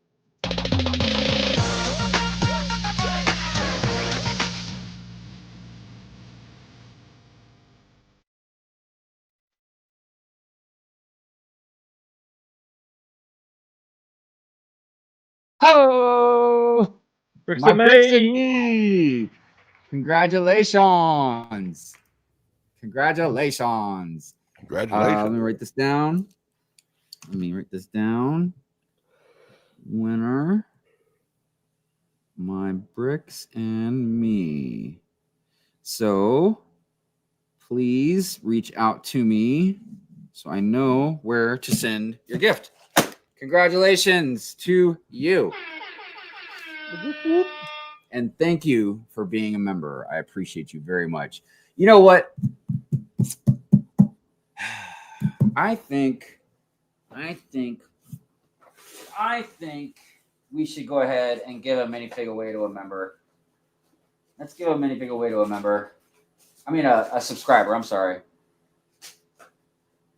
A: Oh,
B: Bricks
A: my
B: and
A: bricks
B: me.
A: and me. Congratulations. Congratulations.
C: Congratulations.
A: Let me write this down. Winner. My bricks and me. So please reach out to me so I know where to send your gift. Congratulations to you. And thank you for being a member. I appreciate you very much. You know what? I think we should go ahead and give a minifig away to a member. Let's give a minifig away to a member. I mean, a subscriber. I'm sorry.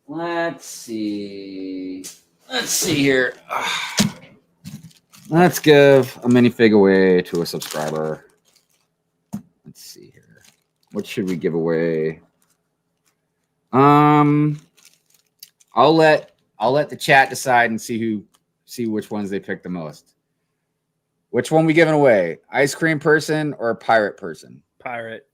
A: Let's see. Let's see here. Let's give a minifig away to a subscriber. Let's see here. What should we give away? I'll let the chat decide and see which ones they pick the most. Which one we giving away? Ice cream person or pirate person?
B: Pirate.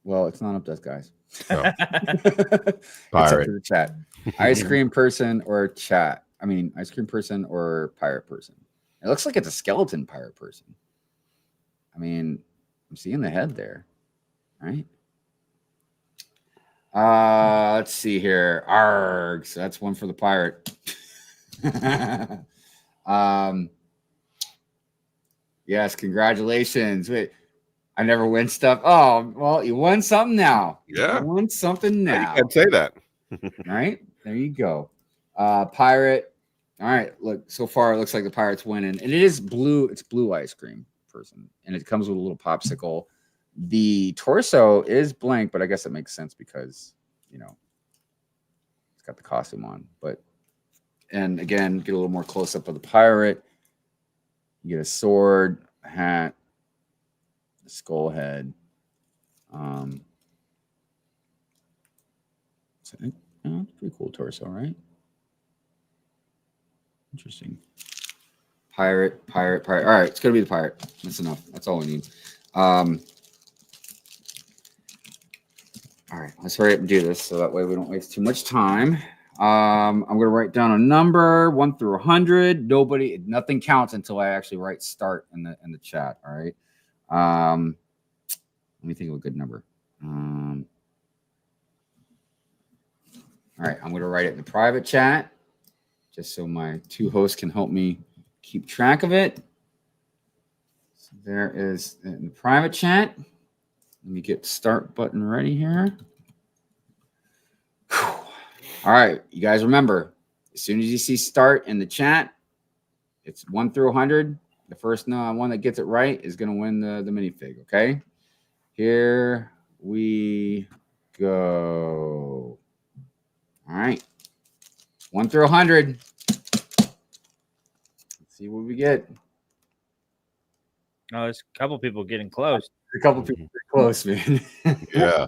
A: Well, it's not up to us, guys.
C: No.
A: It's up
C: Pirate.
A: to the chat. Ice cream person or chat? I mean, ice cream person or pirate person? It looks like it's a skeleton pirate person. I mean, I'm seeing the head there, right? Let's see here. Arg. So that's one for the pirate. Yes, congratulations. Wait, I never win stuff. Oh, well, you won something now.
C: Yeah.
A: You won something now.
C: You can't say that.
A: All right, there you go. Pirate. All right, look, so far it looks like the pirate's winning. And it is blue, it's blue ice cream person. And it comes with a little popsicle. The torso is blank, but I guess it makes sense because, you know, it's got the costume on. But, and again, get a little more close up of the pirate. You get a sword, a hat, a skull head. It's a pretty cool torso, right? Interesting. Pirate. All right, it's gonna be the pirate. That's enough. That's all we need. All right, let's hurry up and do this so that way we don't waste too much time. I'm gonna write down a number 1 through 100. Nothing counts until I actually write start in the chat. All right. Let me think of a good number. All right, I'm gonna write it in the private chat, just so my two hosts can help me keep track of it. So there is in the private chat. Let me get start button ready here. Whew. All right, you guys remember, as soon as you see start in the chat, it's 1 through 100. The first one that gets it right is going to win the minifig, okay? Here we go. All right. 1 through 100. get?
B: Oh, there's a couple people getting close.
A: A couple people pretty close, man.
C: Yeah.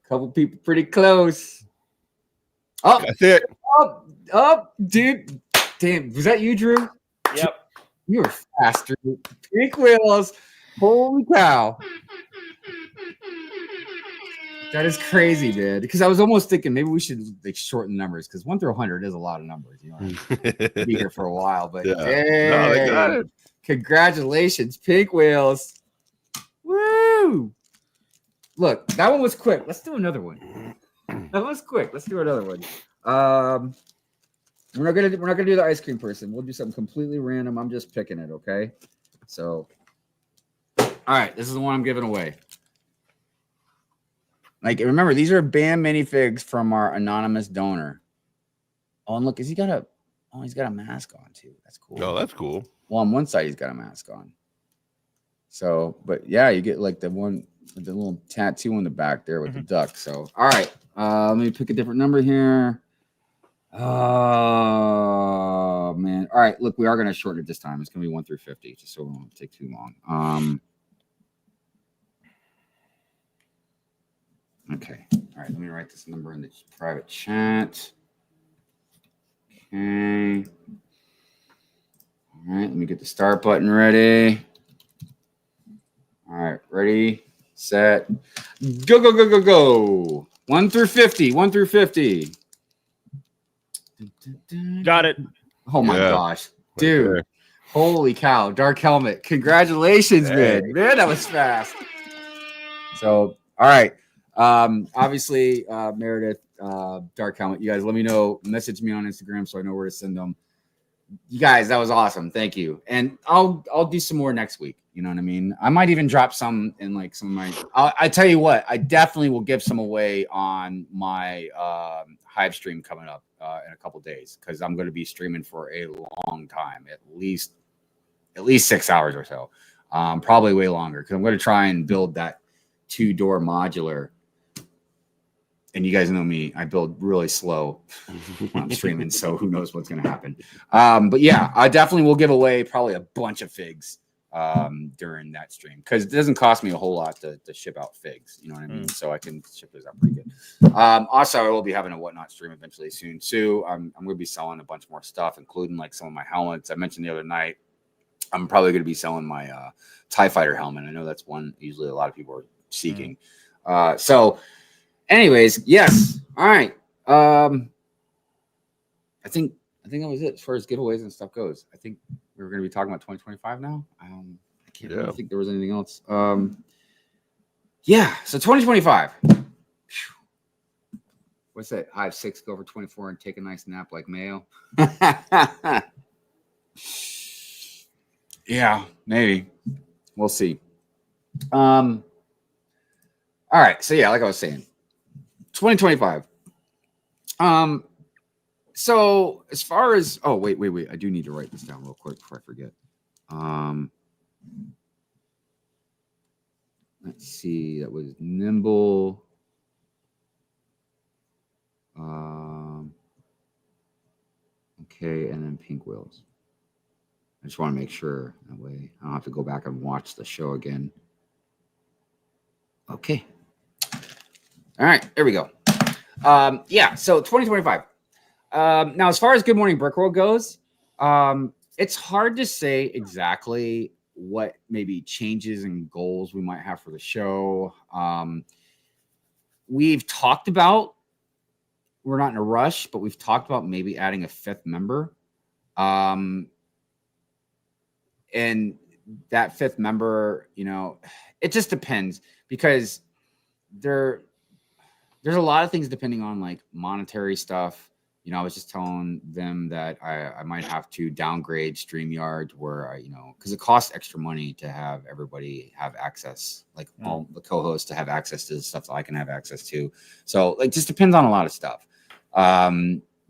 A: Couple people pretty close. Oh,
C: That's it.
A: up, dude. Damn, was that you, Drew?
B: Yep.
A: You were faster. Pink wheels. Holy cow. That is crazy, man. Because I was almost thinking maybe we should like shorten numbers because 1 through 100 is a lot of numbers. You know, be here for a while, but
C: Yeah.
A: dang,
C: No, they got it.
A: Congratulations, Pink Wheels. Woo! Look, that one was quick. Let's do another one. That was quick. Let's do another one. We're not gonna do the ice cream person. We'll do something completely random. I'm just picking it, okay? So, all right, this is the one I'm giving away. Like, remember, these are BAM minifigs from our anonymous donor. Oh, and look, he's got a mask on too. That's cool.
C: Oh, that's cool.
A: Well, on one side he's got a mask on. So, but yeah, you get like the one with the little tattoo on the back there with the duck. So, all right, let me pick a different number here. Oh man! All right, look, we are gonna shorten it this time. It's gonna be 1 through 50, just so it won't take too long. Okay. All right, let me write this number in the private chat. Okay. All right, let me get the start button ready. All right, ready, set, go, go, go, go, go. 1 through 50, 1 through 50.
B: Got it.
A: Oh my gosh, dude.
C: Right,
A: Holy cow, Dark Helmet. Congratulations, man. Man, that was fast. So, all right. Obviously, Meredith, Dark Helmet, you guys let me know, message me on Instagram so I know where to send them. You guys, that was awesome. Thank you. And I'll do some more next week. You know what I mean? I might even drop some in like some of my, I tell you what, I definitely will give some away on my Hive stream coming up in a couple days, because I'm going to be streaming for a long time, at least 6 hours or so, probably way longer, because I'm going to try and build that 2-door modular. And you guys know me, I build really slow when I'm streaming, so who knows what's going to happen. But yeah, I definitely will give away probably a bunch of figs during that stream, because it doesn't cost me a whole lot to ship out figs. You know what I mean? So I can ship those out pretty good. Also, I will be having a whatnot stream eventually soon too. I'm going to be selling a bunch more stuff, including like some of my helmets. I mentioned the other night, I'm probably going to be selling my TIE Fighter helmet. I know that's one usually a lot of people are seeking. So anyways, yes. All right. I think that was it as far as giveaways and stuff goes. I think we were going to be talking about 2025 now. I can't really think there was anything else. Yeah. So 2025. What's that? Hive 6 go over 24 and take a nice nap like Mayo. Yeah, maybe. We'll see. All right. So yeah, like I was saying, 2025. So as far as wait. I do need to write this down real quick before I forget. Let's see. That was Nimble. Okay, and then Pink Wheels. I just want to make sure that way I don't have to go back and watch the show again. Okay. All right, there we go. Yeah, so 2025. Now, as far as Good Morning Brick World goes, it's hard to say exactly what maybe changes and goals we might have for the show. We've talked about, we're not in a rush, but we've talked about maybe adding a 5th member. And that 5th member, you know, it just depends, because there's a lot of things depending on like monetary stuff. You know, I was just telling them that I might have to downgrade StreamYard where because it costs extra money to have everybody have access, like all the co-hosts to have access to the stuff that I can have access to. So like, just depends on a lot of stuff.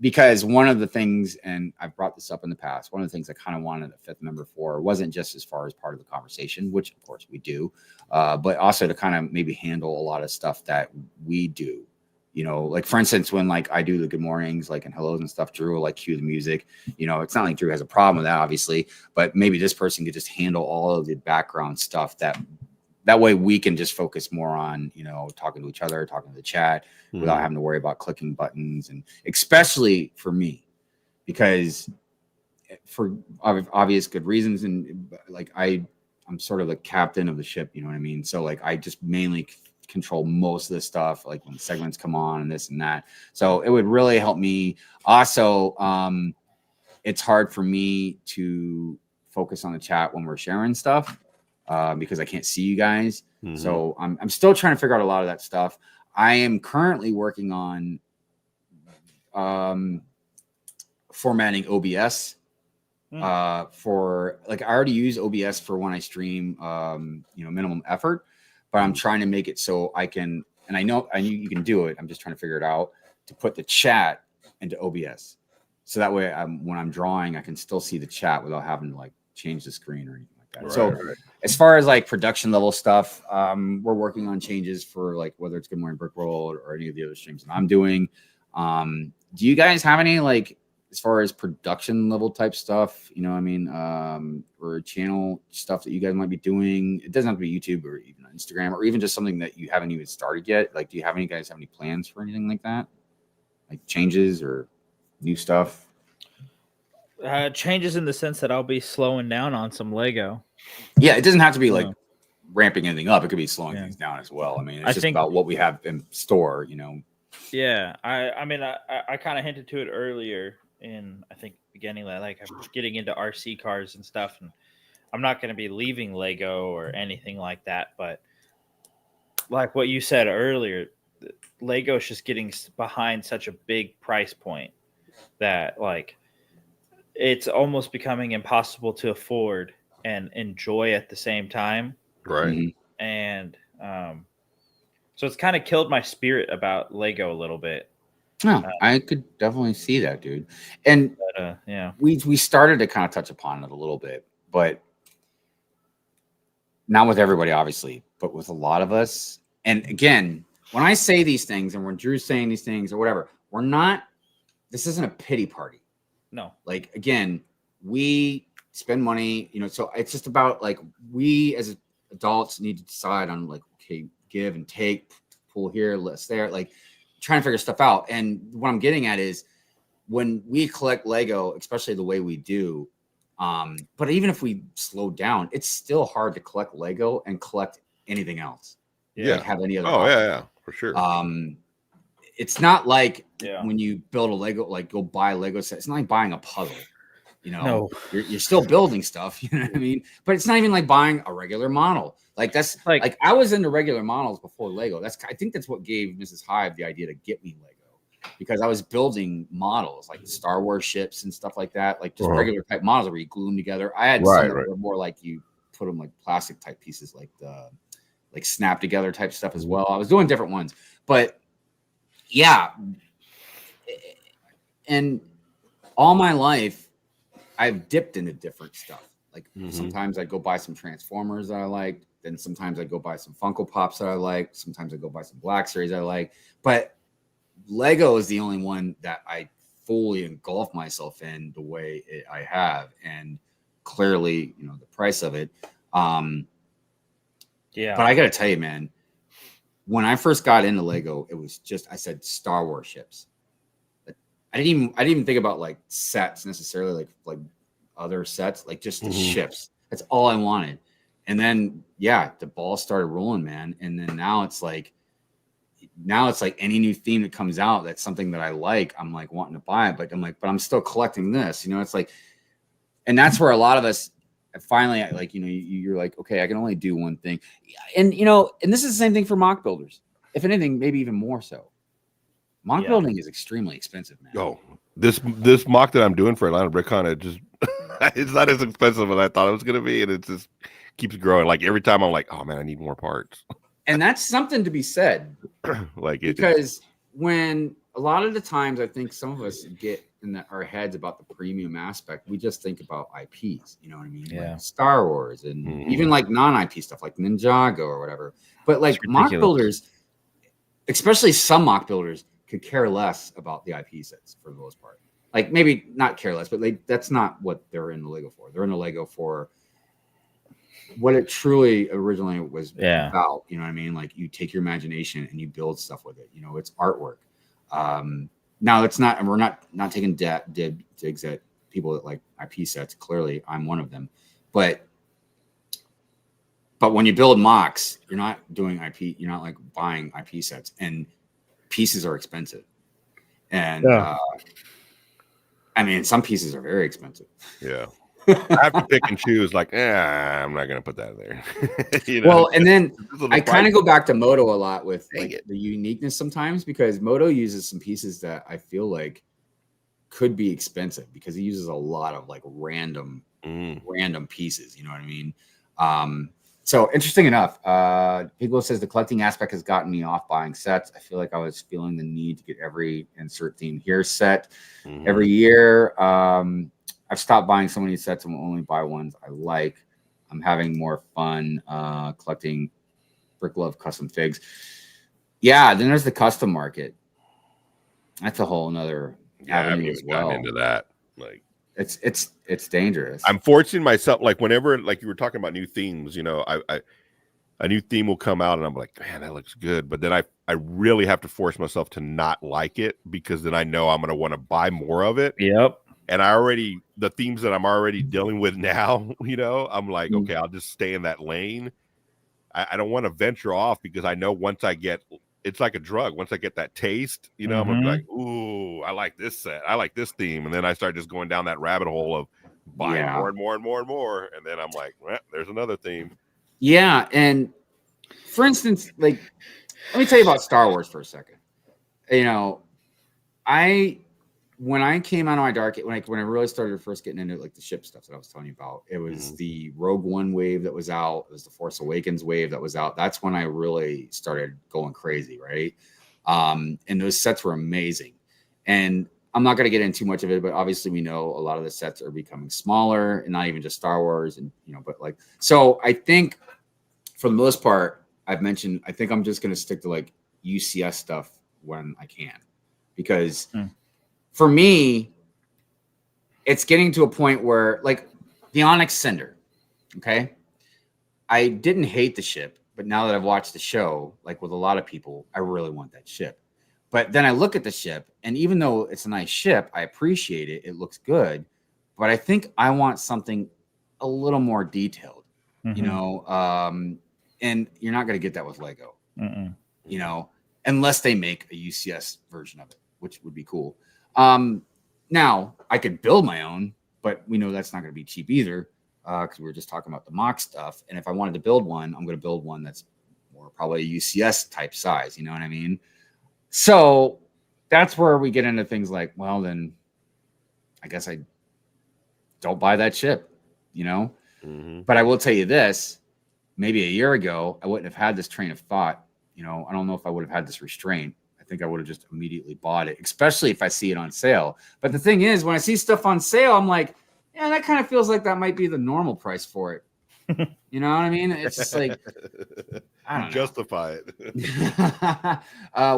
A: Because one of the things, and I've brought this up in the past, one of the things I kind of wanted a 5th member for wasn't just as far as part of the conversation, which of course we do, but also to kind of maybe handle a lot of stuff that we do You know, like for instance, when like I do the good mornings, like and hellos and stuff, Drew will like cue the music. You know, it's not like Drew has a problem with that, obviously, but maybe this person could just handle all of the background stuff that way we can just focus more on, you know, talking to each other, talking to the chat without having to worry about clicking buttons. And especially for me, because for obvious good reasons. And like, I'm sort of the captain of the ship, you know what I mean? So like, I just mainly control most of this stuff, like when segments come on and this and that. So it would really help me. Also, it's hard for me to focus on the chat when we're sharing stuff because I can't see you guys. So I'm still trying to figure out a lot of that stuff. I am currently working on formatting OBS for like, I already use OBS for when I stream, you know, minimum effort, but I'm trying to make it so I can, and I know you can do it. I'm just trying to figure it out to put the chat into OBS. So that way when I'm drawing, I can still see the chat without having to like change the screen or anything like that.
C: Right,
A: So as far as like production level stuff, we're working on changes for like, whether it's Good Morning Brick Roll or any of the other streams that I'm doing. Do you guys have any, like, as far as production level type stuff, you know what I mean, or channel stuff that you guys might be doing? It doesn't have to be YouTube or even Instagram or even just something that you haven't even started yet. Like, do you have any plans for anything like that? Like changes or new stuff?
B: Changes in the sense that I'll be slowing down on some Lego.
A: Yeah, it doesn't have to be like ramping anything up. It could be slowing things down as well. I mean, it's just about what we have in store, you know?
B: Yeah, I mean, I kind of hinted to it earlier in, I think, beginning, like I'm getting into RC cars and stuff, and I'm not going to be leaving Lego or anything like that, but like what you said earlier, Lego's just getting behind such a big price point that like it's almost becoming impossible to afford and enjoy at the same time.
C: Right.
B: And so it's kind of killed my spirit about Lego a little bit.
A: No, I could definitely see that, dude. And
B: yeah,
A: we started to kind of touch upon it a little bit, but not with everybody, obviously, but with a lot of us. And again, when I say these things and when Drew's saying these things or whatever, this isn't a pity party.
B: No. Like, again,
A: we spend money, you know, so it's just about like, we as adults need to decide on like, okay, give and take, pull here, less there, like trying to figure stuff out. And what I'm getting at is when we collect Lego, especially the way we do, but even if we slow down, it's still hard to collect Lego and collect anything else.
C: Yeah.
A: Like have any other.
C: Oh, yeah, for sure.
A: It's not like when you build a Lego, like go buy a Lego set. It's not like buying a puzzle, you know.
B: No.
A: You're still building stuff, you know what I mean? But it's not even like buying a regular model. Like that's like I was into regular models before Lego. I think that's what gave Mrs. Hive the idea to get me Lego, because I was building models like Star Wars ships and stuff like that, like just regular type models where you glue them together. I had some that were more like you put them like plastic type pieces, like the snap together type stuff as well. I was doing different ones, but yeah. And all my life, I've dipped into different stuff. Like sometimes I go buy some Transformers that I like. Then sometimes I go buy some Funko Pops that I like. Sometimes I go buy some Black Series I like. But Lego is the only one that I fully engulf myself in the way I have. And clearly, you know, the price of it.
B: Yeah.
A: But I got to tell you, man, when I first got into Lego, it was just, I said Star Wars ships. I didn't even think about like sets necessarily, like other sets, like just the ships. That's all I wanted. And then, yeah, the ball started rolling, man. And then now it's like any new theme that comes out, that's something that I like, I'm like wanting to buy it, but I'm like, but I'm still collecting this, you know, it's like, and that's where a lot of us finally, like, you know, you're like, okay, I can only do one thing. And, you know, and this is the same thing for mock builders. If anything, maybe even more so. Mock building is extremely expensive, man.
C: Oh, this mock that I'm doing for Atlanta BrickCon, it just it's not as expensive as I thought it was gonna be, and it just keeps growing. Like every time I'm like, oh man, I need more parts.
A: And that's something to be said.
C: Like
A: because when a lot of the times I think some of us get in our heads about the premium aspect, we just think about IPs, you know what I mean?
B: Yeah.
A: Like Star Wars and even like non-IP stuff like Ninjago or whatever. But like mock builders, especially some mock builders could care less about the IP sets for the most part. Like maybe not care less, but that's not what they're in the Lego for. They're in the Lego for what it truly originally was about. You know what I mean? Like you take your imagination and you build stuff with it. You know, it's artwork. Now it's not, and we're not taking digs at people that like IP sets. Clearly, I'm one of them. But when you build mocks, you're not doing IP. You're not like buying IP sets, and pieces are expensive. And I mean, some pieces are very expensive.
C: Yeah. I have to pick and choose. Like, I'm not gonna put that there. You know?
A: Well, and then I kind of go back to Moto a lot with like the uniqueness sometimes, because Moto uses some pieces that I feel like could be expensive because he uses a lot of like random pieces. You know what I mean? So interesting enough, Piglo says the collecting aspect has gotten me off buying sets. I feel like I was feeling the need to get every insert theme here set every year. I've stopped buying so many sets and will only buy ones I like. I'm having more fun collecting Brick Love custom figs. Yeah, then there's the custom market. That's a whole nother avenue as well.
C: Into that, like
A: it's dangerous.
C: I'm forcing myself, like whenever, like you were talking about new themes, you know, I a new theme will come out and I'm like, man, that looks good. But then I really have to force myself to not like it, because then I know I'm going to want to buy more of it.
B: Yep.
C: And the themes that I'm already dealing with now, you know, I'm like, okay, I'll just stay in that lane. I don't want to venture off, because I know once I get, it's like a drug. Once I get that taste, you know, I'm gonna be like, ooh, I like this set. I like this theme. And then I start just going down that rabbit hole of buying more and more and more and more. And then I'm like, well, there's another theme.
A: Yeah. And for instance, like, let me tell you about Star Wars for a second. You know, when I came out of my dark, when I really started first getting into like the ship stuff that I was telling you about, it was the Rogue One wave that was out. It was the Force Awakens wave that was out. That's when I really started going crazy, right? And those sets were amazing. And I'm not going to get into too much of it, but obviously we know a lot of the sets are becoming smaller, and not even just Star Wars, and you know, but like, so I think for the most part, I've mentioned, I think I'm just going to stick to like UCS stuff when I can, because for me, it's getting to a point where, like, the Onyx Cinder, okay? I didn't hate the ship, but now that I've watched the show, like with a lot of people, I really want that ship. But then I look at the ship, and even though it's a nice ship, I appreciate it. It looks good. But I think I want something a little more detailed, you know? And you're not going to get that with Lego, you know, unless they make a UCS version of it, which would be cool. Now I could build my own, but we know that's not going to be cheap either, because we were just talking about the mock stuff. And if I wanted to build one, I'm going to build one that's more probably a UCS type size. You know what I mean? So that's where we get into things like, well, then I guess I don't buy that ship, you know? But I will tell you this, maybe a year ago, I wouldn't have had this train of thought. You know, I don't know if I would have had this restraint. I think I would have just immediately bought it, especially if I see it on sale. But the thing is, when I see stuff on sale, I'm like, yeah, that kind of feels like that might be the normal price for it. You know what I mean? It's just like, I don't know.
C: Justify it.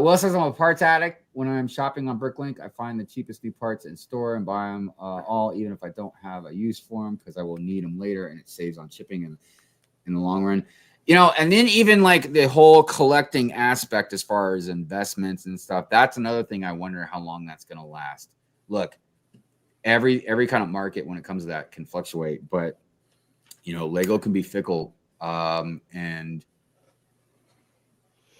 A: Will says I'm a parts addict. When I'm shopping on Bricklink, I find the cheapest new parts in store and buy them all, even if I don't have a use for them, because I will need them later, and it saves on shipping and in the long run. You know, and then even like the whole collecting aspect as far as investments and stuff, that's another thing. I wonder how long that's going to last. Look, every kind of market when it comes to that can fluctuate, but you know, Lego can be fickle. And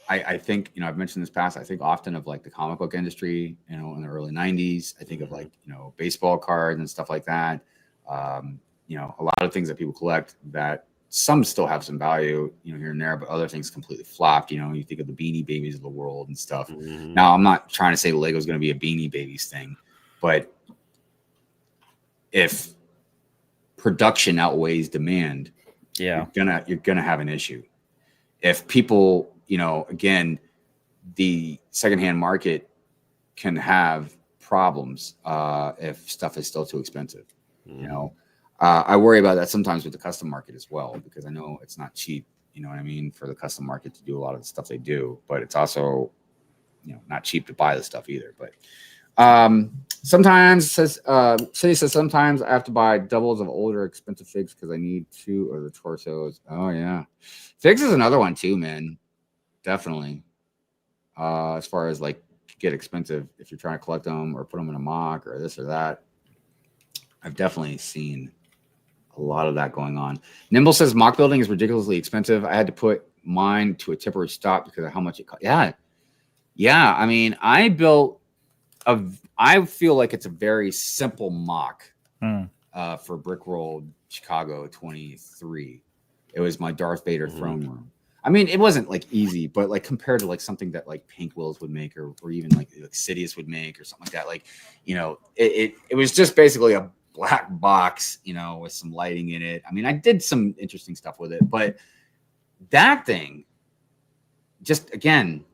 A: I think, you know, I've mentioned this past, I think often of like the comic book industry, you know, in the early 90s. I think of like, you know, baseball cards and stuff like that. You know, a lot of things that people collect that some still have some value, you know, here and there, but other things completely flopped. You know, you think of the Beanie Babies of the world and stuff. Now, I'm not trying to say Lego's going to be a Beanie Babies thing, but if production outweighs demand, you're gonna have an issue. If people, you know, again, the secondhand market can have problems if stuff is still too expensive. You know, I worry about that sometimes with the custom market as well, because I know it's not cheap, you know what I mean, for the custom market to do a lot of the stuff they do, but it's also not cheap to buy the stuff either. But sometimes City says sometimes I have to buy doubles of older expensive figs because I need 2 of the torsos. Oh yeah, figs is another one too, man. Definitely. As far as like get expensive if you're trying to collect them or put them in a mock or this or that. I've definitely seen a lot of that going on. Nimble says mock building is ridiculously expensive. I had to put mine to a temporary stop because of how much it cost. Yeah. I mean, I feel like it's a very simple mock for Brickworld Chicago 23. It was my Darth Vader throne room. I mean, it wasn't like easy, but like compared to like something that like Pink Wills would make or even like Sidious would make or something like that, like, it was just basically a black box, with some lighting in it. I mean, I did some interesting stuff with it, but that thing just, again,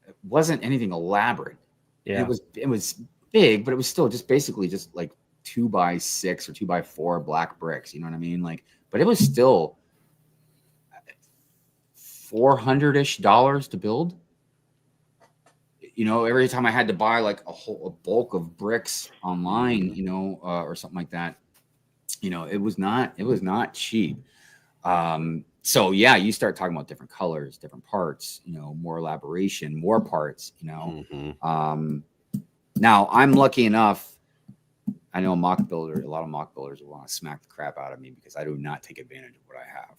A: it wasn't anything elaborate. Yeah. It was big, but it was still just basically just like 2x6 or 2x4 black bricks. You know what I mean? Like, but it was still $400-ish to build. Every time I had to buy like a bulk of bricks online, or something like that, it was not cheap. So yeah, you start talking about different colors, different parts, more elaboration, more parts, Now I'm lucky enough. I know a lot of mock builders will want to smack the crap out of me because I do not take advantage of what I have.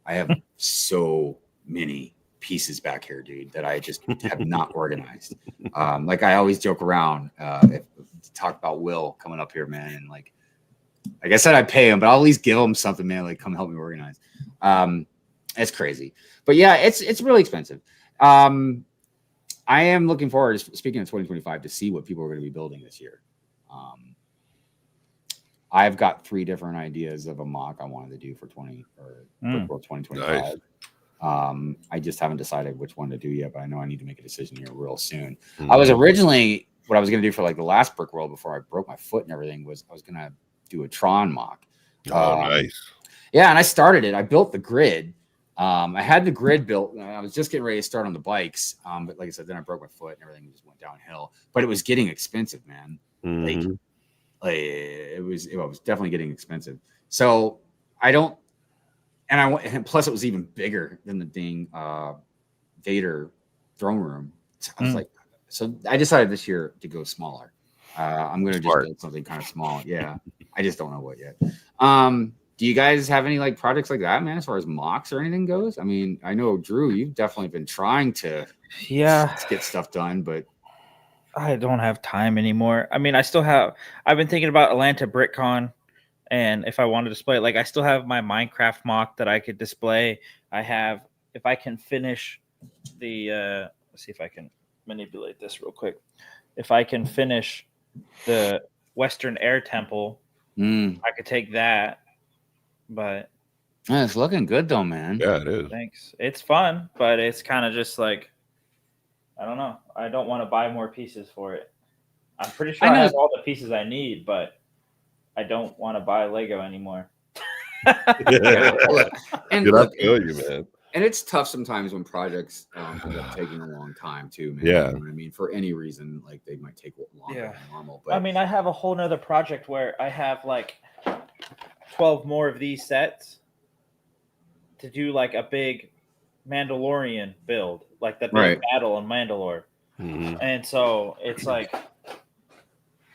A: I have so many pieces back here, dude, that I just have not organized. Like I always joke around, talk about Will coming up here, man, and like I said, I pay him, but I'll at least give him something, man. Like, come help me organize. It's crazy, but yeah, it's really expensive. I am looking forward, speaking of 2025, to see what people are going to be building this year. I've got 3 different ideas of a mock I wanted to do for Brickworld 2025. Nice. I just haven't decided which one to do yet, but I know I need to make a decision here real soon. I was originally, what I was going to do for like the last Brickworld before I broke my foot and everything was I was going to do a Tron mock.
C: Nice.
A: Yeah, and I started it. I built the grid. I had the grid built. And I was just getting ready to start on the bikes. But like I said, then I broke my foot and everything just went downhill. But it was getting expensive, man. Like it was definitely getting expensive. So I don't. And plus it was even bigger than the dang Vader throne room. So I was like, so I decided this year to go smaller. I'm going to just build something kind of small. Yeah. I just don't know what yet. Do you guys have any like projects like that, man, as far as mocks or anything goes? I mean, I know Drew, you've definitely been trying to get stuff done, but
B: I don't have time anymore. I mean, I've been thinking about Atlanta BrickCon. And if I wanted to display it, like I still have my Minecraft mock that I could display. If I can finish the, let's see if I can manipulate this real quick. If I can finish the Western Air Temple, I could take that. But
A: it's looking good though, man.
C: Yeah, it is.
B: Thanks. It's fun, but it's kind of just like, I don't know. I don't want to buy more pieces for it. I'm pretty sure I have all the pieces I need, but I don't want to buy Lego anymore.
A: And
C: look, I feel you, man.
A: And it's tough sometimes when projects end up taking a long time too, man.
C: Yeah.
A: You know what I mean? For any reason, like they might take longer than normal. But
B: I mean, I have a whole nother project where I have like 12 more of these sets to do like a big Mandalorian build, like the big battle in Mandalore. And so it's like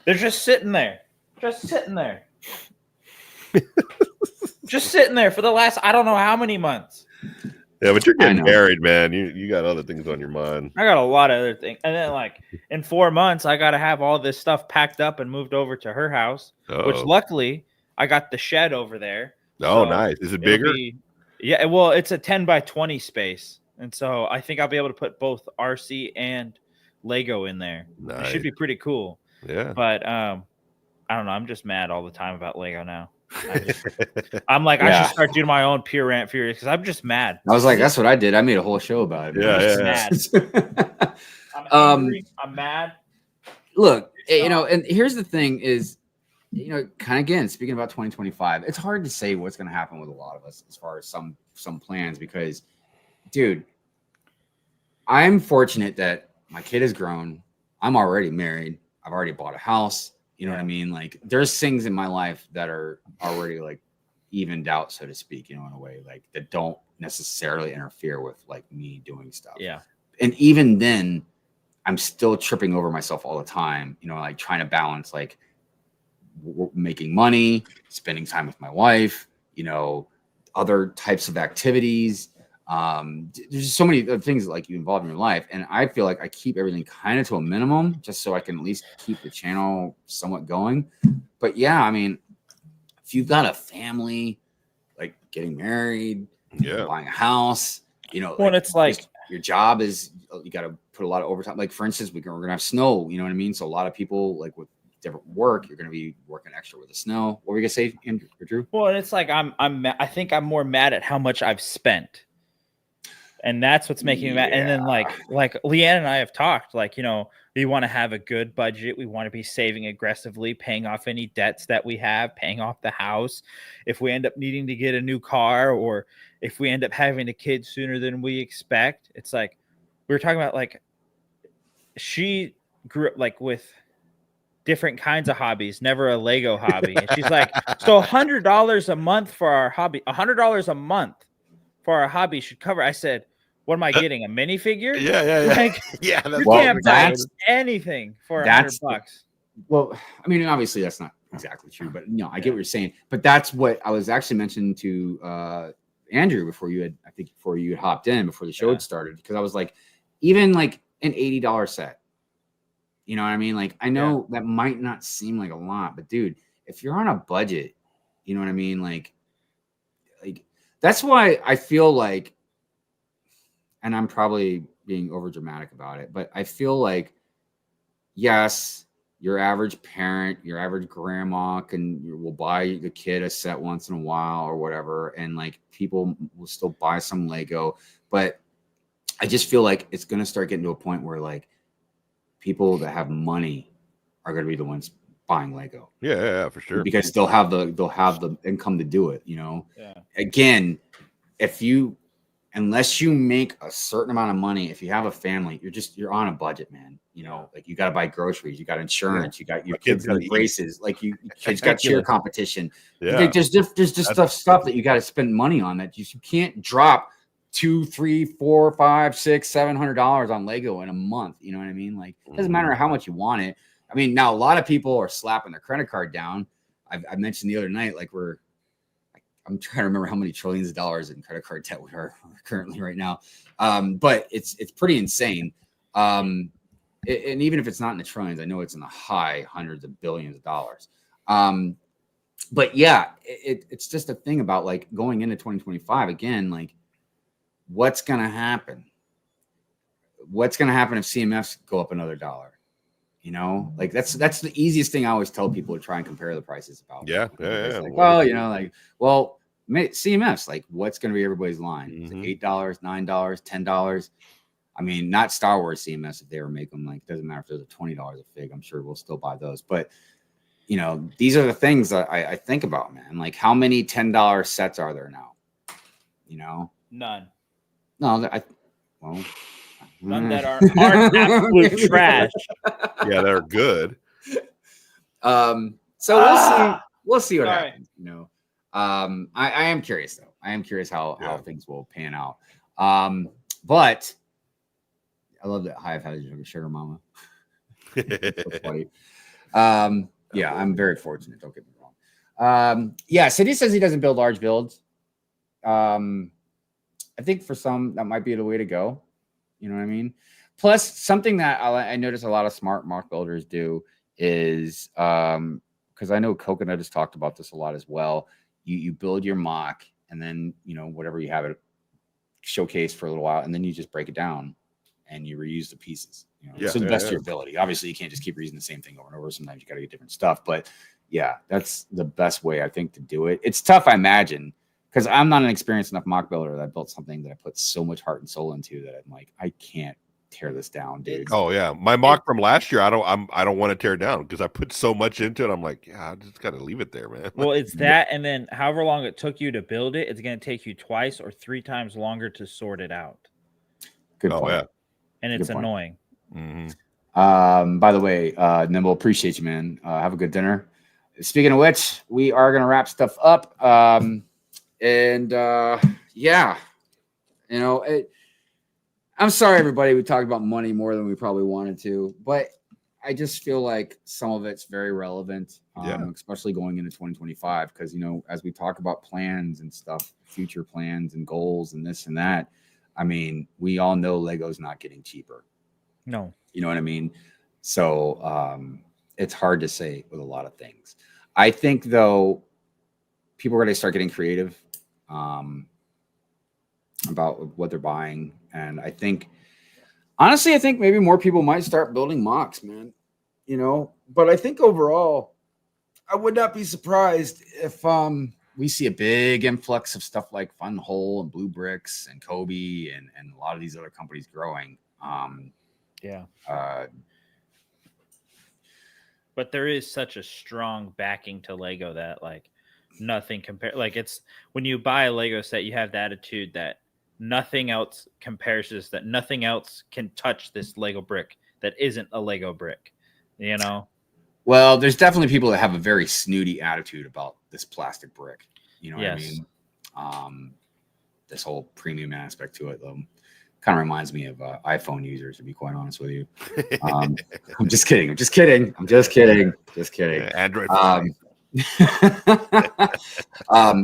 B: they're just sitting there. Just sitting there for the last, I don't know how many months.
C: Yeah, but you're getting married, man. You got other things on your mind.
B: I got a lot of other things. And then like in 4 months, I got to have all this stuff packed up and moved over to her house, which luckily I got the shed over there.
C: Oh, so nice. Is it bigger?
B: Yeah, well, it's a 10 by 20 space. And so I think I'll be able to put both RC and Lego in there. Nice. It should be pretty cool.
C: Yeah.
B: But, I don't know. I'm just mad all the time about Lego now. I'm like, I should start doing my own Pure Rant Furious because I'm just mad.
A: I was like, that's what I did. I made a whole show about it.
B: Mad. I'm angry. I'm mad.
A: Look, and here's the thing is, kind of again, speaking about 2025, it's hard to say what's going to happen with a lot of us as far as some plans because, dude, I'm fortunate that my kid is grown. I'm already married. I've already bought a house. You know what I mean? Like there's things in my life that are already like evened out, so to speak, you know, in a way, like that don't necessarily interfere with like me doing stuff.
B: Yeah.
A: And even then, I'm still tripping over myself all the time, you know, like trying to balance like making money, spending time with my wife, you know, other types of activities. There's just so many things like you involve in your life. And I feel like I keep everything kind of to a minimum just so I can at least keep the channel somewhat going. But yeah, I mean, if you've got a family, like getting married, buying a house, you know,
B: well, it's like
A: your job is, you got to put a lot of overtime. Like for instance, we're going to have snow, you know what I mean? So a lot of people like with different work, you're going to be working extra with the snow. What were you going to say, Andrew, Drew?
B: Well, and it's like I think I'm more mad at how much I've spent. And that's what's making me mad. And then like Leanne and I have talked, like, you know, we want to have a good budget. We want to be saving aggressively, paying off any debts that we have, paying off the house. If we end up needing to get a new car, or if we end up having a kid sooner than we expect, it's like, we were talking about, like, she grew up like with different kinds of hobbies, never a Lego hobby. And she's like, so $100 a month for our hobby, $100 a month for our hobby should cover. I said, what am I getting? A minifigure?
C: Yeah.
B: Like,
C: yeah.
B: You can't buy anything for $100.
A: Well, I mean, obviously that's not exactly true, but you know, I get what you're saying. But that's what I was actually mentioning to Andrew before you had hopped in, before the show had started, because I was like, even like an $80 set. You know what I mean? Like, I know that might not seem like a lot, but dude, if you're on a budget, you know what I mean? Like that's why I feel like, and I'm probably being over dramatic about it, but I feel like, yes, your average parent, your average grandma will buy the kid a set once in a while or whatever. And like people will still buy some Lego, but I just feel like it's going to start getting to a point where like people that have money are going to be the ones buying Lego.
C: Yeah, for sure.
A: Because they'll have the income to do it, you know?
B: Yeah.
A: Again, unless you make a certain amount of money, if you have a family, you're on a budget, man. You know, like you got to buy groceries, you got insurance, you got your kids in races, like you kids got cheer competition.
C: Yeah.
A: There's just stuff that you got to spend money on that you can't drop $200, $300, $400, $500, $600, $700 on Lego in a month. You know what I mean? Like it doesn't matter how much you want it. I mean, now a lot of people are slapping their credit card down. I mentioned the other night, like I'm trying to remember how many trillions of dollars in credit card debt we are currently right now. But it's pretty insane. And even if it's not in the trillions, I know it's in the high hundreds of billions of dollars. But yeah, it's just a thing about like going into 2025 again, like what's going to happen? What's going to happen if CMFs go up another $1? You know, like that's the easiest thing I always tell people to try and compare the prices about.
C: Yeah.
A: Like, well, you know, like, well, CMFs, like what's going to be everybody's line? Is it $8, $9, $10? I mean, not Star Wars CMFs if they ever make them. Like, it doesn't matter if there's a $20 a fig. I'm sure we'll still buy those. But you know, these are the things that I think about, man. Like, how many $10 sets are there now? You know,
B: None.
A: No,
B: none that are absolute trash.
C: Yeah, they're good.
A: So we'll see what happens. You know, I am curious though. I am curious how things will pan out. But I love that Hive has a sugar mama. So funny. Yeah, I'm very fortunate. Don't get me wrong. Yeah, City says he doesn't build large builds. I think for some that might be the way to go. You know what I mean? Plus, something that I notice a lot of smart mock builders do is because I know Coconut has talked about this a lot as well. You build your mock and then, you know, whatever you have it showcased for a little while, and then you just break it down and you reuse the pieces. You know, to the best of your ability. Obviously, you can't just keep reusing the same thing over and over. Sometimes you got to get different stuff. But yeah, that's the best way I think to do it. It's tough, I imagine, because I'm not an experienced enough mock builder that I built something that I put so much heart and soul into that I'm like, I can't tear this down, dude.
C: Oh yeah, my mock from last year, I don't want to tear it down because I put so much into it. I'm like, yeah, I just got to leave it there, man.
B: Well, it's that, and then however long it took you to build it, it's going to take you 2 or 3 times longer to sort it out.
A: Good point.
C: Yeah.
B: And it's annoying.
A: By the way, Nimble, appreciate you, man. Have a good dinner. Speaking of which, we are gonna wrap stuff up. Yeah, you know, I'm sorry, everybody. We talked about money more than we probably wanted to, but I just feel like some of it's very relevant, especially going into 2025, because, you know, as we talk about plans and stuff, future plans and goals and this and that, I mean, we all know Lego's not getting cheaper.
B: No.
A: You know what I mean? So it's hard to say with a lot of things. I think, though, people are going to start getting creative about what they're buying. And I think, honestly, I think maybe more people might start building mocks, man. You know, but I think overall, I would not be surprised if we see a big influx of stuff like Fun Hole and Drewbrickz and Kobe and a lot of these other companies growing.
B: But there is such a strong backing to Lego that like nothing compares. Like, it's when you buy a Lego set, you have the attitude that nothing else compares to this, that nothing else can touch this Lego brick that isn't a Lego brick, you know?
A: Well, there's definitely people that have a very snooty attitude about this plastic brick. You know what I mean? This whole premium aspect to it, though, kind of reminds me of iPhone users, to be quite honest with you. I'm just kidding.
C: Android.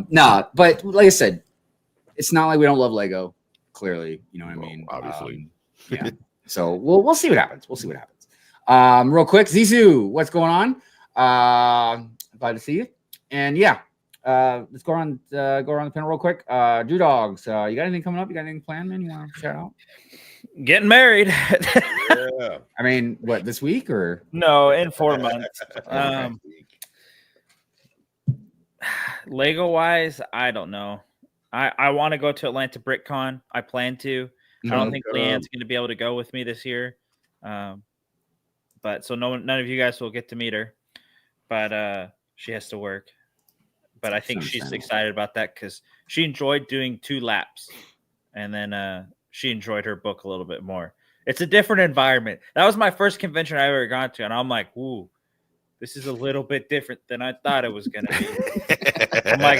A: No, but like I said, it's not like we don't love Lego. Clearly, you know what I mean.
C: Obviously,
A: yeah. So we'll see what happens. Real quick, Zizou, what's going on? Glad to see you. And yeah, let's go around the panel real quick. Drewdawgs, you got anything coming up? You got anything planned, man? You want to shout out?
B: Getting married.
C: yeah.
A: I mean, what, this week or
B: no? In 4 months. Lego wise, I don't know. I want to go to Atlanta BrickCon. I plan to. I don't think Leanne's going to be able to go with me this year. But so none of you guys will get to meet her. But she has to work. But I think she's excited about that because she enjoyed doing 2 laps, and then she enjoyed her book a little bit more. It's a different environment. That was my first convention I ever gone to, and I'm like, "Ooh, this is a little bit different than I thought it was gonna be." I'm like,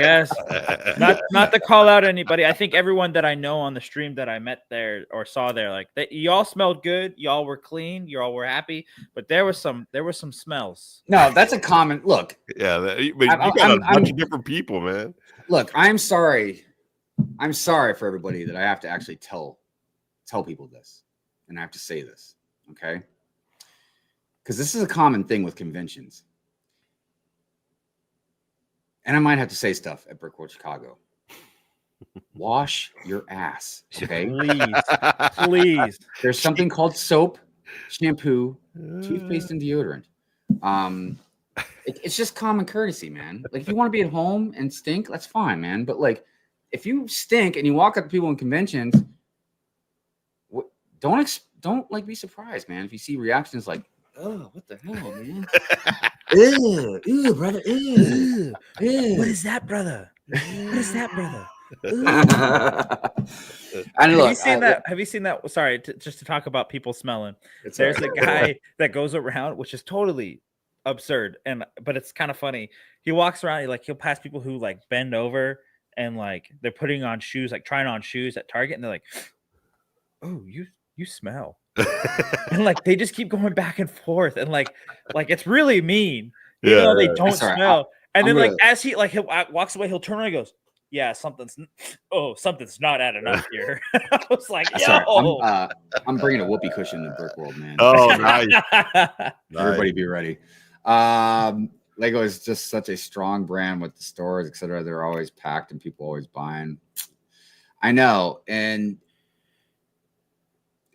B: not to call out anybody. I think everyone that I know on the stream that I met there or saw there, like, y'all smelled good, y'all were clean, y'all were happy, but there was some smells.
A: No, that's a common look.
C: Yeah, but you got a bunch of different people, man.
A: Look, I'm sorry for everybody that I have to actually tell people this, and I have to say this, okay? Because this is a common thing with conventions. And I might have to say stuff at Brick World Chicago. Wash your ass, okay?
B: Please.
A: There's something called soap, shampoo, toothpaste, and deodorant. It's just common courtesy, man. Like, if you want to be at home and stink, that's fine, man. But like, if you stink and you walk up to people in conventions, don't like be surprised, man. If you see reactions like, "Oh, what the hell, man? Ew, brother. Ew.
B: What is that, brother? What is that, brother?" Have you seen that? Sorry, just to talk about people smelling. There's a guy that goes around, which is totally absurd, but it's kind of funny. He walks around, he'll pass people who like bend over and like they're putting on shoes, like trying on shoes at Target, and they're like, "Oh, you smell." And like they just keep going back and forth, and like it's really mean. Even though they don't smell. And then like as he walks away, he'll turn around and goes, "Yeah, something's not adding up here." I was like, "Yo,
A: I'm bringing a whoopee cushion to Brick World, man."
C: Oh, nice.
A: Everybody be ready. Lego is just such a strong brand with the stores, etc. They're always packed and people always buying. I know, and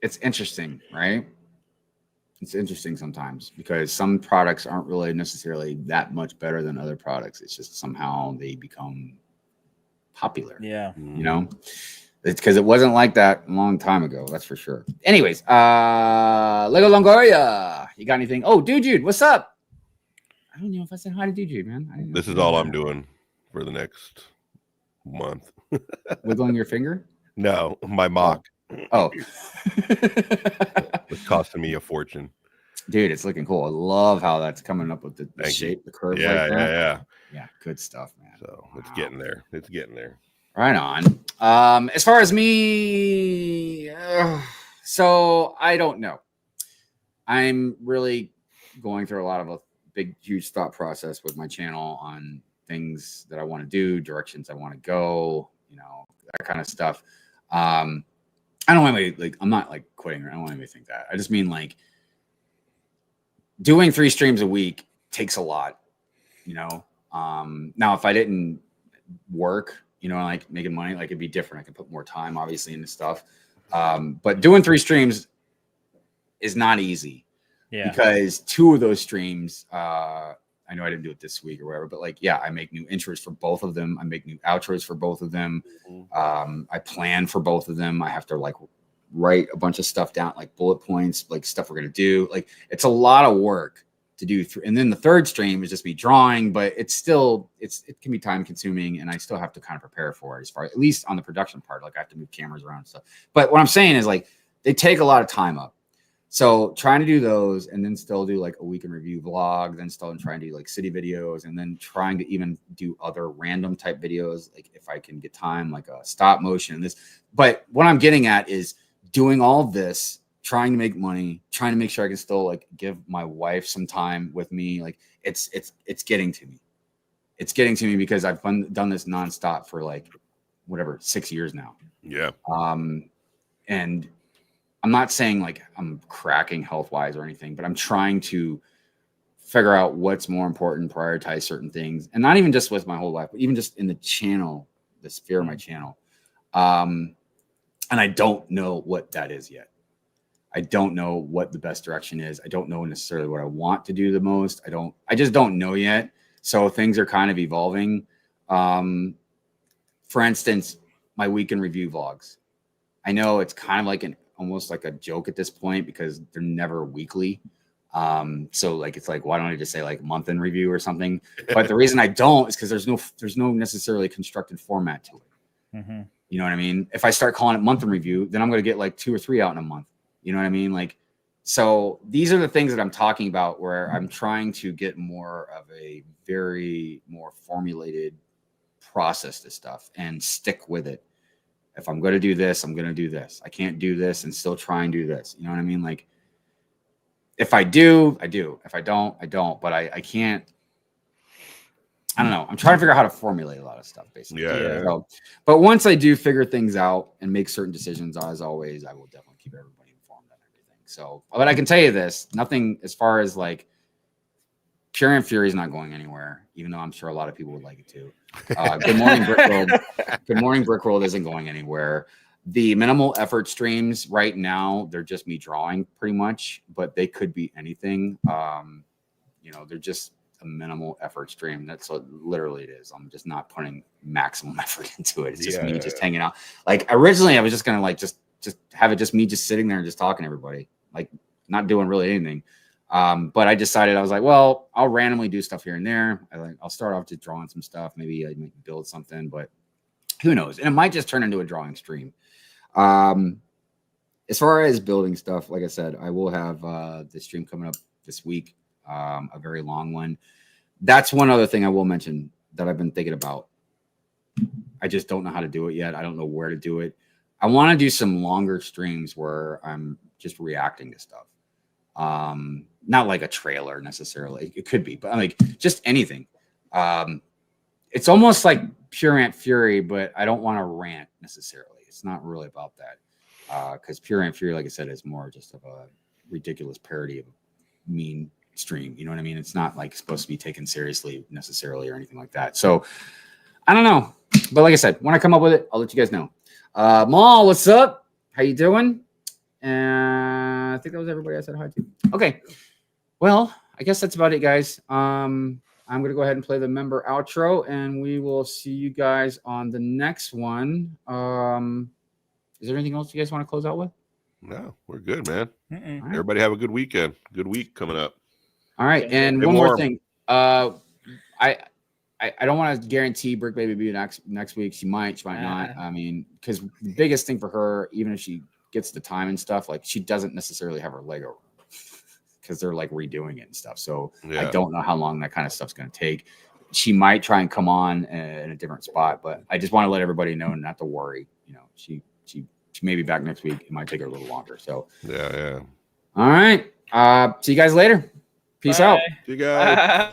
A: it's interesting, right? It's interesting sometimes because some products aren't really necessarily that much better than other products. It's just somehow they become popular.
B: Yeah.
A: You know, it's because it wasn't like that a long time ago. That's for sure. Anyways, LegoLongoria, you got anything? Oh, Jude, what's up? I don't know if I said hi to Jude, man.
C: This is all I'm doing for the next month.
A: Wiggling your finger?
C: No, my mock.
A: Oh,
C: It's costing me a fortune.
A: dude, it's looking cool. I love how that's coming up with the
C: Thank you.
A: shape, the curve
C: Yeah,
A: like that.
C: yeah.
A: Yeah, good stuff, man.
C: So it's getting there. It's getting there.
A: Right on. As far as me, so I don't know. I'm really going through a lot of a big, huge thought process with my channel on things that I want to do, directions I want to go, that kind of stuff. I don't want to I'm not like quitting. I don't want anybody to think that. I just mean like doing 3 streams a week takes a lot, Now if I didn't work, like making money, like it'd be different. I could put more time obviously into stuff. But doing 3 streams is not easy. Yeah. Because 2 of those streams, I know I didn't do it this week or whatever, but I make new intros for both of them. I make new outros for both of them. I plan for both of them. I have to write a bunch of stuff down, like bullet points, like stuff we're going to do. Like it's a lot of work to do. And then the 3rd stream is just me drawing, but it's still, it can be time consuming and I still have to kind of prepare for it as far, at least on the production part. Like I have to move cameras around and stuff. But what I'm saying is they take a lot of time up. So trying to do those and then still do a week in review vlog, then still trying to do city videos and then trying to even do other random type videos. Like if I can get time, like a stop motion this. But what I'm getting at is doing all of this, trying to make money, trying to make sure I can still give my wife some time with me. It's getting to me. It's getting to me because I've done this nonstop for 6 years now.
C: Yeah.
A: And I'm not saying I'm cracking health wise or anything, but I'm trying to figure out what's more important, prioritize certain things, and not even just with my whole life, but even just in the channel, the sphere of my channel. And I don't know what that is yet. I don't know what the best direction is. I don't know necessarily what I want to do the most. I just don't know yet. So things are kind of evolving. For instance, my weekend review vlogs. I know it's kind of almost like a joke at this point because they're never weekly. So it's why don't I just say month in review or something? But the reason I don't is because there's no necessarily constructed format to it. Mm-hmm. You know what I mean? If I start calling it month in review, then I'm going to get 2 or 3 out in a month. You know what I mean? So these are the things that I'm talking about where I'm trying to get more of a very more formulated process to stuff and stick with it. If I'm going to do this, I'm going to do this. I can't do this and still try and do this. You know what I mean? If I do, I do. If I don't, I don't. But I can't. I don't know. I'm trying to figure out how to formulate a lot of stuff, basically.
C: Yeah.
A: So, but once I do figure things out and make certain decisions, as always, I will definitely keep everybody informed on everything. So, but I can tell you this: nothing as far as Pure and Fury is not going anywhere, even though I'm sure a lot of people would like it to. Good morning, Brick World. Good morning, Brick World isn't going anywhere. The minimal effort streams right now, they're just me drawing pretty much, but they could be anything. They're just a minimal effort stream. That's what literally it is. I'm just not putting maximum effort into it. It's just me just hanging out. Originally I was just gonna just have it just me just sitting there and just talking to everybody, not doing really anything. But I decided, I was well, I'll randomly do stuff here and there. I'll start off just drawing some stuff. Maybe I might build something, but who knows? And it might just turn into a drawing stream. As far as building stuff, like I said, I will have the stream coming up this week, a very long one. That's one other thing I will mention that I've been thinking about. I just don't know how to do it yet. I don't know where to do it. I want to do some longer streams where I'm just reacting to stuff. Not like a trailer necessarily. It could be, but just anything. It's almost like Pure Ant Fury, but I don't want to rant necessarily. It's not really about that. Because Pure Ant Fury, like I said, is more just of a ridiculous parody of a mean stream. You know what I mean? It's not supposed to be taken seriously necessarily or anything like that. So I don't know. But like I said, when I come up with it, I'll let you guys know. Maul, what's up? How you doing? And I think that was everybody I said hi to. Okay. Well, I guess that's about it, guys. I'm going to go ahead and play the member outro, and we will see you guys on the next one. Is there anything else you guys want to close out with?
C: No, we're good, man. Right. Everybody have a good weekend. Good week coming up.
A: All right. And one more thing. I don't want to guarantee Brickbabe will be next week. She might not. I mean, because the biggest thing for her, even if she gets the time and stuff, like she doesn't necessarily have her Lego because they're like redoing it and stuff. So I don't know how long that kind of stuff's going to take. She might try and come on in a different spot, but I just want to let everybody know not to worry. You know, she may be back next week. It might take her a little longer. So
C: yeah.
A: All right. See you guys later. Peace out.
C: See you guys.